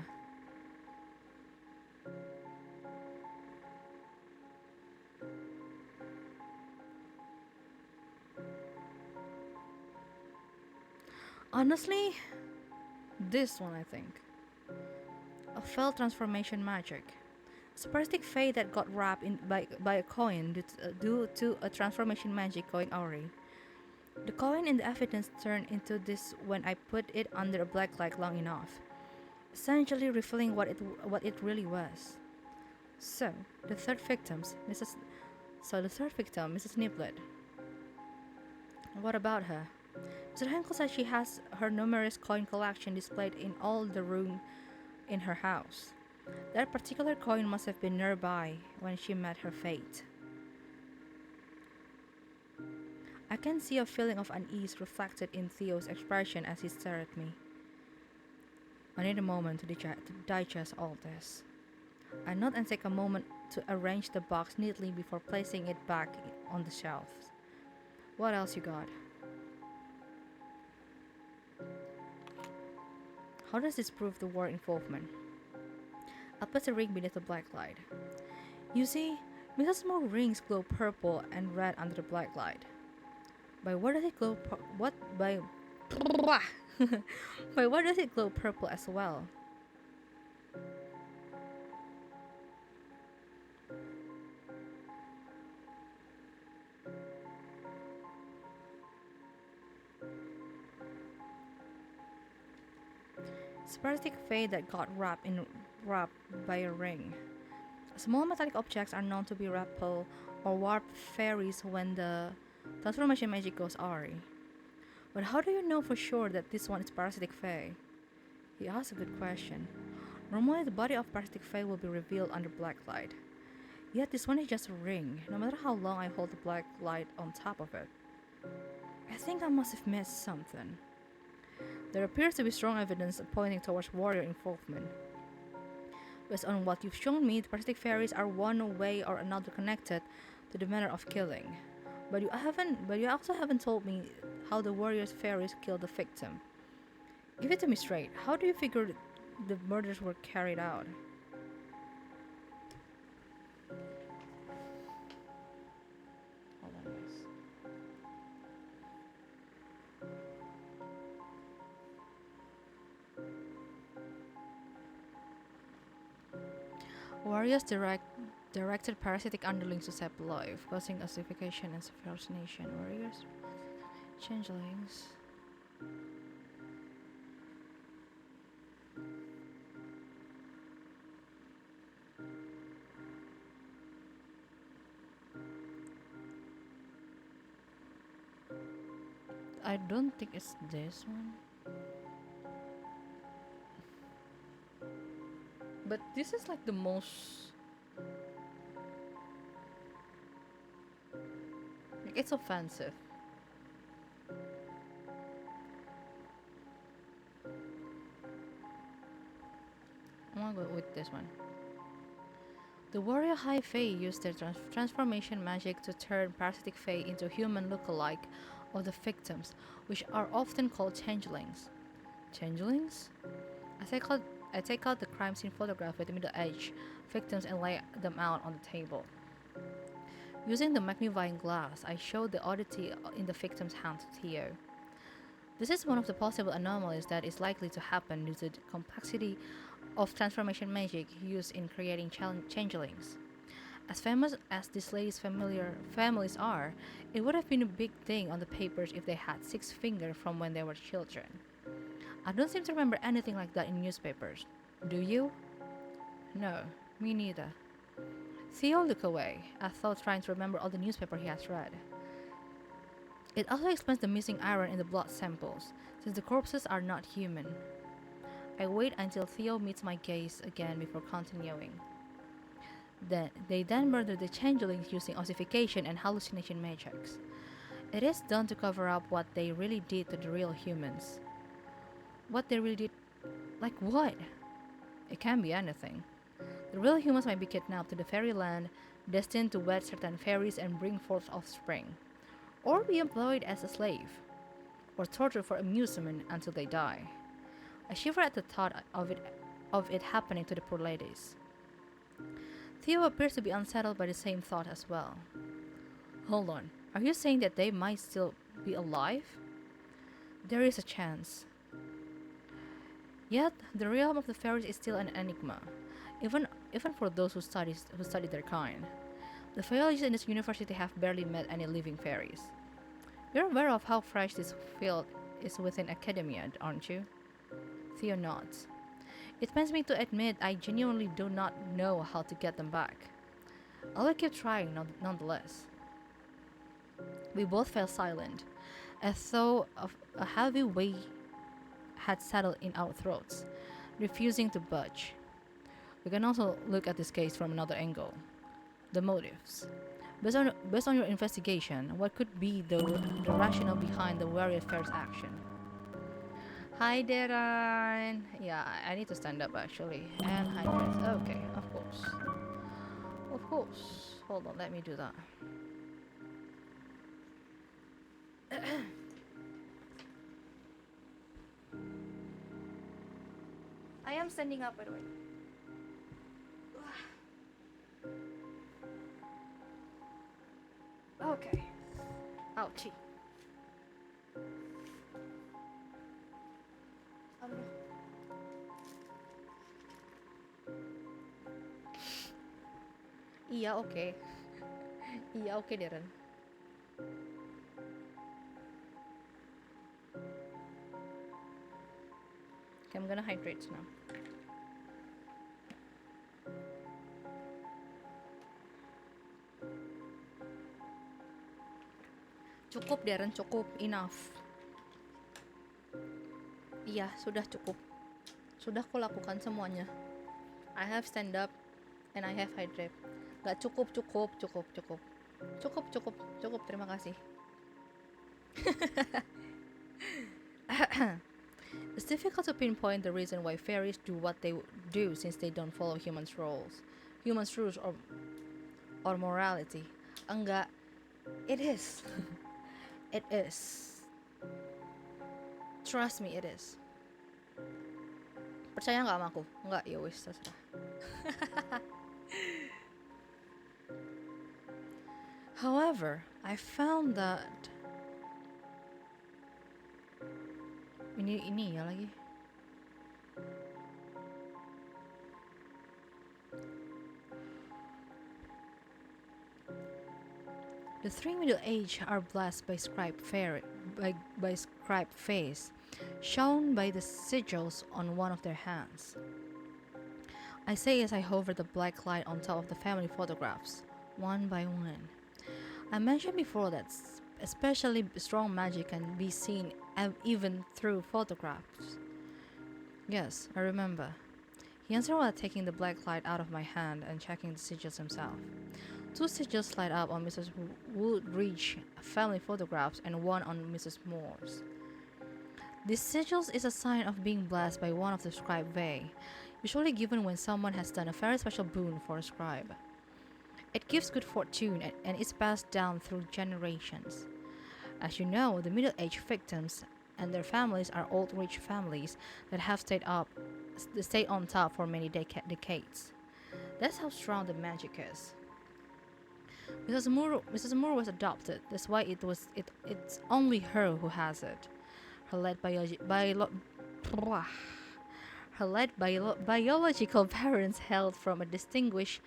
Honestly, this one I think. A failed transformation magic. It's a parasitic fate that got wrapped in by a coin due to a transformation magic going awry. The coin in the evidence turned into this when I put it under a black light long enough, essentially revealing what it really was. So the third victims, Mrs. Niblet. What about her? Mr. Henkel says she has her numerous coin collection displayed in all the room in her house. That particular coin must have been nearby when she met her fate. I can see a feeling of unease reflected in Theo's expression as he stared at me. I need a moment to digest all this. I nod and take a moment to arrange the box neatly before placing it back on the shelves. What else you got? How does this prove the war involvement? I place the ring beneath the black light. You see, Mrs. Moore rings glow purple and red under the black light. By what does it glow? What by? By what does it glow purple as well? It's a parasitic fade that got wrapped by a ring. Small metallic objects are known to be repel or warp fairies when the transformation magic goes awry. But how do you know for sure that this one is parasitic fae? He asked a good question. Normally, the body of parasitic fae will be revealed under black light. Yet this one is just a ring, no matter how long I hold the black light on top of it. I think I must have missed something. There appears to be strong evidence pointing towards warrior involvement. Based on what you've shown me, the parasitic fairies are one way or another connected to the manner of killing. But you also haven't told me how the warrior's fairies killed the victim. Give it to me straight. How do you figure the murders were carried out? Hold on, guys. Warriors directed parasitic underlings to sap life, causing acidification and assassination. Warriors, changelings. I don't think it's this one. But this is like the most. Like, it's offensive. I'm gonna go with this one. The warrior high fae used their transformation magic to turn parasitic fae into human look-alike of the victims, which are often called changelings. Changelings? I take out the crime scene photograph with the middle-aged victims and lay them out on the table. Using the magnifying glass, I showed the oddity in the victim's hand to Theo. This is one of the possible anomalies that is likely to happen due to the complexity of transformation magic used in creating changelings. As famous as these ladies' families are, it would have been a big thing on the papers if they had 6 fingers from when they were children. I don't seem to remember anything like that in newspapers. Do you? No, me neither. Theo looked away, as though trying to remember all the newspaper he has read. It also explains the missing iron in the blood samples, since the corpses are not human. I wait until Theo meets my gaze again before continuing. They then murder the changelings using ossification and hallucination magics. It is done to cover up what they really did to the real humans. What they really did? Like what? It can be anything. The real humans might be kidnapped to the fairyland, destined to wed certain fairies and bring forth offspring, or be employed as a slave, or tortured for amusement until they die. I shiver at the thought of it happening to the poor ladies. Theo appears to be unsettled by the same thought as well. Hold on, are you saying that they might still be alive? There is a chance. Yet, the realm of the fairies is still an enigma, even for those who study their kind. The FAEOlogists in this university have barely met any living fairies. You're aware of how fresh this field is within academia, aren't you? Theo nods. It pains me to admit I genuinely do not know how to get them back. I'll keep trying nonetheless. We both fell silent, as though a heavy weight had settled in our throats, refusing to budge. We can also look at this case from another angle. The motives. Based on your investigation, what could be the rationale behind the warrior fair's action? Hi, Darren. Yeah, I need to stand up actually. And hydrate. Okay, of course. Of course. Hold on, let me do that. I am standing up, by the way. Okay. Ouchie. Iya, oke. Iya, oke, Darren. Okay, I'm gonna hydrate now. Cukup, Darren, cukup. Enough. Iya, sudah cukup. Sudah kulakukan semuanya. I have stand up and I have hydrate. Gak cukup. Cukup, terima kasih. It's difficult to pinpoint the reason why fairies do what they do since they don't follow humans' rules or morality. Enggak, it is. It is. Trust me, it is. Percaya nggak sama aku? Nggak, ya wis, terserah. However, I found that ini ya lagi. The three middle-aged are blessed by scribe face, shown by the sigils on one of their hands. I say as I hover the black light on top of the family photographs, one by one. I mentioned before that especially strong magic can be seen even through photographs. Yes, I remember. He answered while taking the black light out of my hand and checking the sigils himself. Two sigils light up on Mrs. Woodridge family photographs and one on Mrs. Moore's. This sigils is a sign of being blessed by one of the scribe Vey, usually given when someone has done a very special boon for a scribe. It gives good fortune and is passed down through generations. As you know, the middle-aged victims and their families are old rich families that have stayed on top for many decades. That's how strong the magic is. Mrs. Moore was adopted. That's why it's only her who has it. Her late biological parents hailed from a distinguished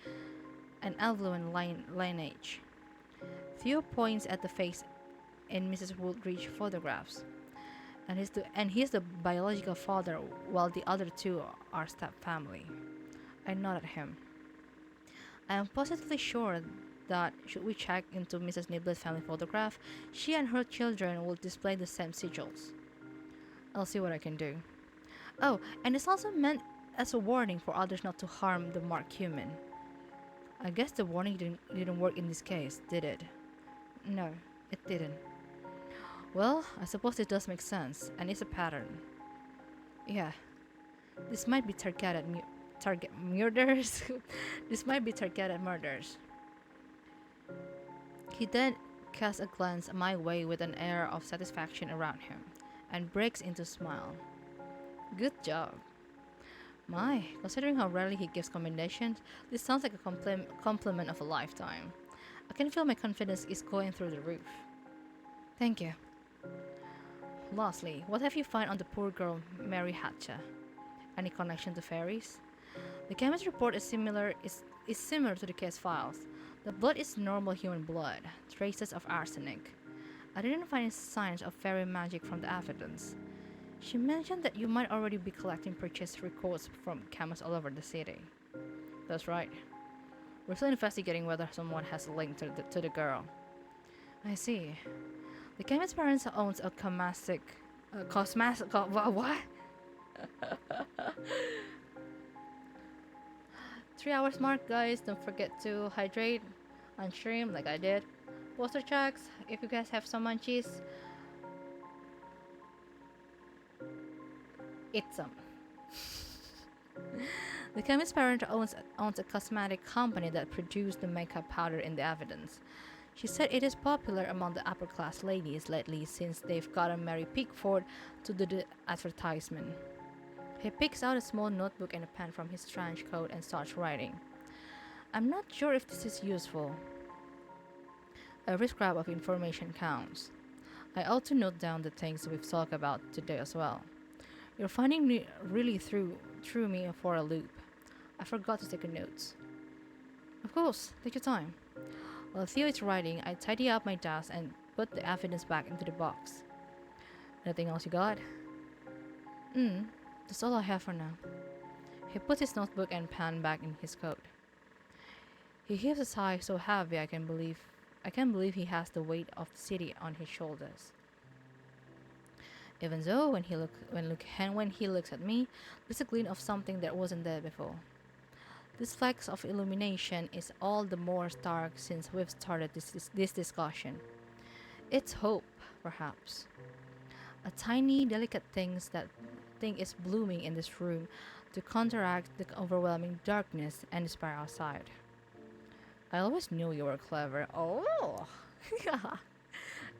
and affluent lineage. Theo points at the face in Mrs. Woodridge photographs, and he's the biological father, while the other two are step family. I nod at him. I am positively sure that should we check into Mrs. Niblet's family photograph, she and her children will display the same sigils. I'll see what I can do. Oh, and it's also meant as a warning for others not to harm the marked human. I guess the warning didn't work in this case, did it? No, it didn't. Well, I suppose it does make sense, and it's a pattern. Yeah, this might be targeted murders. This might be targeted murders. He then casts a glance my way with an air of satisfaction around him, and breaks into a smile. Good job. My, considering how rarely he gives commendations, this sounds like a compliment of a lifetime. I can feel my confidence is going through the roof. Thank you. Lastly, what have you found on the poor girl Mary Hatcher? Any connection to fairies? The chemist's report is similar to the case files. The blood is normal human blood, traces of arsenic. I didn't find any signs of fairy magic from the evidence. She mentioned that you might already be collecting purchase records from chemists all over the city. That's right. We're still investigating whether someone has a link to the girl. I see. The chemist's parents owns a what? 3 hours mark, guys. Don't forget to hydrate and stream like I did. Poster checks. If you guys have some munchies, eat some. The chemist's parent owns a cosmetic company that produced the makeup powder in the evidence. She said it is popular among the upper class ladies lately since they've gotten Mary Pickford to do the advertisement. He picks out a small notebook and a pen from his trench coat and starts writing. I'm not sure if this is useful. Every scrap of information counts. I ought to note down the things we've talked about today as well. Your finding really threw me for a loop. I forgot to take a note. Of course, take your time. While Theo is writing, I tidy up my desk and put the evidence back into the box. Anything else you got? That's all I have for now. He put his notebook and pen back in his coat. He heaves a sigh so heavy I can't believe he has the weight of the city on his shoulders. Even though when he looks at me, there's a gleam of something that wasn't there before. This flex of illumination is all the more stark since we've started this discussion. It's hope, perhaps. A tiny, delicate thing is blooming in this room to counteract the overwhelming darkness and despair outside. I always knew you were clever. Oh, yeah.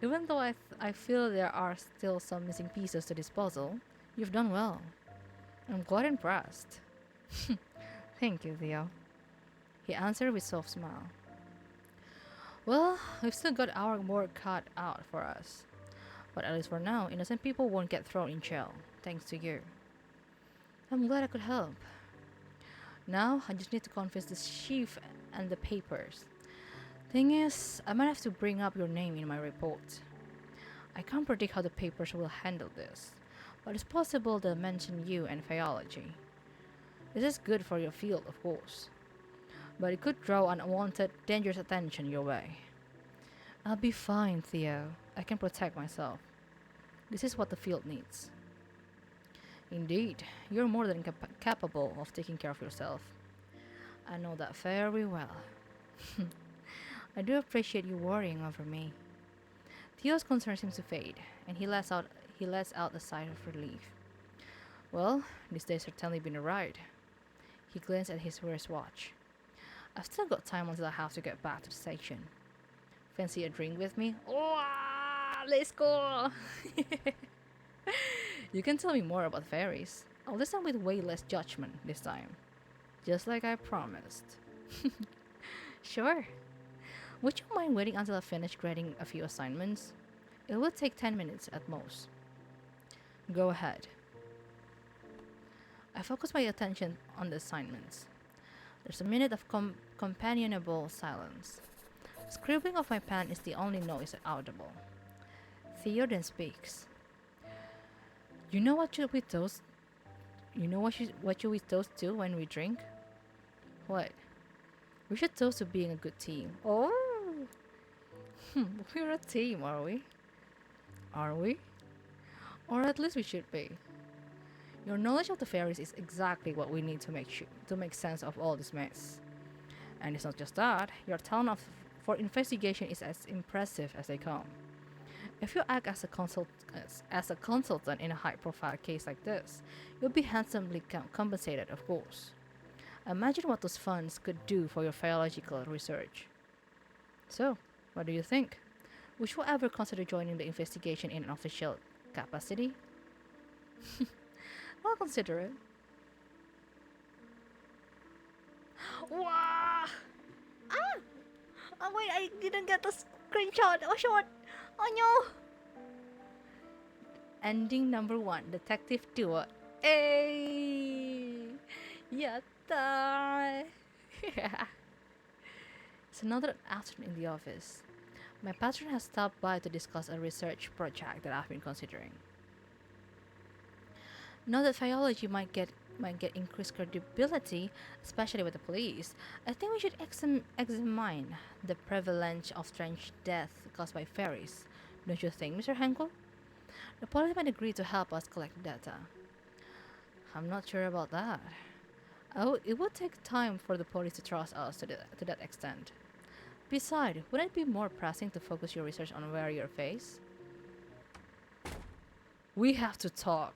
Even though I feel there are still some missing pieces to this puzzle, you've done well. I'm quite impressed. Thank you, Theo. He answered with a soft smile. Well, we've still got our work cut out for us. But at least for now, innocent people won't get thrown in jail, thanks to you. I'm glad I could help. Now, I just need to confess the chief and the papers. Thing is, I might have to bring up your name in my report. I can't predict how the papers will handle this, but it's possible they'll mention you and FAEOLOGY. This is good for your field, of course, but it could draw unwanted, dangerous attention your way. I'll be fine, Theo. I can protect myself. This is what the field needs. Indeed, you're more than capable of taking care of yourself. I know that very well. I do appreciate you worrying over me. Theo's concern seems to fade, and he lets out a sigh of relief. Well, this day's certainly been a ride. He glanced at his wristwatch. I've still got time until I have to get back to the station. Fancy a drink with me? Oh, let's go! You can tell me more about fairies. I'll listen with way less judgment this time. Just like I promised. Sure. Would you mind waiting until I finish grading a few assignments? It will take 10 minutes at most. Go ahead. I focus my attention on the assignments. There's a minute of companionable silence. Scribbling of my pen is the only noise audible. Theo then speaks. You know what should we toast? You know what should we toast to when we drink? What? We should toast to being a good team. Oh, we're a team, are we? Are we? Or at least we should be. Your knowledge of the fairies is exactly what we need to make sense of all this mess. And it's not just that. Your talent for investigation is as impressive as they come. If you act as a consultant in a high-profile case like this, you'll be handsomely compensated, of course. Imagine what those funds could do for your biological research. So, what do you think? Would you ever consider joining the investigation in an official capacity? I'll consider it. Wow! Ah! Oh wait, I didn't get the screenshot. Oh short. Oh no! Ending number 1, Detective Duo. Hey! Yatta! Yeah. It's another afternoon in the office. My patron has stopped by to discuss a research project that I've been considering. Now that biology might get increased credibility, especially with the police, I think we should examine the prevalence of strange deaths caused by fairies. Don't you think, Mr. Henkel? The police might agree to help us collect data. I'm not sure about that. It would take time for the police to trust us to that extent. Besides, wouldn't it be more pressing to focus your research on where you're faced? We have to talk.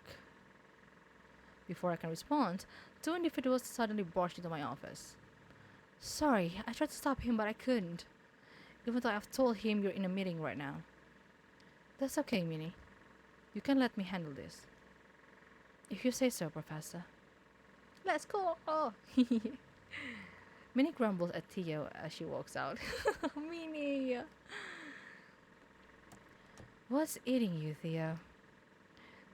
Before I can respond, 2 individuals suddenly barged into my office. Sorry, I tried to stop him, but I couldn't. Even though I've told him you're in a meeting right now. That's okay, Minnie. You can let me handle this. If you say so, Professor. Let's go! Oh! Minnie grumbles at Theo as she walks out. Minnie! What's eating you, Theo?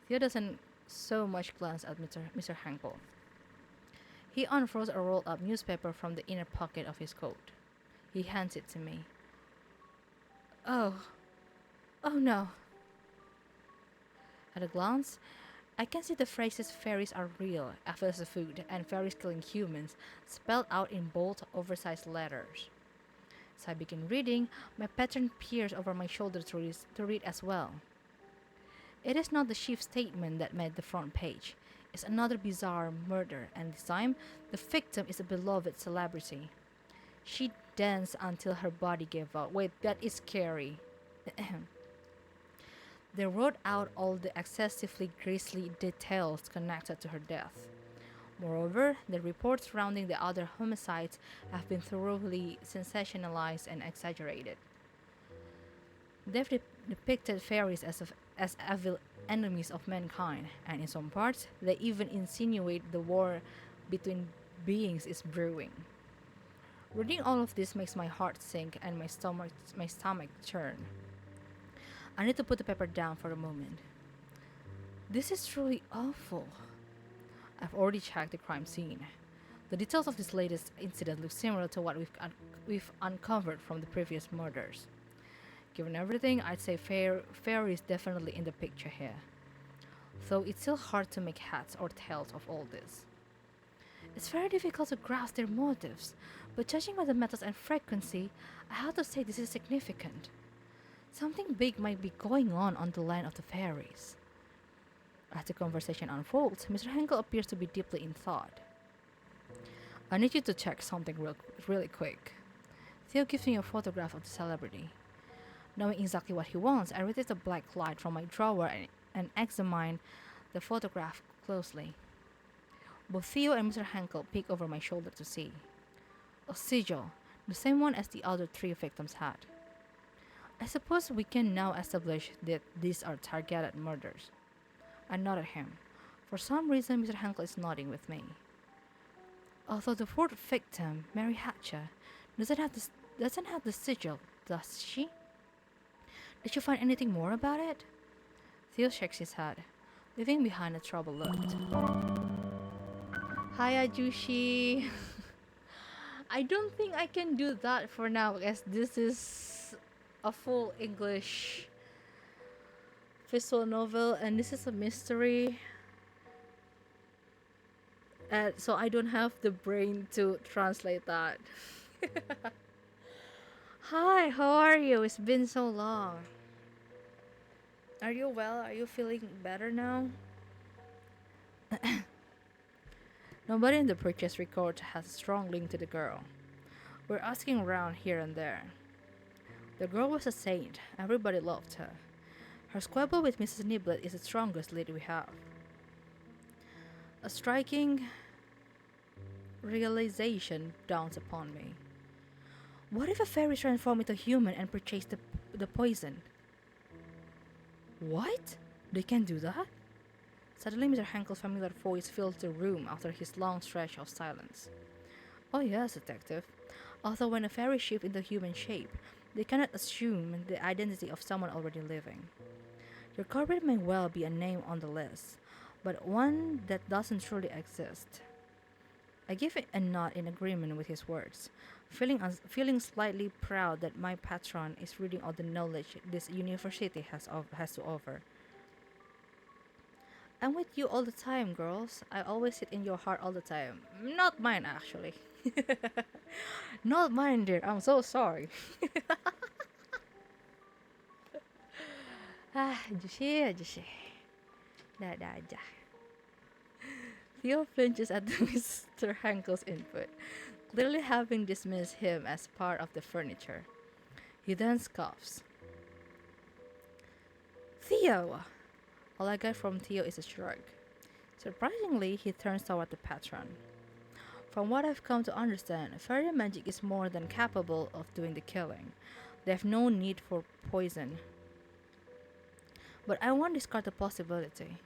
Theo doesn't so much glance at Mr. Hankel. He unfurls a rolled up newspaper from the inner pocket of his coat. He hands it to me. Oh, oh no. At a glance, I can see the phrases fairies are real, as a food, and fairies killing humans spelled out in bold, oversized letters. As I begin reading, my patron peers over my shoulder to read as well. It is not the chief statement that made the front page. It's another bizarre murder, and this time, the victim is a beloved celebrity. She danced until her body gave out. Wait, that is scary. They wrote out all the excessively grisly details connected to her death. Moreover, the reports surrounding the other homicides have been thoroughly sensationalized and exaggerated. They've depicted fairies as evil enemies of mankind, and in some parts, they even insinuate the war between beings is brewing. Reading all of this makes my heart sink and my stomach churn. I need to put the paper down for a moment. This is truly awful. I've already checked the crime scene. The details of this latest incident look similar to what we've uncovered from the previous murders. Given everything, I'd say Fairy is definitely in the picture here. Though it's still hard to make heads or tails of all this. It's very difficult to grasp their motives, but judging by the methods and frequency, I have to say this is significant. Something big might be going on the line of the fairies. As the conversation unfolds, Mr. Henkel appears to be deeply in thought. I need you to check something really quick. Theo gives me a photograph of the celebrity. Knowing exactly what he wants, I retrieve the black light from my drawer and examine the photograph closely. Both Theo and Mr. Henkel peek over my shoulder to see. A sigil, the same one as the other three victims had. I suppose we can now establish that these are targeted murders. I nod at him. For some reason, Mr. Henkel is nodding with me. Although the fourth victim, Mary Hatcher, doesn't have the sigil, does she? Did you find anything more about it? Theo shakes his head, leaving behind a troubled look. Hiya, Jushi. I don't think I can do that for now, as this is a full English visual novel and this is a mystery. So I don't have the brain to translate that. Hi, how are you? It's been so long. Are you well? Are you feeling better now? Nobody in the purchase record has a strong link to the girl. We're asking around here and there. The girl was a saint. Everybody loved her. Her squabble with Mrs. Niblet is the strongest lead we have. A striking realization dawns upon me. What if a fairy transformed into a human and purchased the poison? What? They can do that? Suddenly, Mr. Henkel's familiar voice fills the room after his long stretch of silence. Oh yes, detective. Although when a fairy shifts into human shape, they cannot assume the identity of someone already living. Your culprit may well be a name on the list, but one that doesn't truly exist. I give it a nod in agreement with his words, feeling slightly proud that my patron is reading all the knowledge this university has to offer. I'm with you all the time, girls. I always sit in your heart all the time. Not mine, actually. Not mine, dear. I'm so sorry. Aja sih. Dah aja. Theo flinches at Mr. Henkel's input, clearly having dismissed him as part of the furniture. He then scoffs. Theo! All I get from Theo is a shrug. Surprisingly, he turns toward the patron. From what I've come to understand, fairy magic is more than capable of doing the killing. They have no need for poison. But I won't discard the possibility.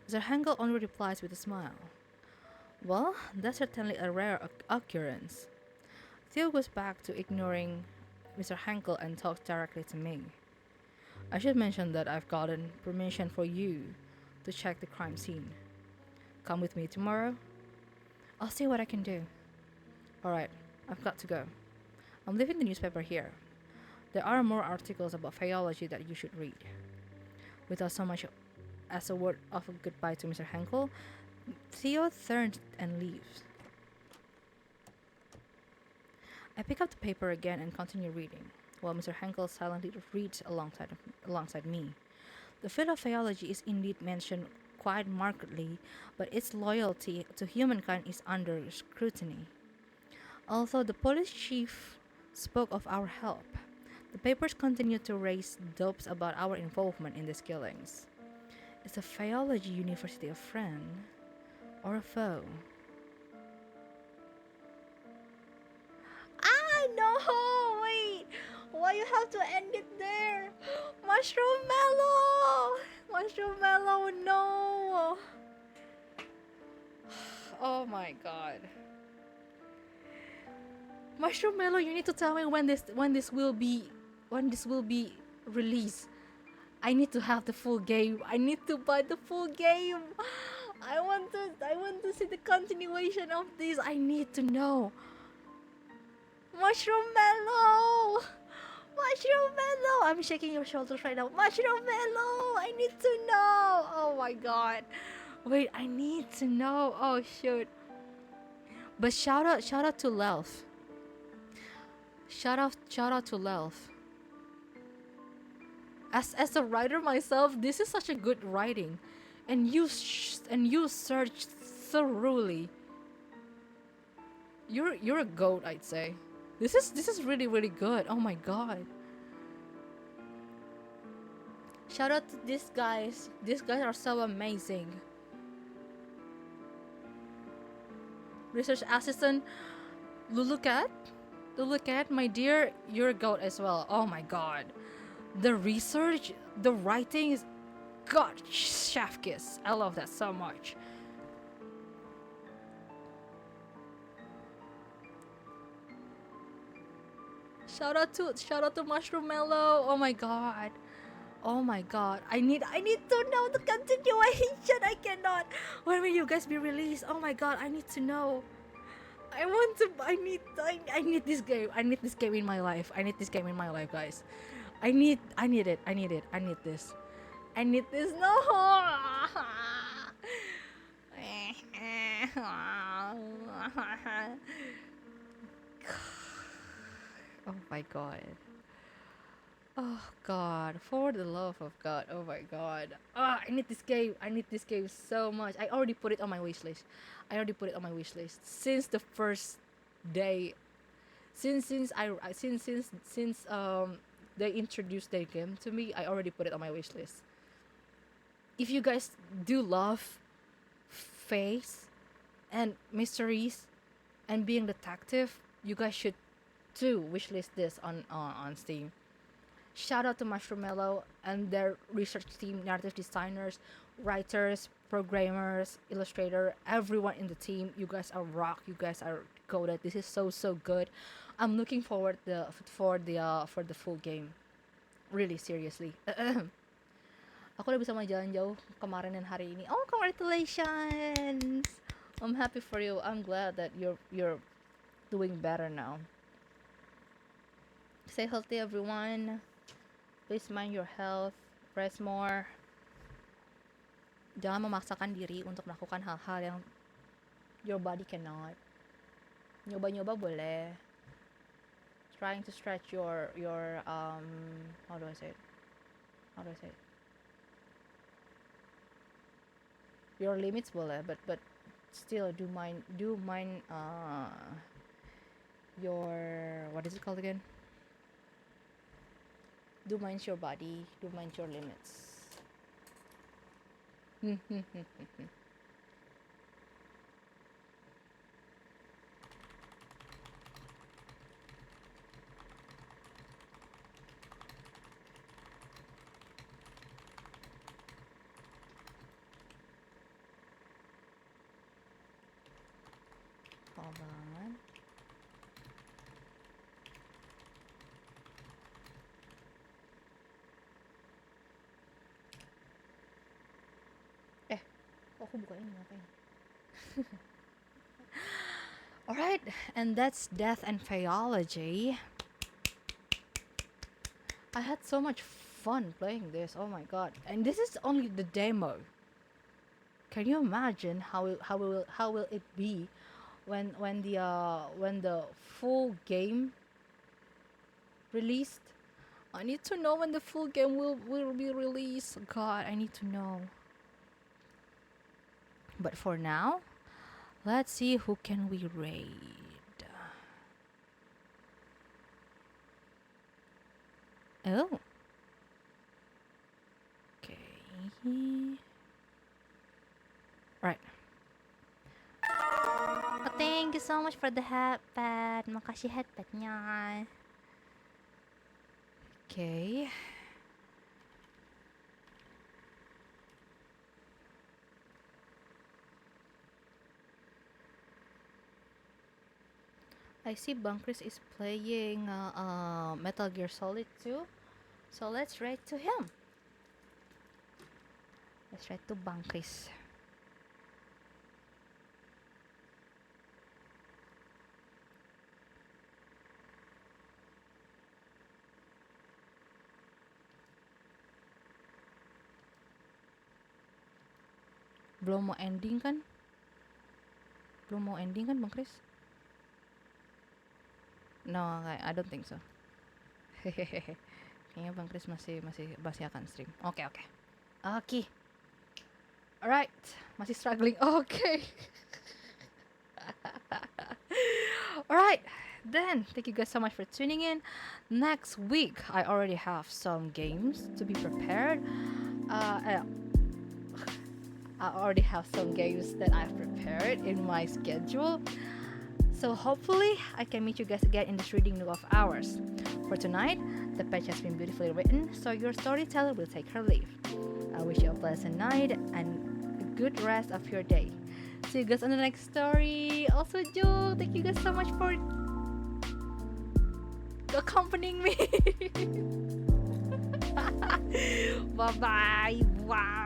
Mr. Henkel only replies with a smile. Well, that's certainly a rare occurrence. Theo goes back to ignoring Mr. Henkel and talks directly to me. I should mention that I've gotten permission for you to check the crime scene. Come with me tomorrow. I'll see what I can do. Alright, I've got to go. I'm leaving the newspaper here. There are more articles about FAEOLOGY that you should read. Without so much as a word of goodbye to Mr. Henkel, Theo turns and leaves. I pick up the paper again and continue reading, while Mr. Henkel silently reads alongside me. The field of FAEOLOGY is indeed mentioned quite markedly, but its loyalty to humankind is under scrutiny. Although the police chief spoke of our help, the papers continue to raise doubts about our involvement in these killings. Is the FAEOLOGY University a friend or a foe? Ah, no! Wait! Why you have to end it there? Mushroom Mellow! Mushroom Mellow, no! Oh my god. Mushroom Mellow, you need to tell me when this will be released. I need to have the full game. I need to buy the full game. I want to see the continuation of this. I need to know. Mushroom Mellow! Mushroom Mellow! I'm shaking your shoulders right now. Mushroom Mellow! I need to know! Oh my god. Wait, I need to know. Oh shoot. But shout out to Lelf. Shout out to Lelf. As a writer myself, this is such a good writing, and you searched thoroughly. You're a goat, I'd say. This is really really good. Oh my god. Shout out to these guys. These guys are so amazing. Research assistant Lulukat, my dear, you're a goat as well. Oh my god. The research, the writing is god chef kiss. I love that so much. Shout out to Mushroom Mellow. Oh my god. Oh my god. I need to know the continuation. I cannot. When will you guys be released? Oh my god, I need to know. I need this game. I need this game in my life. I need this game in my life, guys. I need it. I need this. I need this. No. Oh my god. Oh god, for the love of god. Oh my god. I need this game. I need this game so much. I already put it on my wish list. Since the first day. Since they introduced the game to me, I already put it on my wish list. If you guys do love face and mysteries and being detective, you guys should too wishlist this on Steam. Shout out to Mushroom Mellow and their research team, narrative designers, writers, programmers, illustrator, everyone in the team. You guys are rock. You guys are goated. This is so good. I'm looking forward for the full game. Really seriously. Aku udah bisa main jalan jauh kemarin dan hari ini. Oh, congratulations. I'm happy for you. I'm glad that you're doing better now. Stay healthy, everyone. Please mind your health. Rest more. Jangan memaksakan diri untuk melakukan hal-hal yang your body cannot. Nyoba-nyoba boleh. Trying to stretch your how do I say it? Your limits boleh, but still do mind your, what is it called again? Do mind your body, do mind your limits. Hold on. Kok aku buka ini ngapain? Alright, and that's Death and Phaeology. I had so much fun playing this. Oh my god! And this is only the demo. Can you imagine how will it be when the full game released? I need to know when the full game will be released. God, I need to know. But for now, let's see who can we raid. Oh. Okay. Right. Oh, thank you so much for the headpad. Makasih headpadnya. Okay. I see Bang Chris is playing Metal Gear Solid 2. So let's write to him. Let's write to Bang Chris. Belum mau ending kan? Belum mau ending kan Bang Chris? No, I don't think so. Hehehe. Kayaknya Bang Chris masih akan stream. Oke. Alright, masih struggling. Okay. Alright, then thank you guys so much for tuning in. Next week, I already have some games to be prepared. I already have some games that I've prepared in my schedule. So hopefully I can meet you guys again in this reading nook of ours. For tonight, the page has been beautifully written, so your storyteller will take her leave. I wish you a pleasant night and a good rest of your day. See you guys on the next story. Also, Joe, thank you guys so much for accompanying me. Bye-bye. Wow.